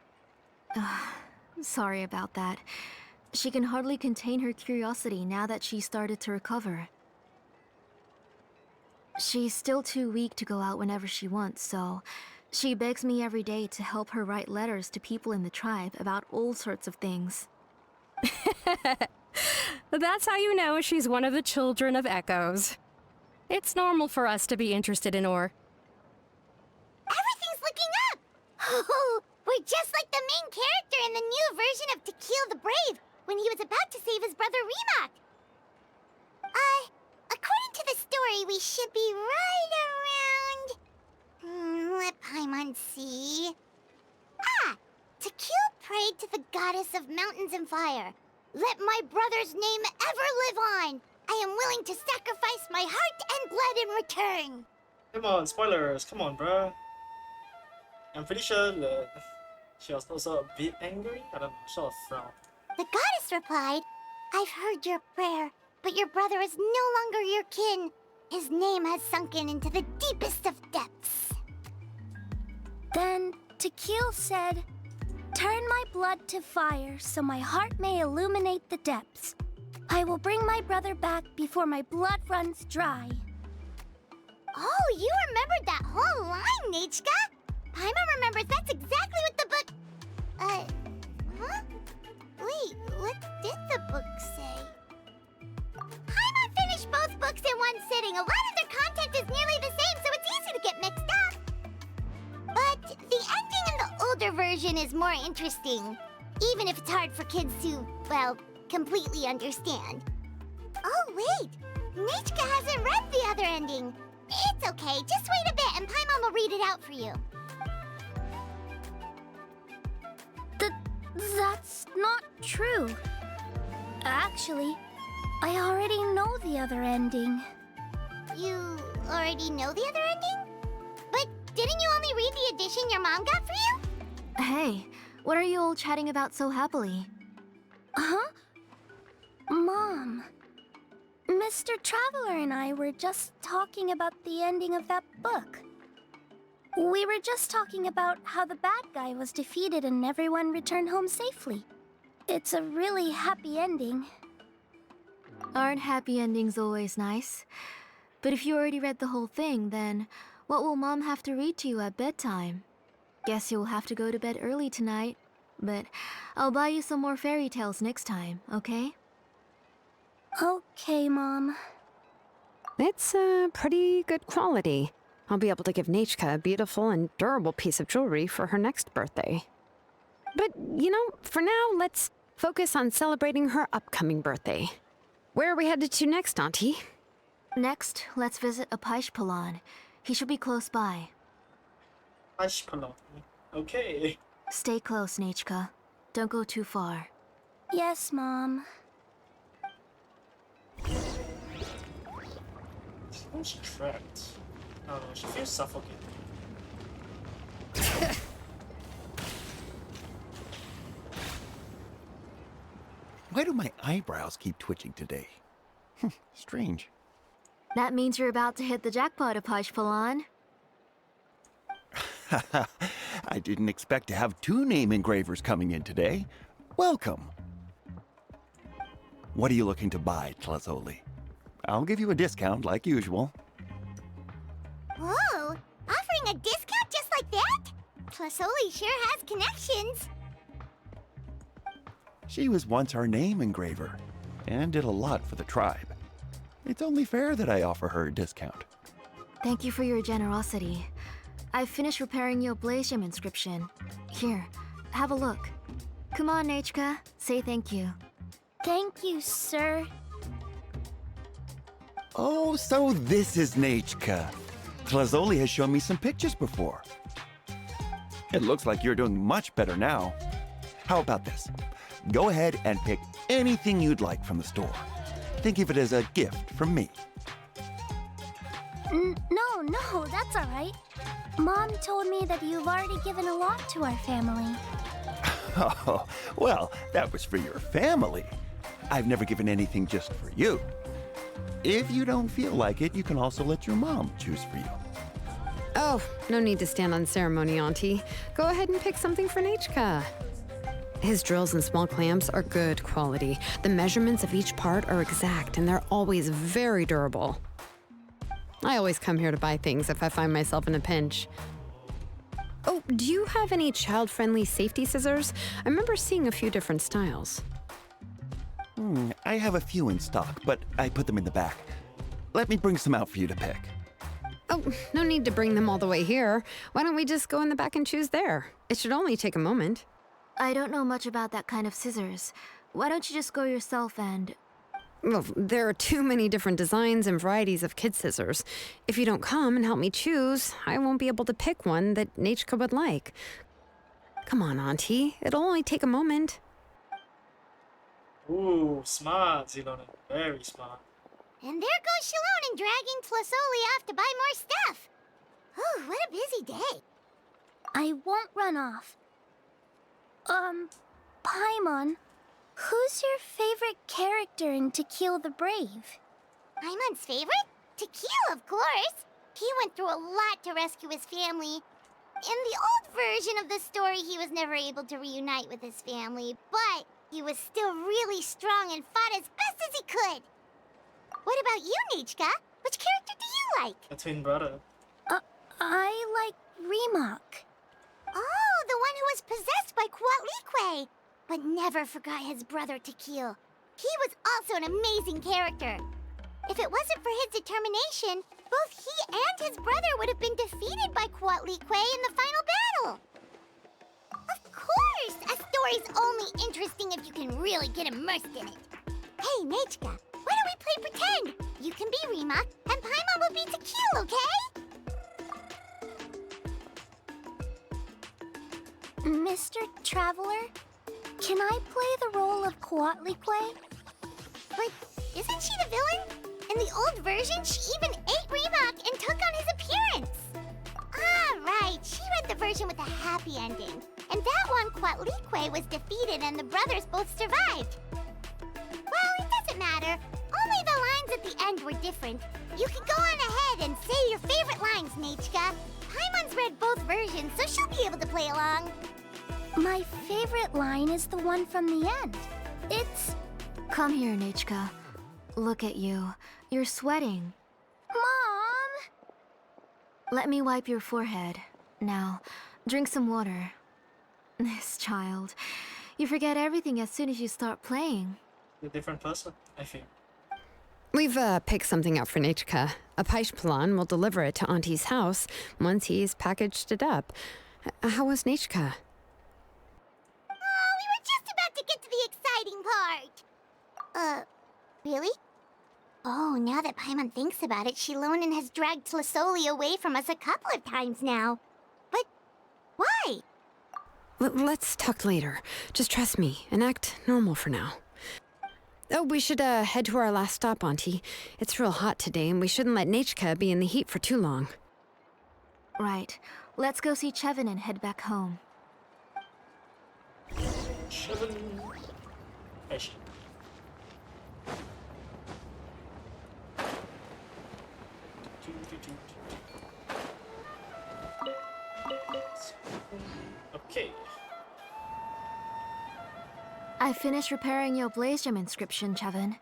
Sorry about that. She can hardly contain her curiosity now that she's started to recover. She's still too weak to go out whenever she wants, so she begs me every day to help her write letters to people in the tribe about all sorts of things. That's how you know she's one of the children of Echoes. It's normal for us to be interested in ore. Everything's looking up! Oh, we're just like the main character in the new version of To Kill the Brave, when he was about to save his brother Remak. According to the story, we should be right around... let Paimon see... To Kill prayed to the goddess of mountains and fire. Let my brother's name ever live on! I am willing to sacrifice my heart and blood in return! Come on, spoilers, come on, bruh. I'm pretty sure she was also a bit angry. I don't know, sort of frown. The goddess replied, I've heard your prayer, but your brother is no longer your kin. His name has sunken into the deepest of depths. Then Tequil said, turn my blood to fire so my heart may illuminate the depths. I will bring my brother back before my blood runs dry. Oh, you remembered that whole line, Nechka! Paimon remembers that's exactly what the book... huh? Wait, what did the book say? Paimon finished both books in one sitting. A lot of their content is nearly the same, so it's easy to get mixed up. But the ending in the older version is more interesting, even if it's hard for kids to, well, completely understand. Oh, wait! Nechka hasn't read the other ending. It's okay, just wait a bit and Paimon will read it out for you. That's not true. Actually, I already know the other ending. you already know the other ending? But didn't you only read the edition your mom got for you? Hey, what are you all chatting about so happily? Huh? Mom. Mr. Traveler and I were just talking about the ending of that book. We were just talking about how the bad guy was defeated and everyone returned home safely. It's a really happy ending. Aren't happy endings always nice? But if you already read the whole thing, then what will Mom have to read to you at bedtime? Guess you'll have to go to bed early tonight. But I'll buy you some more fairy tales next time, okay? Okay, Mom. It's pretty good quality. I'll be able to give Nachka a beautiful and durable piece of jewelry for her next birthday. But, you know, for now, let's focus on celebrating her upcoming birthday. Where are we headed to next, Auntie? Next, let's visit a Paishpalan. He should be close by. Ashpalon. Okay. Stay close, Nachka. Don't go too far. Yes, Mom. She's trapped. I don't know, she feels suffocated. Why do my eyebrows keep twitching today? Strange. That means you're about to hit the jackpot, Paishpalan. I didn't expect to have 2 name engravers coming in today. Welcome. What are you looking to buy, Tlazoli? I'll give you a discount like usual. Whoa! Offering a discount just like that? Tlazoli sure has connections. She was once our name engraver and did a lot for the tribe. It's only fair that I offer her a discount. Thank you for your generosity. I've finished repairing your Blasium inscription. Here, have a look. Come on, Nachka, say thank you. Thank you, sir. Oh, so this is Nachka. Tlazoli has shown me some pictures before. It looks like you're doing much better now. How about this? Go ahead and pick anything you'd like from the store. Think of it as a gift from me. No, that's all right. Mom told me that you've already given a lot to our family. Oh, well, that was for your family. I've never given anything just for you. If you don't feel like it, you can also let your mom choose for you. Oh, no need to stand on ceremony, Auntie. Go ahead and pick something for Nachka. His drills and small clamps are good quality. The measurements of each part are exact, and they're always very durable. I always come here to buy things if I find myself in a pinch. Oh, do you have any child-friendly safety scissors? I remember seeing a few different styles. I have a few in stock, but I put them in the back. Let me bring some out for you to pick. Oh, no need to bring them all the way here. Why don't we just go in the back and choose there? It should only take a moment. I don't know much about that kind of scissors. Why don't you just go yourself and... Well, there are too many different designs and varieties of kid scissors. If you don't come and help me choose, I won't be able to pick one that Nachka would like. Come on, Auntie. It'll only take a moment. Ooh, smart, Zilona. Very smart. And there goes Shalon and dragging Tlazoli off to buy more stuff. Ooh, what a busy day. I won't run off. Paimon, who's your favorite character in To Kill the Brave? Paimon's favorite? To Kill, of course. He went through a lot to rescue his family. In the old version of the story, he was never able to reunite with his family, but he was still really strong and fought as best as he could. What about you, Nachka? Which character do you like? A twin brother. I like Remak. Oh, the one who was possessed by Kuatlique, but never forgot his brother Tequil. He was also an amazing character. If it wasn't for his determination, both he and his brother would have been defeated by Kuatlique in the final battle. Of course, a story's only interesting if you can really get immersed in it. Hey, Nachka, why don't we play pretend? You can be Remak, and Paimon will be Tequil, okay? Mr. Traveler, can I play the role of Kuatlique? But isn't she the villain? In the old version, she even ate Bremock and took on his appearance. Ah, right. She read the version with a happy ending. And that one, Quatlique was defeated and the brothers both survived. Well, it doesn't matter. Only the lines at the end were different. You can go on ahead and say your favorite lines, Nechka. Paimon's read both versions, so she'll be able to play along. My favorite line is the one from the end. It's... Come here, Nechka. Look at you. You're sweating. Mom! Let me wipe your forehead. Now, drink some water. This child. You forget everything as soon as you start playing. A different person, I think. We've picked something up for Nechka. A Paishpalan will deliver it to Auntie's house once he's packaged it up. How was Nechka? Oh, we were just about to get to the exciting part. Really? Oh, now that Paimon thinks about it, Shilonen has dragged Tlisoli away from us a couple of times now. But why? Let's talk later. Just trust me and act normal for now. Oh, we should head to our last stop, Auntie. It's real hot today, and we shouldn't let Nechka be in the heat for too long. Right. Let's go see Chevin and head back home. Chevin. Patient. Okay. I finished repairing your Blaze Gem inscription, Chevin.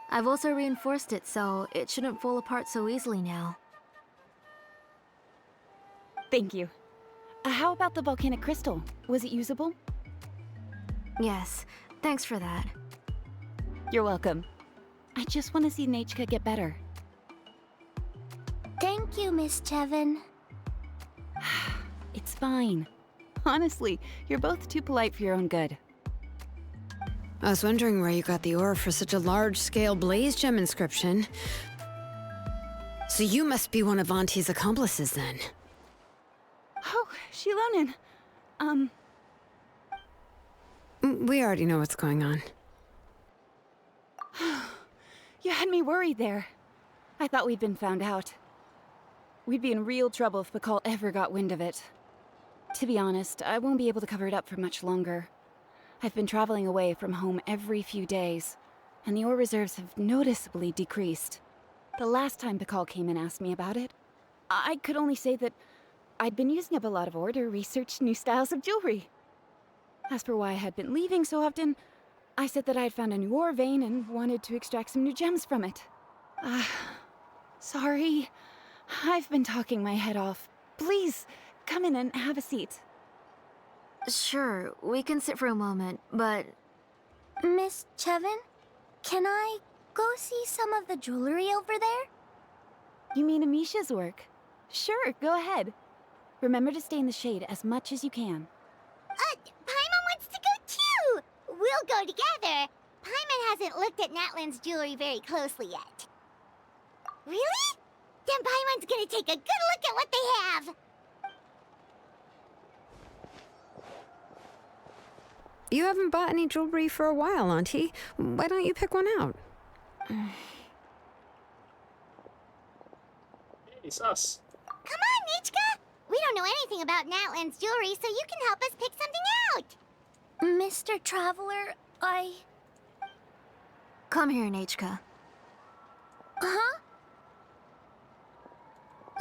I've also reinforced it so it shouldn't fall apart so easily now. Thank you. How about the volcanic crystal? Was it usable? Yes, thanks for that. You're welcome. I just want to see Nechka get better. Thank you, Miss Chevin. It's fine. Honestly, you're both too polite for your own good. I was wondering where you got the ore for such a large-scale Blaze Gem inscription. So you must be one of Auntie's accomplices, then. Oh, Shilonen. We already know what's going on. You had me worried there. I thought we'd been found out. We'd be in real trouble if Bakal ever got wind of it. To be honest, I won't be able to cover it up for much longer. I've been traveling away from home every few days, and the ore reserves have noticeably decreased. The last time Bakal came and asked me about it, I could only say that I'd been using up a lot of ore to research new styles of jewelry. As for why I had been leaving so often, I said that I had found a new ore vein and wanted to extract some new gems from it. Sorry. I've been talking my head off. Please, come in and have a seat. Sure, we can sit for a moment, but... Miss Chevin, can I go see some of the jewelry over there? You mean Amisha's work? Sure, go ahead. Remember to stay in the shade as much as you can. Paimon wants to go too! We'll go together. Paimon hasn't looked at Natlan's jewelry very closely yet. Really? Then Paimon's gonna take a good look at what they have! You haven't bought any jewelry for a while, Auntie. Why don't you pick one out? It's us. Come on, Nechka! We don't know anything about Natlan's jewelry, so you can help us pick something out! Mr. Traveler, Come here, Nechka. Huh?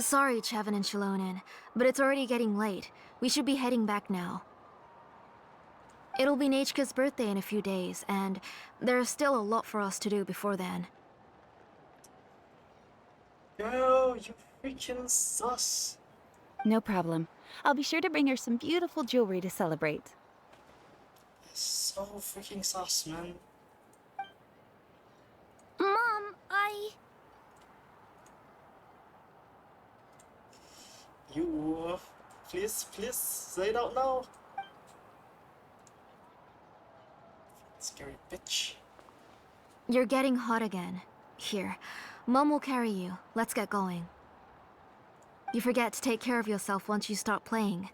Sorry, Chevin and Shilonen, but it's already getting late. We should be heading back now. It'll be Nechka's birthday in a few days, and there's still a lot for us to do before then. Girl, you freaking sus. No problem. I'll be sure to bring her some beautiful jewelry to celebrate. So freaking sus, man. Mom, You, please say it out now. Scary bitch. You're getting hot again. Here, Mom will carry you. Let's get going. You forget to take care of yourself once you start playing.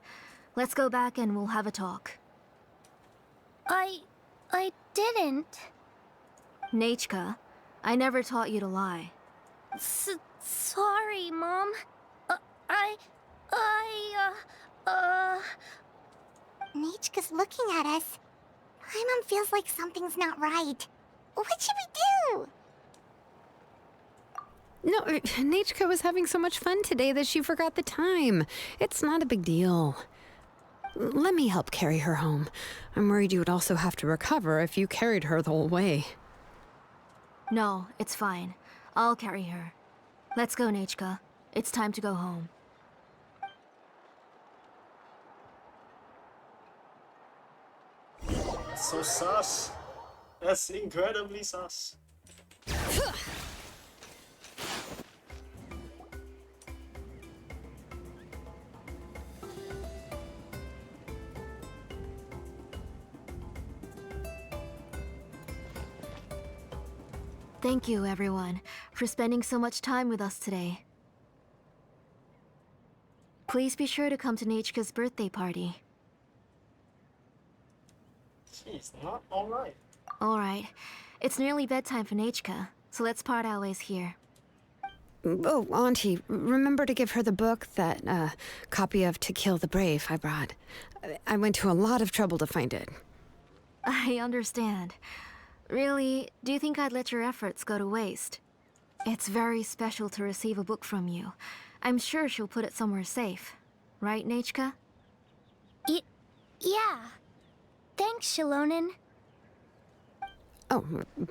Let's go back and we'll have a talk. I didn't. Nechka, I never taught you to lie. Sorry, Mom. Nichka's looking at us. Paimon feels like something's not right. What should we do? No, Nechka was having so much fun today that she forgot the time. It's not a big deal. Let me help carry her home. I'm worried you would also have to recover if you carried her the whole way. No, it's fine. I'll carry her. Let's go, Nechka. It's time to go home. So sus. That's incredibly sus. Thank you, everyone, for spending so much time with us today. Please be sure to come to Nechka's birthday party. She's not alright. Alright. It's nearly bedtime for Nechka, so let's part our ways here. Oh, Auntie, remember to give her the book, that copy of To Kill the Brave I brought. I went to a lot of trouble to find it. I understand. Really, do you think I'd let your efforts go to waste? It's very special to receive a book from you. I'm sure she'll put it somewhere safe. Right, Nechka? Yeah. Thanks, Shilonen. Oh,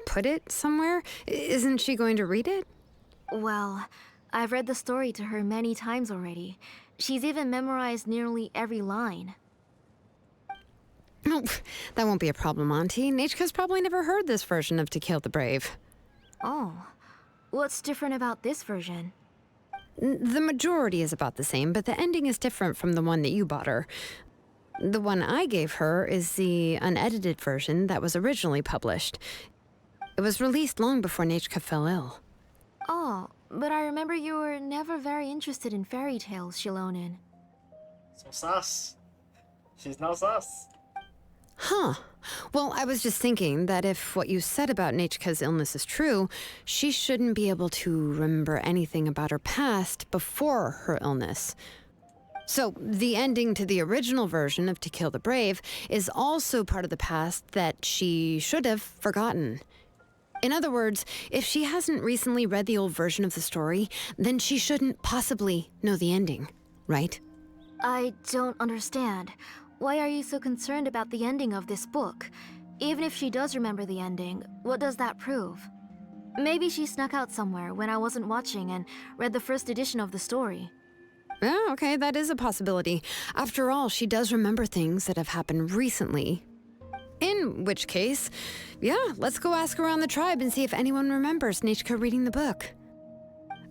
put it somewhere? Isn't she going to read it? Well, I've read the story to her many times already. She's even memorized nearly every line. Oh, that won't be a problem, Auntie. Nechka's probably never heard this version of To Kill the Brave. Oh. What's different about this version? The majority is about the same, but the ending is different from the one that you bought her. The one I gave her is the unedited version that was originally published. It was released long before Nechka fell ill. Oh, but I remember you were never very interested in fairy tales, Shilonen. So sus. She's not sus. Huh. Well, I was just thinking that if what you said about Nechka's illness is true, she shouldn't be able to remember anything about her past before her illness. So, the ending to the original version of To Kill the Brave is also part of the past that she should have forgotten. In other words, if she hasn't recently read the old version of the story, then she shouldn't possibly know the ending, right? I don't understand. Why are you so concerned about the ending of this book? Even if she does remember the ending, what does that prove? Maybe she snuck out somewhere when I wasn't watching and read the first edition of the story. Oh, okay, that is a possibility. After all, she does remember things that have happened recently. In which case, yeah, let's go ask around the tribe and see if anyone remembers Nechka reading the book.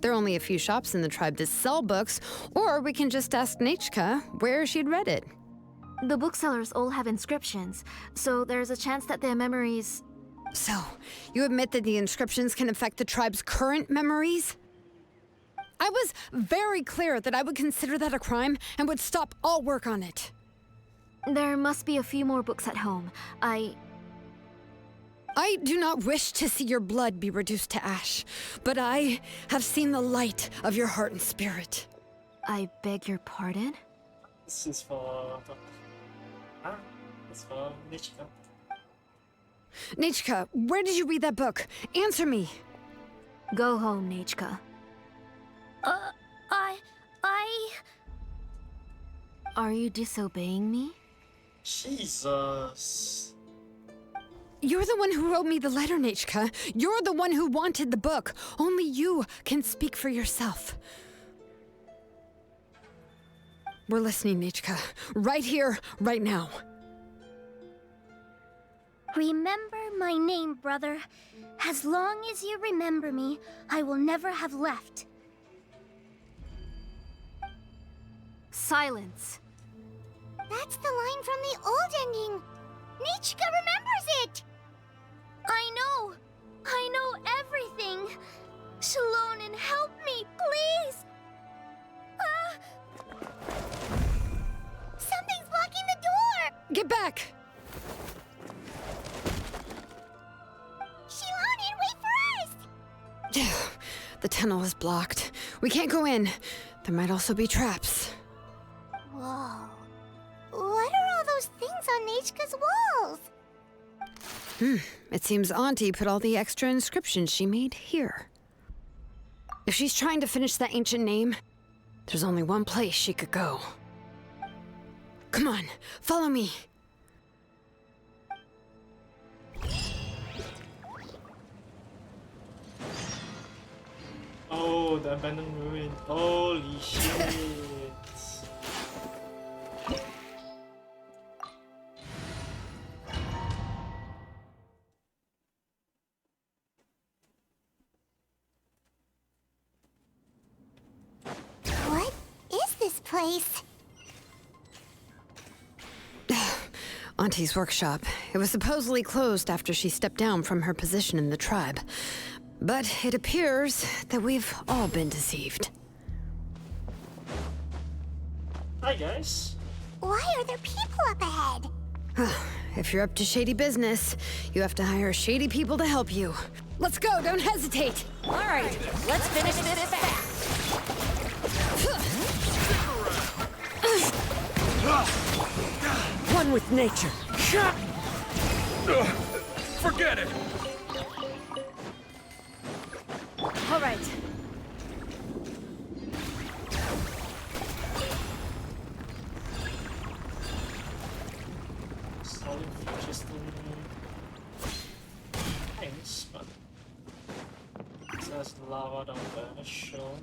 There are only a few shops in the tribe that sell books, or we can just ask Nechka where she'd read it. The booksellers all have inscriptions, so there's a chance that their memories... So, you admit that the inscriptions can affect the tribe's current memories? I was very clear that I would consider that a crime and would stop all work on it. There must be a few more books at home. I do not wish to see your blood be reduced to ash, but I have seen the light of your heart and spirit. I beg your pardon? This is for... it's for Nechka. Nechka, where did you read that book? Answer me! Go home, Nechka. Are you disobeying me? Jesus. You're the one who wrote me the letter, Nechka. You're the one who wanted the book. Only you can speak for yourself. We're listening, Nechka. Right here, right now. Remember my name, brother. As long as you remember me, I will never have left. Silence. That's the line from the old ending. Nichka remembers it. I know everything. Shilonen, help me, please. Something's blocking the door. Get back! Shilonen, wait for us. The town tunnel is blocked. We can't go in. There might also be traps. Whoa. What are all those things on Nechka's walls? It seems Auntie put all the extra inscriptions she made here. If she's trying to finish that ancient name, there's only one place she could go. Come on, follow me. Oh, the abandoned ruin. Holy shit. What is this place? Auntie's workshop. It was supposedly closed after she stepped down from her position in the tribe. But it appears that we've all been deceived. Hi, guys. Why are there people up ahead? If you're up to shady business, you have to hire shady people to help you. Let's go, don't hesitate. All right, let's finish this fast. One with nature. Forget it! All right. Solid features things, but it says lava down there, sure.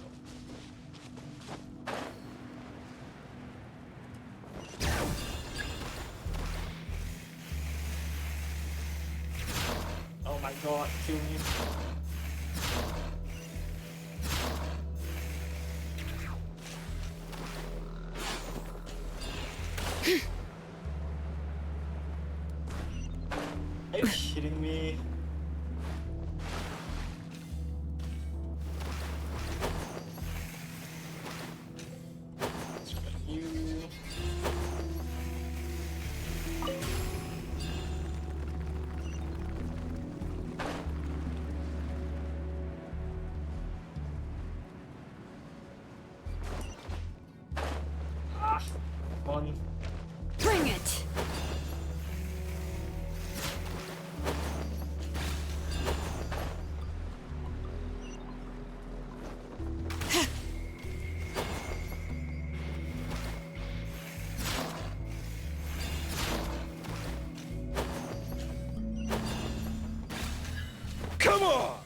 Oh my god, kill me. Are you kidding me? Let's get you. Ah, one. Bring it! Come on!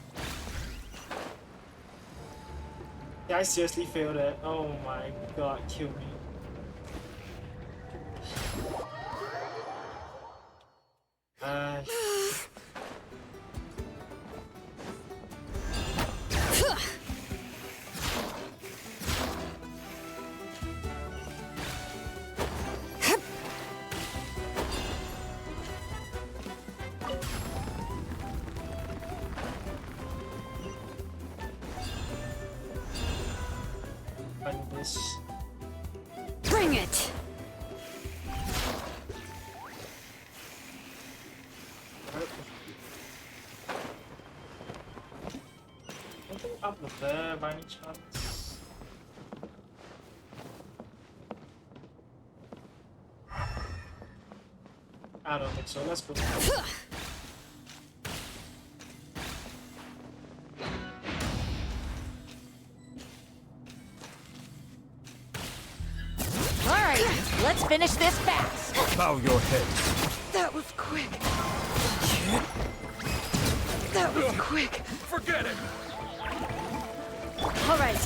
Yeah, I seriously failed it. Oh my god, kill me. This. Bring it! Anything up there by any chance? I don't think so. Let's go. All right, let's finish this fast. Bow your head. That was quick. That was quick. Forget it! All right.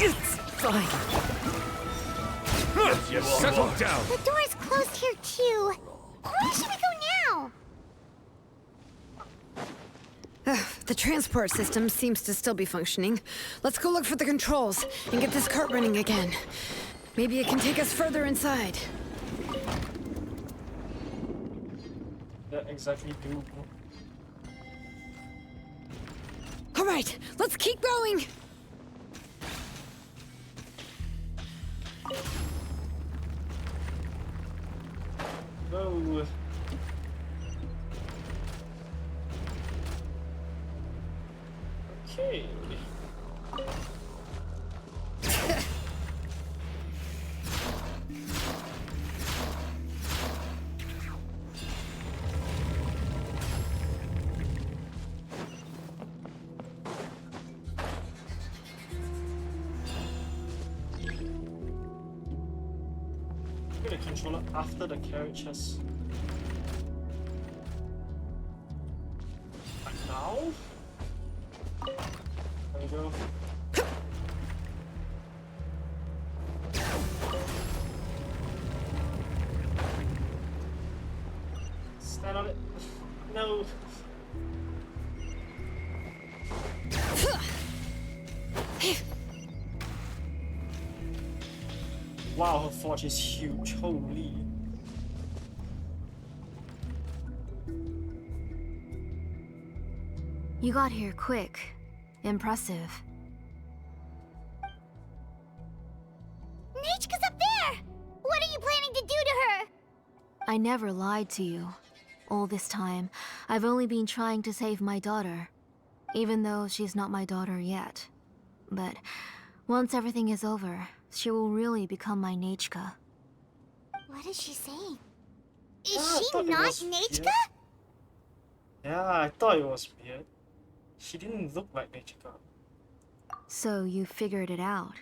It's fine. You settle down! The door's closed here too. Where should we go now? The transport system seems to still be functioning. Let's go look for the controls and get this cart running again. Maybe it can take us further inside. Yeah, exactly. Do. All right, let's keep going. Go. Okay. Get a controller after the carriage has. Like now? There we go. Stand on it. No. Wow, her forge is huge. Holy. You got here quick. Impressive. Nechka's up there! What are you planning to do to her? I never lied to you. All this time, I've only been trying to save my daughter. Even though she's not my daughter yet. But once everything is over, she will really become my Nechka. What is she saying? Is Yeah, I she thought it not was Nechka? weird. Yeah, I thought it was weird. She didn't look like Nechka. So you figured it out.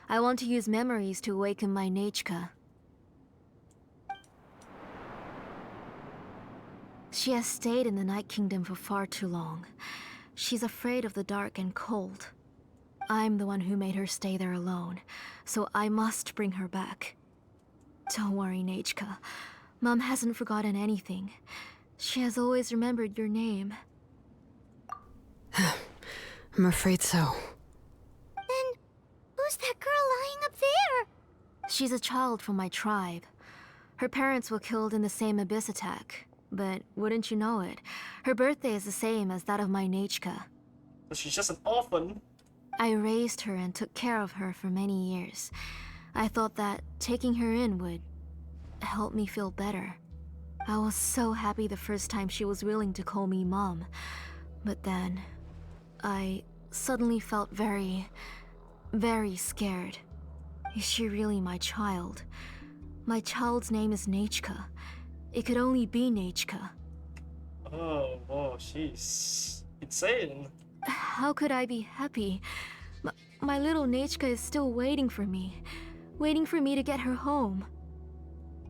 I want to use memories to awaken my Nechka. She has stayed in the Night Kingdom for far too long. She's afraid of the dark and cold. I'm the one who made her stay there alone, so I must bring her back. Don't worry, Nechka. Mom hasn't forgotten anything. She has always remembered your name. I'm afraid so. Then, who's that girl lying up there? She's a child from my tribe. Her parents were killed in the same abyss attack. But wouldn't you know it, her birthday is the same as that of my Nechka. So she's just an orphan. I raised her and took care of her for many years. I thought that taking her in would help me feel better. I was so happy the first time she was willing to call me Mom. But then, I suddenly felt very, very scared. Is she really my child? My child's name is Nechka. It could only be Nechka. Oh, whoa, she's insane. How could I be happy? My little Nechka is still waiting for me to get her home.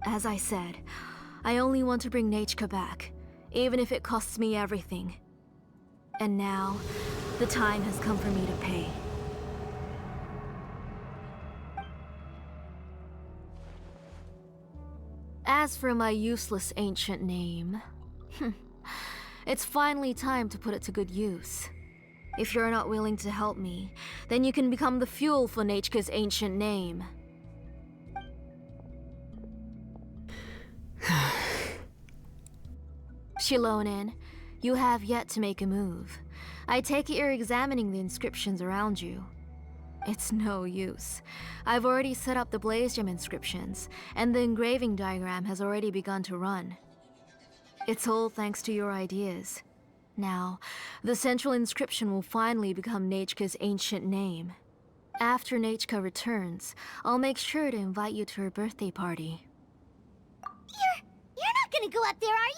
As I said, I only want to bring Nechka back, even if it costs me everything. And now, the time has come for me to pay. As for my useless ancient name, it's finally time to put it to good use. If you're not willing to help me, then you can become the fuel for Nechka's ancient name. Shilonin, you have yet to make a move. I take it you're examining the inscriptions around you. It's no use. I've already set up the blaze gem inscriptions, and the engraving diagram has already begun to run. It's all thanks to your ideas. Now, the central inscription will finally become Nechka's ancient name. After Nechka returns, I'll make sure to invite you to her birthday party. You're not gonna go up there, are you?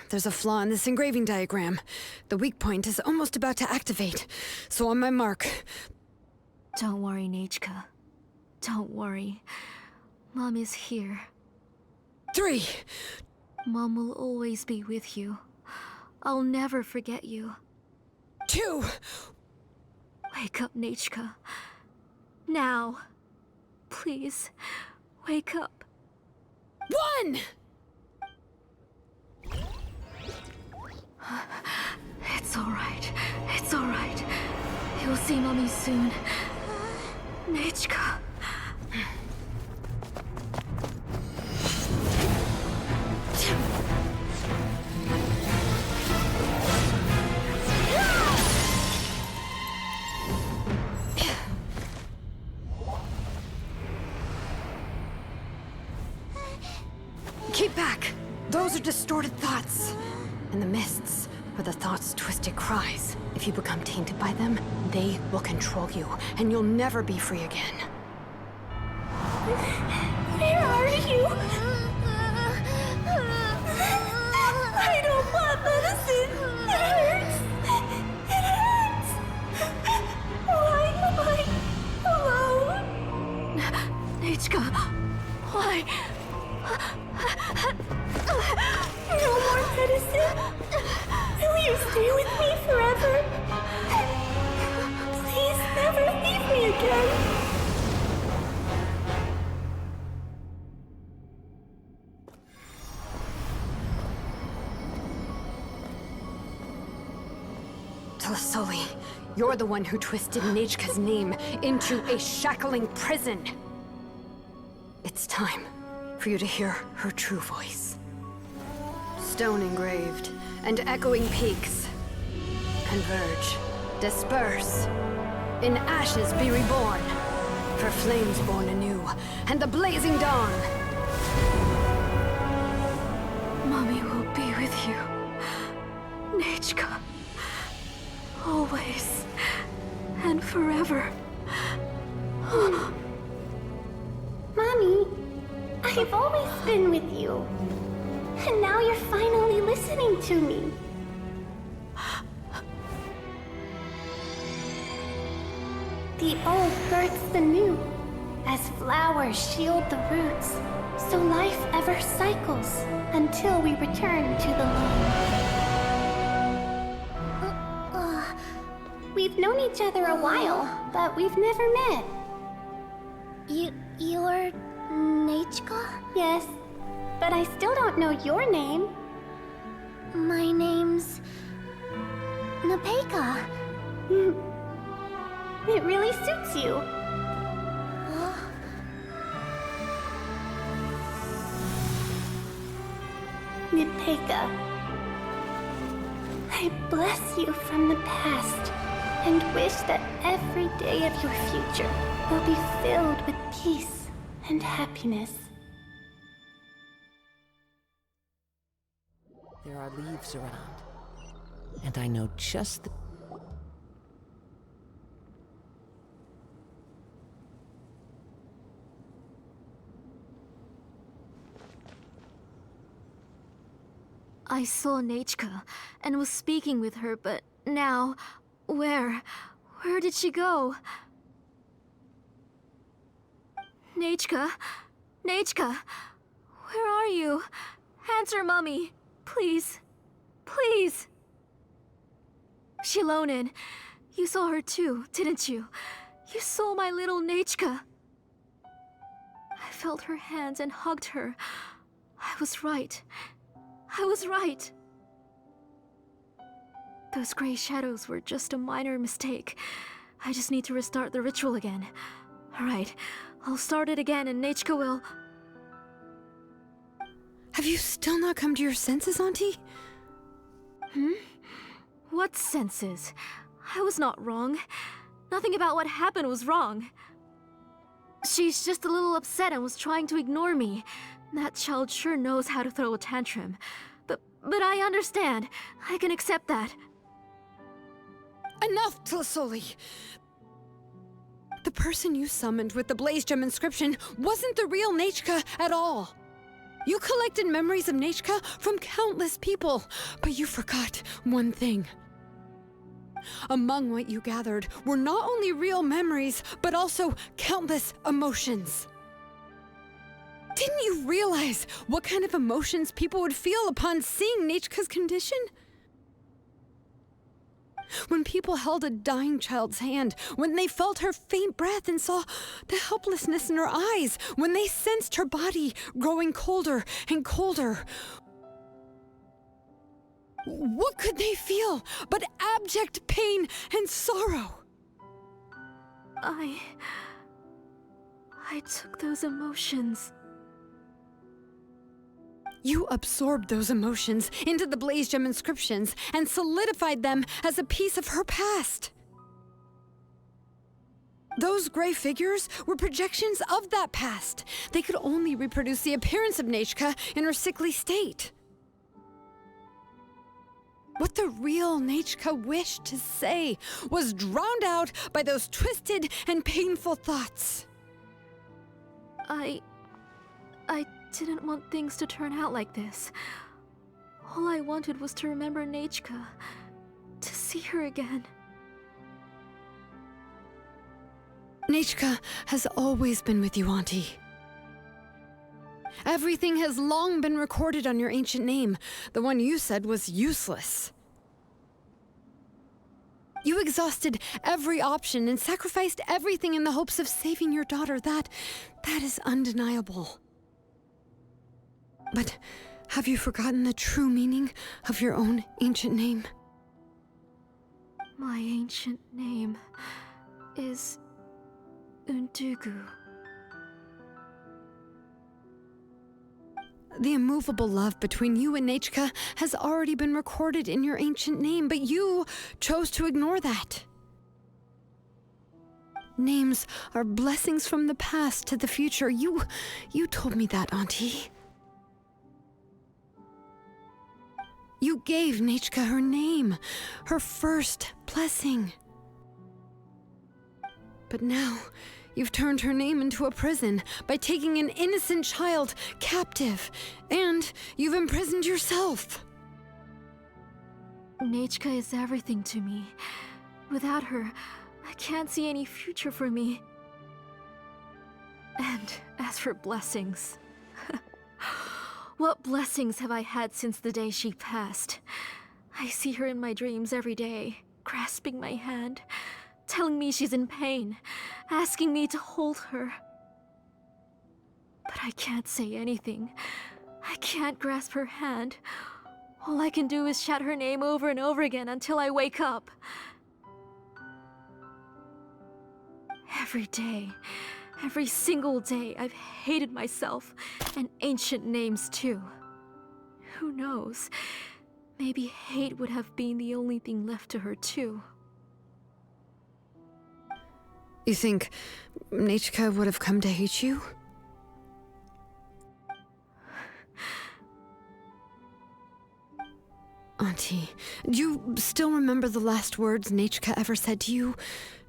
There's a flaw in this engraving diagram. The weak point is almost about to activate. So on my mark. Don't worry, Nechka. Don't worry. Mom is here. 3. Mom will always be with you. I'll never forget you. 2. Wake up, Nechka. Now. Please, wake up. 1! It's alright. It's alright. You'll see Mommy soon. Nechka. Keep back. Those are distorted thoughts. And the mists are the thoughts' twisted cries. If you become tainted by them, they will control you, and you'll never be free again. Where are you? I don't want medicine. It hurts. It hurts. Why am I alone? Nechka, why? No more medicine. Will you stay with me forever? Please never leave me again. Tlasoli, you're the one who twisted Nechka's name into a shackling prison. It's time for you to hear her true voice. Stone engraved and echoing peaks converge, disperse, in ashes be reborn, for flames born anew, and the blazing dawn. Mommy will be with you. Nechka. Always. And forever. Mommy, I've always been with you. And now you're finally listening to me. The old births the new, as flowers shield the roots, so life ever cycles until we return to the loam. We've known each other a while, but we've never met. You're Nechka? Yes, but I still don't know your name. My name's Nepeka. It really suits you. Nepeka, I bless you from the past and wish that every day of your future will be filled with peace and happiness. There are leaves around, and I know just the... I saw Nechka and was speaking with her, but now, where did she go? Nechka? Nechka? Where are you? Answer, Mummy. Please. Please. Shilonin, you saw her too, didn't you? You saw my little Nechka. I felt her hands and hugged her. I was right. I was right. Those gray shadows were just a minor mistake. I just need to restart the ritual again. Alright, I'll start it again and Nechka will... Have you still not come to your senses, Auntie? What senses? I was not wrong. Nothing about what happened was wrong. She's just a little upset and was trying to ignore me. That child sure knows how to throw a tantrum. But I understand. I can accept that. Enough, Tlasoli! The person you summoned with the Blaze Gem inscription wasn't the real Nechka at all. You collected memories of Nechka from countless people, but you forgot one thing. Among what you gathered were not only real memories, but also countless emotions. Didn't you realize what kind of emotions people would feel upon seeing Nechka's condition? When people held a dying child's hand, when they felt her faint breath and saw the helplessness in her eyes, when they sensed her body growing colder and colder, what could they feel but abject pain and sorrow? I took those emotions. You absorbed those emotions into the Blaze Gem inscriptions and solidified them as a piece of her past. Those gray figures were projections of that past. They could only reproduce the appearance of Nechka in her sickly state. What the real Nechka wished to say was drowned out by those twisted and painful thoughts. I didn't want things to turn out like this. All I wanted was to remember Nechka, to see her again. Nechka has always been with you, Auntie. Everything has long been recorded on your ancient name, the one you said was useless. You exhausted every option and sacrificed everything in the hopes of saving your daughter. That is undeniable. But have you forgotten the true meaning of your own ancient name? My ancient name is Undugu. The immovable love between you and Nechka has already been recorded in your ancient name, but you chose to ignore that. Names are blessings from the past to the future. You told me that, Auntie. You gave Nechka her name, her first blessing. But now, you've turned her name into a prison by taking an innocent child captive, and you've imprisoned yourself. Nechka is everything to me. Without her, I can't see any future for me. And as for blessings... what blessings have I had since the day she passed? I see her in my dreams every day, grasping my hand, telling me she's in pain, asking me to hold her. But I can't say anything. I can't grasp her hand. All I can do is shout her name over and over again until I wake up. Every day, every single day, I've hated myself, and ancient names too. Who knows? Maybe hate would have been the only thing left to her too. You think Nechka would have come to hate you? Auntie, do you still remember the last words Nechka ever said to you?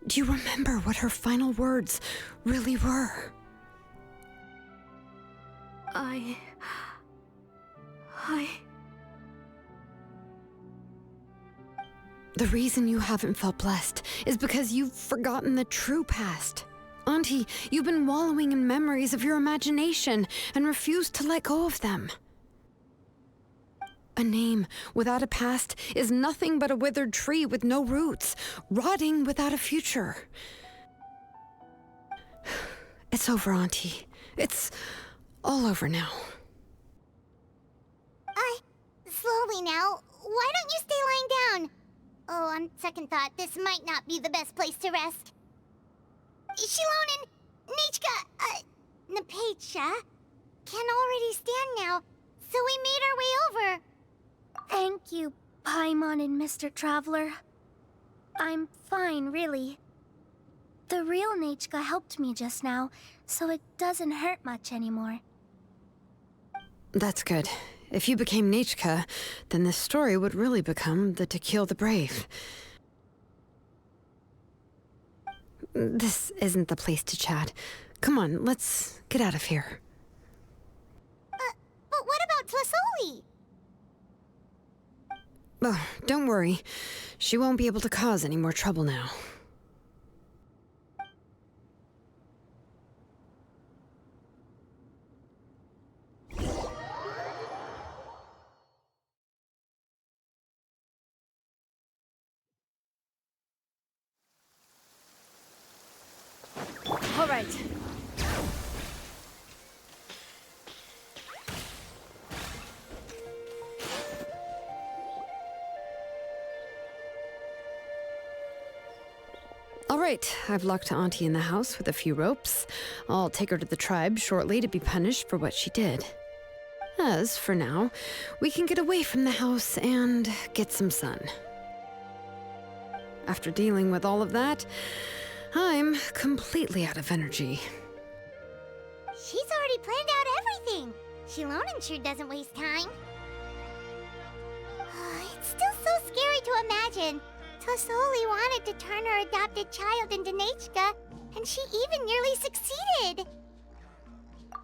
Do you remember what her final words really were? The reason you haven't felt blessed is because you've forgotten the true past. Auntie, you've been wallowing in memories of your imagination and refused to let go of them. A name without a past is nothing but a withered tree with no roots, rotting without a future. It's over, Auntie. It's all over now. Slowly now. Why don't you stay lying down? Oh, on second thought, this might not be the best place to rest. Shilonen, Nechka, Napecha can already stand now, so we made our way over. Thank you, Paimon and Mr. Traveler. I'm fine, really. The real Nechka helped me just now, so it doesn't hurt much anymore. That's good. If you became Nechka, then this story would really become the To Kill the Brave. This isn't the place to chat. Come on, let's get out of here. But what about Tlasoli? Oh, don't worry. She won't be able to cause any more trouble now. All right. All right, I've locked Auntie in the house with a few ropes. I'll take her to the tribe shortly to be punished for what she did. As for now, we can get away from the house and get some sun. After dealing with all of that, I'm completely out of energy. She's already planned out everything. Shilonen sure doesn't waste time. It's still so question. Tlasoli wanted to turn her adopted child into Nechka, and she even nearly succeeded.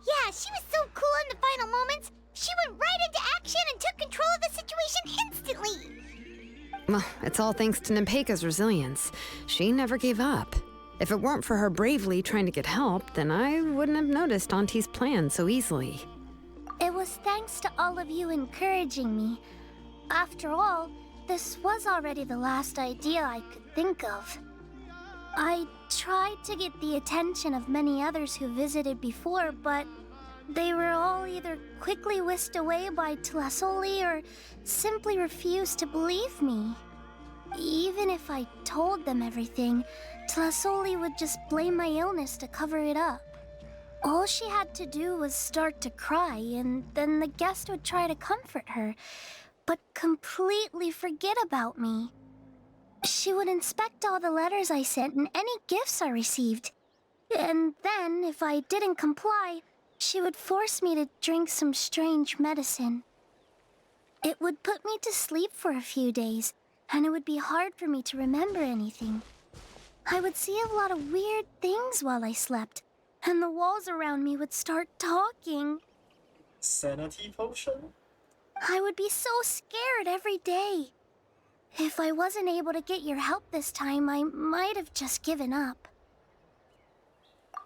Yeah, she was so cool in the final moments. She went right into action and took control of the situation instantly. Well, it's all thanks to Nepeka's resilience. She never gave up. If it weren't for her bravely trying to get help, then I wouldn't have noticed Auntie's plan so easily. It was thanks to all of you encouraging me. After all, this was already the last idea I could think of. I tried to get the attention of many others who visited before, but they were all either quickly whisked away by Tlasoli or simply refused to believe me. Even if I told them everything, Tlasoli would just blame my illness to cover it up. All she had to do was start to cry, and then the guest would try to comfort her, but completely forget about me. She would inspect all the letters I sent and any gifts I received. And then, if I didn't comply, she would force me to drink some strange medicine. It would put me to sleep for a few days, and it would be hard for me to remember anything. I would see a lot of weird things while I slept, and the walls around me would start talking. Sanity potion? I would be so scared every day. If I wasn't able to get your help this time, I might have just given up.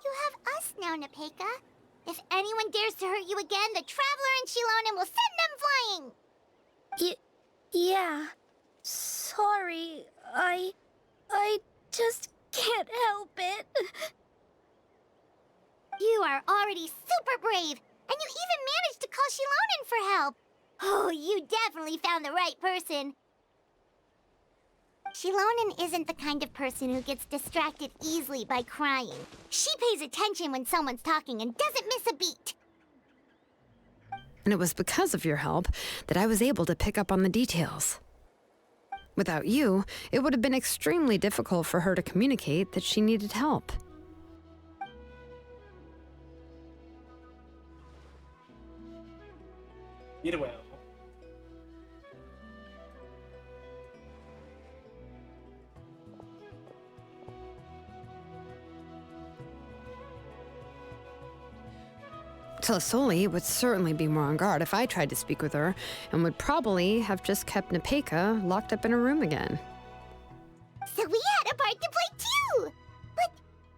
You have us now, Nepeka. If anyone dares to hurt you again, the Traveler and Shilonen will send them flying! Yeah. Sorry, I just can't help it. You are already super brave, and you even managed to call Shilonen for help. Oh, you definitely found the right person. Shilonen isn't the kind of person who gets distracted easily by crying. She pays attention when someone's talking and doesn't miss a beat. And it was because of your help that I was able to pick up on the details. Without you, it would have been extremely difficult for her to communicate that she needed help. Either way. Tlasoli would certainly be more on guard if I tried to speak with her, and would probably have just kept Nepeka locked up in a room again. So we had a part to play too! But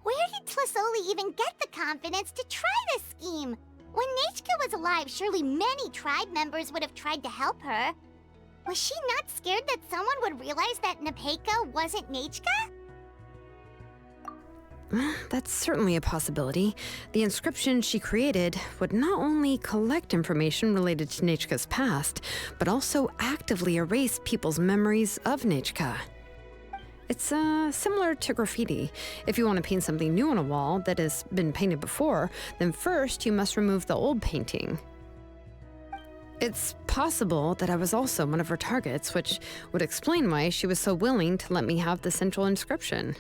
where did Tlasoli even get the confidence to try this scheme? When Nechka was alive, surely many tribe members would have tried to help her. Was she not scared that someone would realize that Nepeka wasn't Nechka? That's certainly a possibility. The inscription she created would not only collect information related to Nechka's past, but also actively erase people's memories of Nechka. It's similar to graffiti. If you want to paint something new on a wall that has been painted before, then first you must remove the old painting. It's possible that I was also one of her targets, which would explain why she was so willing to let me have the central inscription.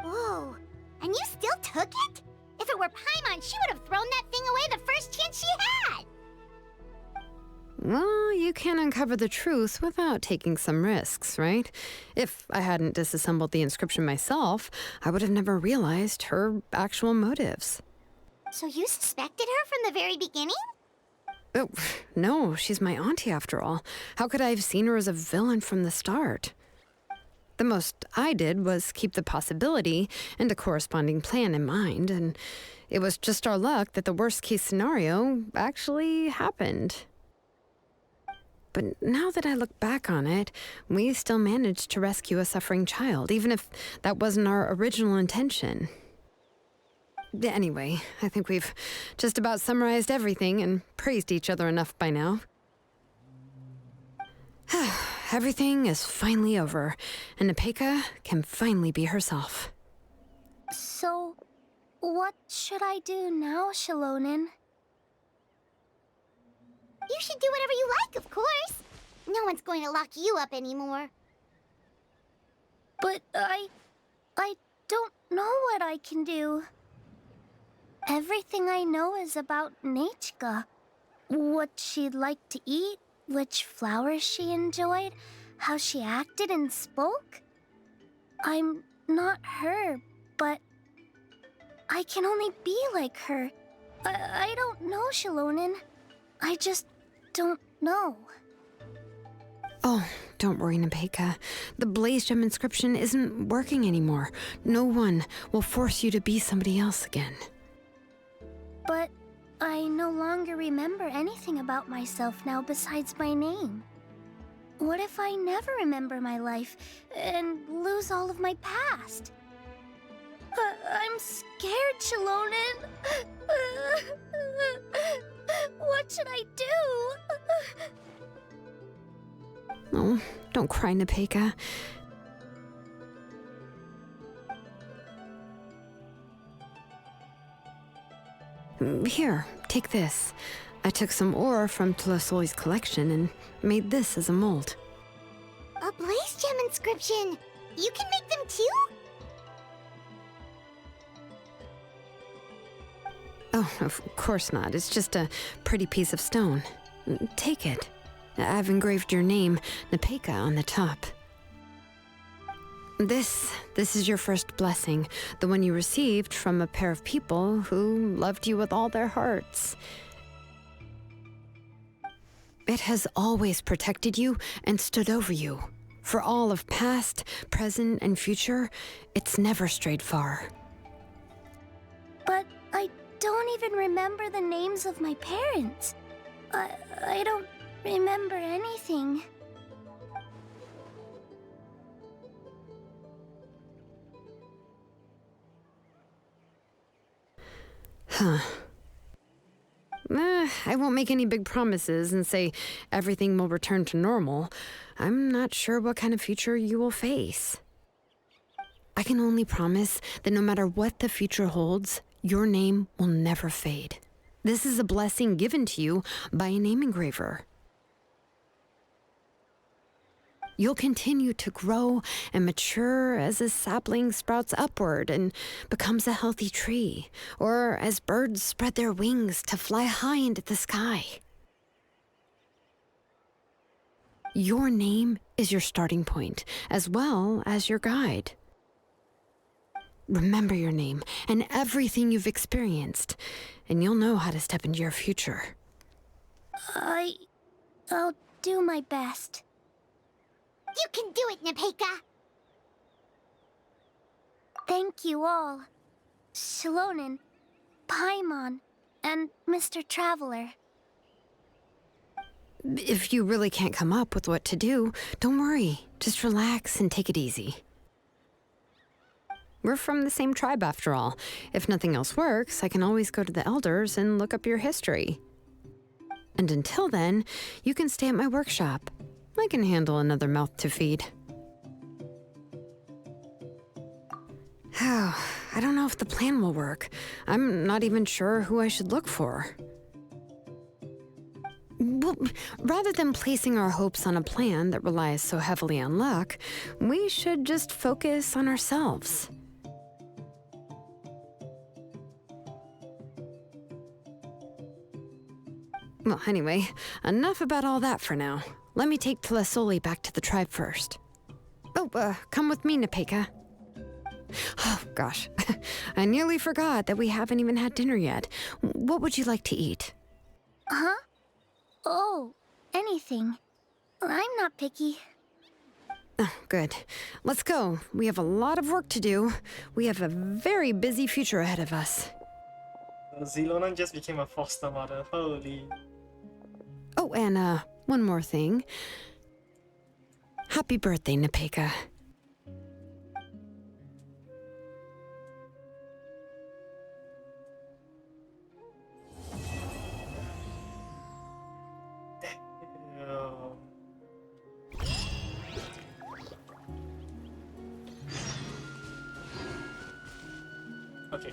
Whoa, and you still took it? If it were Paimon, she would have thrown that thing away the first chance she had! Well, you can't uncover the truth without taking some risks, right? If I hadn't disassembled the inscription myself, I would have never realized her actual motives. So you suspected her from the very beginning? Oh, no, she's my auntie after all. How could I have seen her as a villain from the start? The most I did was keep the possibility and a corresponding plan in mind, and it was just our luck that the worst-case scenario actually happened. But now that I look back on it, we still managed to rescue a suffering child, even if that wasn't our original intention. Anyway, I think we've just about summarized everything and praised each other enough by now. Everything is finally over, and Nepeka can finally be herself. So, what should I do now, Shilonen? You should do whatever you like, of course. No one's going to lock you up anymore. But I don't know what I can do. Everything I know is about Nechka. What she'd like to eat, which flowers she enjoyed, how she acted and spoke? I'm not her, but I can only be like her. I don't know, Shalonen. I just don't know. Oh, don't worry, Nepeka. The Blaze Gem inscription isn't working anymore. No one will force you to be somebody else again. But I no longer remember anything about myself now besides my name. What if I never remember my life and lose all of my past? I'm scared, Shalonen. What should I do? Oh, don't cry, Nepeka. Here, take this. I took some ore from Tulasol's collection and made this as a mold. A Blaze Gem inscription! You can make them too? Oh, of course not. It's just a pretty piece of stone. Take it. I've engraved your name, Nepeka, on the top. This is your first blessing, the one you received from a pair of people who loved you with all their hearts. It has always protected you and stood over you. For all of past, present, and future, it's never strayed far. But I don't even remember the names of my parents. I don't remember anything. Huh. I won't make any big promises and say everything will return to normal. I'm not sure what kind of future you will face. I can only promise that no matter what the future holds, your name will never fade. This is a blessing given to you by a name engraver. You'll continue to grow and mature as a sapling sprouts upward and becomes a healthy tree, or as birds spread their wings to fly high into the sky. Your name is your starting point, as well as your guide. Remember your name and everything you've experienced, and you'll know how to step into your future. I'll do my best. You can do it, Nepeka! Thank you all. Shalonen, Paimon, and Mr. Traveler. If you really can't come up with what to do, don't worry. Just relax and take it easy. We're from the same tribe after all. If nothing else works, I can always go to the elders and look up your history. And until then, you can stay at my workshop. I can handle another mouth to feed. Oh, I don't know if the plan will work. I'm not even sure who I should look for. Well, rather than placing our hopes on a plan that relies so heavily on luck, we should just focus on ourselves. Well, anyway, enough about all that for now. Let me take Tulasolli back to the tribe first. Oh, come with me, Nepeka. Oh, gosh. I nearly forgot that we haven't even had dinner yet. What would you like to eat? Huh? Oh, anything. I'm not picky. Oh, good. Let's go. We have a lot of work to do. We have a very busy future ahead of us. Zilonan just became a foster mother. Holy. Oh, and one more thing. Happy birthday, Nepeka. Okay.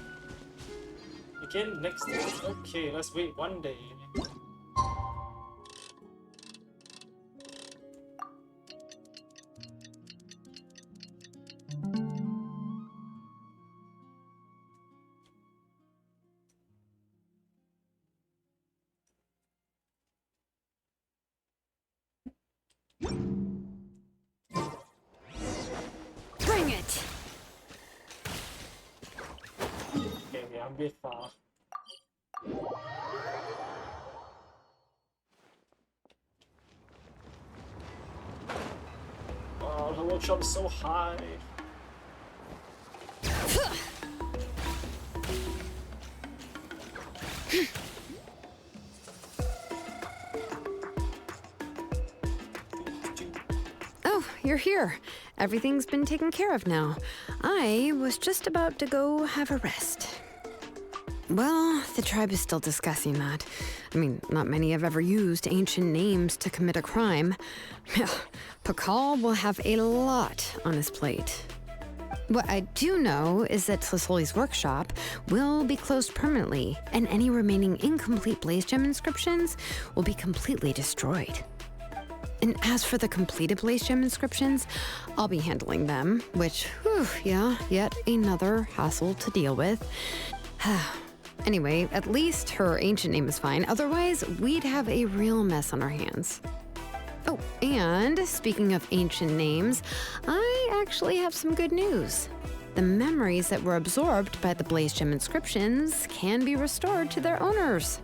Again, next day. Okay, let's wait one day. bit far. Oh, the workshop is so high. Oh, you're here. Everything's been taken care of now. I was just about to go have a rest. Well, the tribe is still discussing that. I mean, not many have ever used ancient names to commit a crime. Pakal will have a lot on his plate. What I do know is that Tlisoli's workshop will be closed permanently, and any remaining incomplete Blaze Gem inscriptions will be completely destroyed. And as for the completed Blaze Gem inscriptions, I'll be handling them, which, whew, yeah, yet another hassle to deal with. Anyway, at least her ancient name is fine. Otherwise, we'd have a real mess on our hands. Oh, and speaking of ancient names, I actually have some good news. The memories that were absorbed by the Blaze Gem inscriptions can be restored to their owners.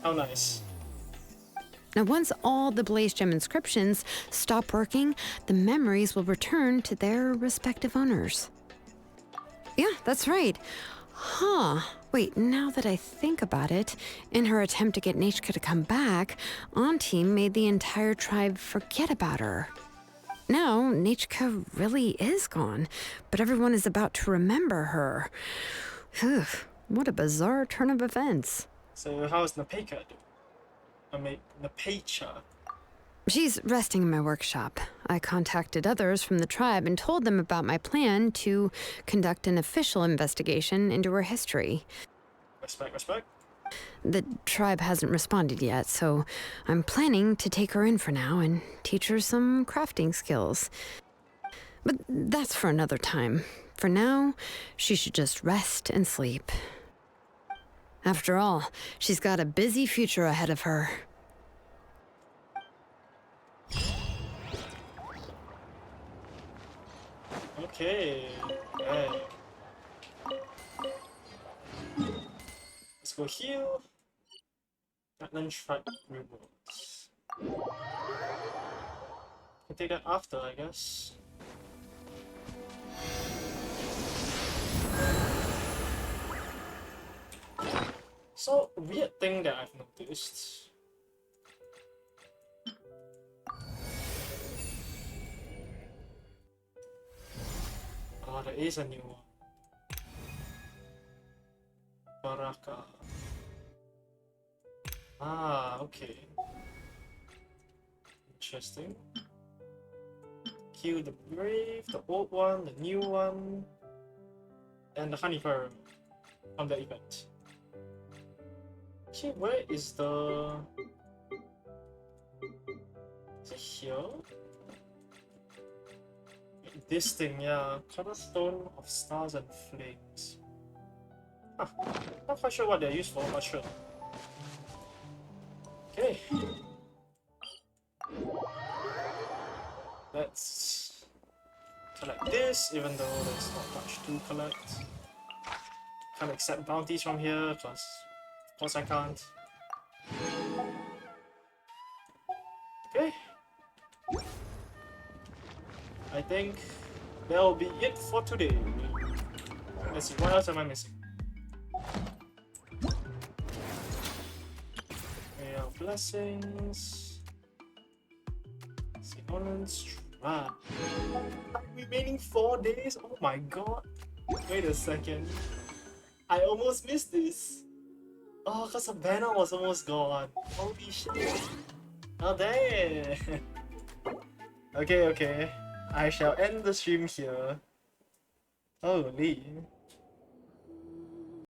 How nice. Now, once all the Blaze Gem inscriptions stop working, the memories will return to their respective owners. Yeah, that's right. Huh. Wait, now that I think about it, in her attempt to get Nechka to come back, Auntie made the entire tribe forget about her. Now, Nechka really is gone, but everyone is about to remember her. Phew, what a bizarre turn of events. So how's Napeka doing? I mean, Napecha. She's resting in my workshop. I contacted others from the tribe and told them about my plan to conduct an official investigation into her history. Respect. The tribe hasn't responded yet, so I'm planning to take her in for now and teach her some crafting skills. But that's for another time. For now, she should just rest and sleep. After all, she's got a busy future ahead of her. Okay. Hey. Let's go heal. Natlan tribe rewards. Can take that after, I guess. So, weird thing that I've noticed. Oh, there is a new one. Baraka. Ah, okay. Interesting. Kill the brave, the old one, the new one, and the honeycomb from the event. Okay, where is the... Is it here? This thing, yeah. Cornerstone of Stars and Flames. Ah, not quite sure what they're used for, but sure. Okay. Let's collect this, even though there's not much to collect. Can't accept bounties from here, because of course I can't. Okay. I think that'll be it for today. Let's see, what else am I missing? Blessings. Honors Tribe. Remaining 4 days? Oh my god. Wait a second. I almost missed this. Oh, because the banner was almost gone. Holy shit. Oh dang. Okay. I shall end the stream here. Holy.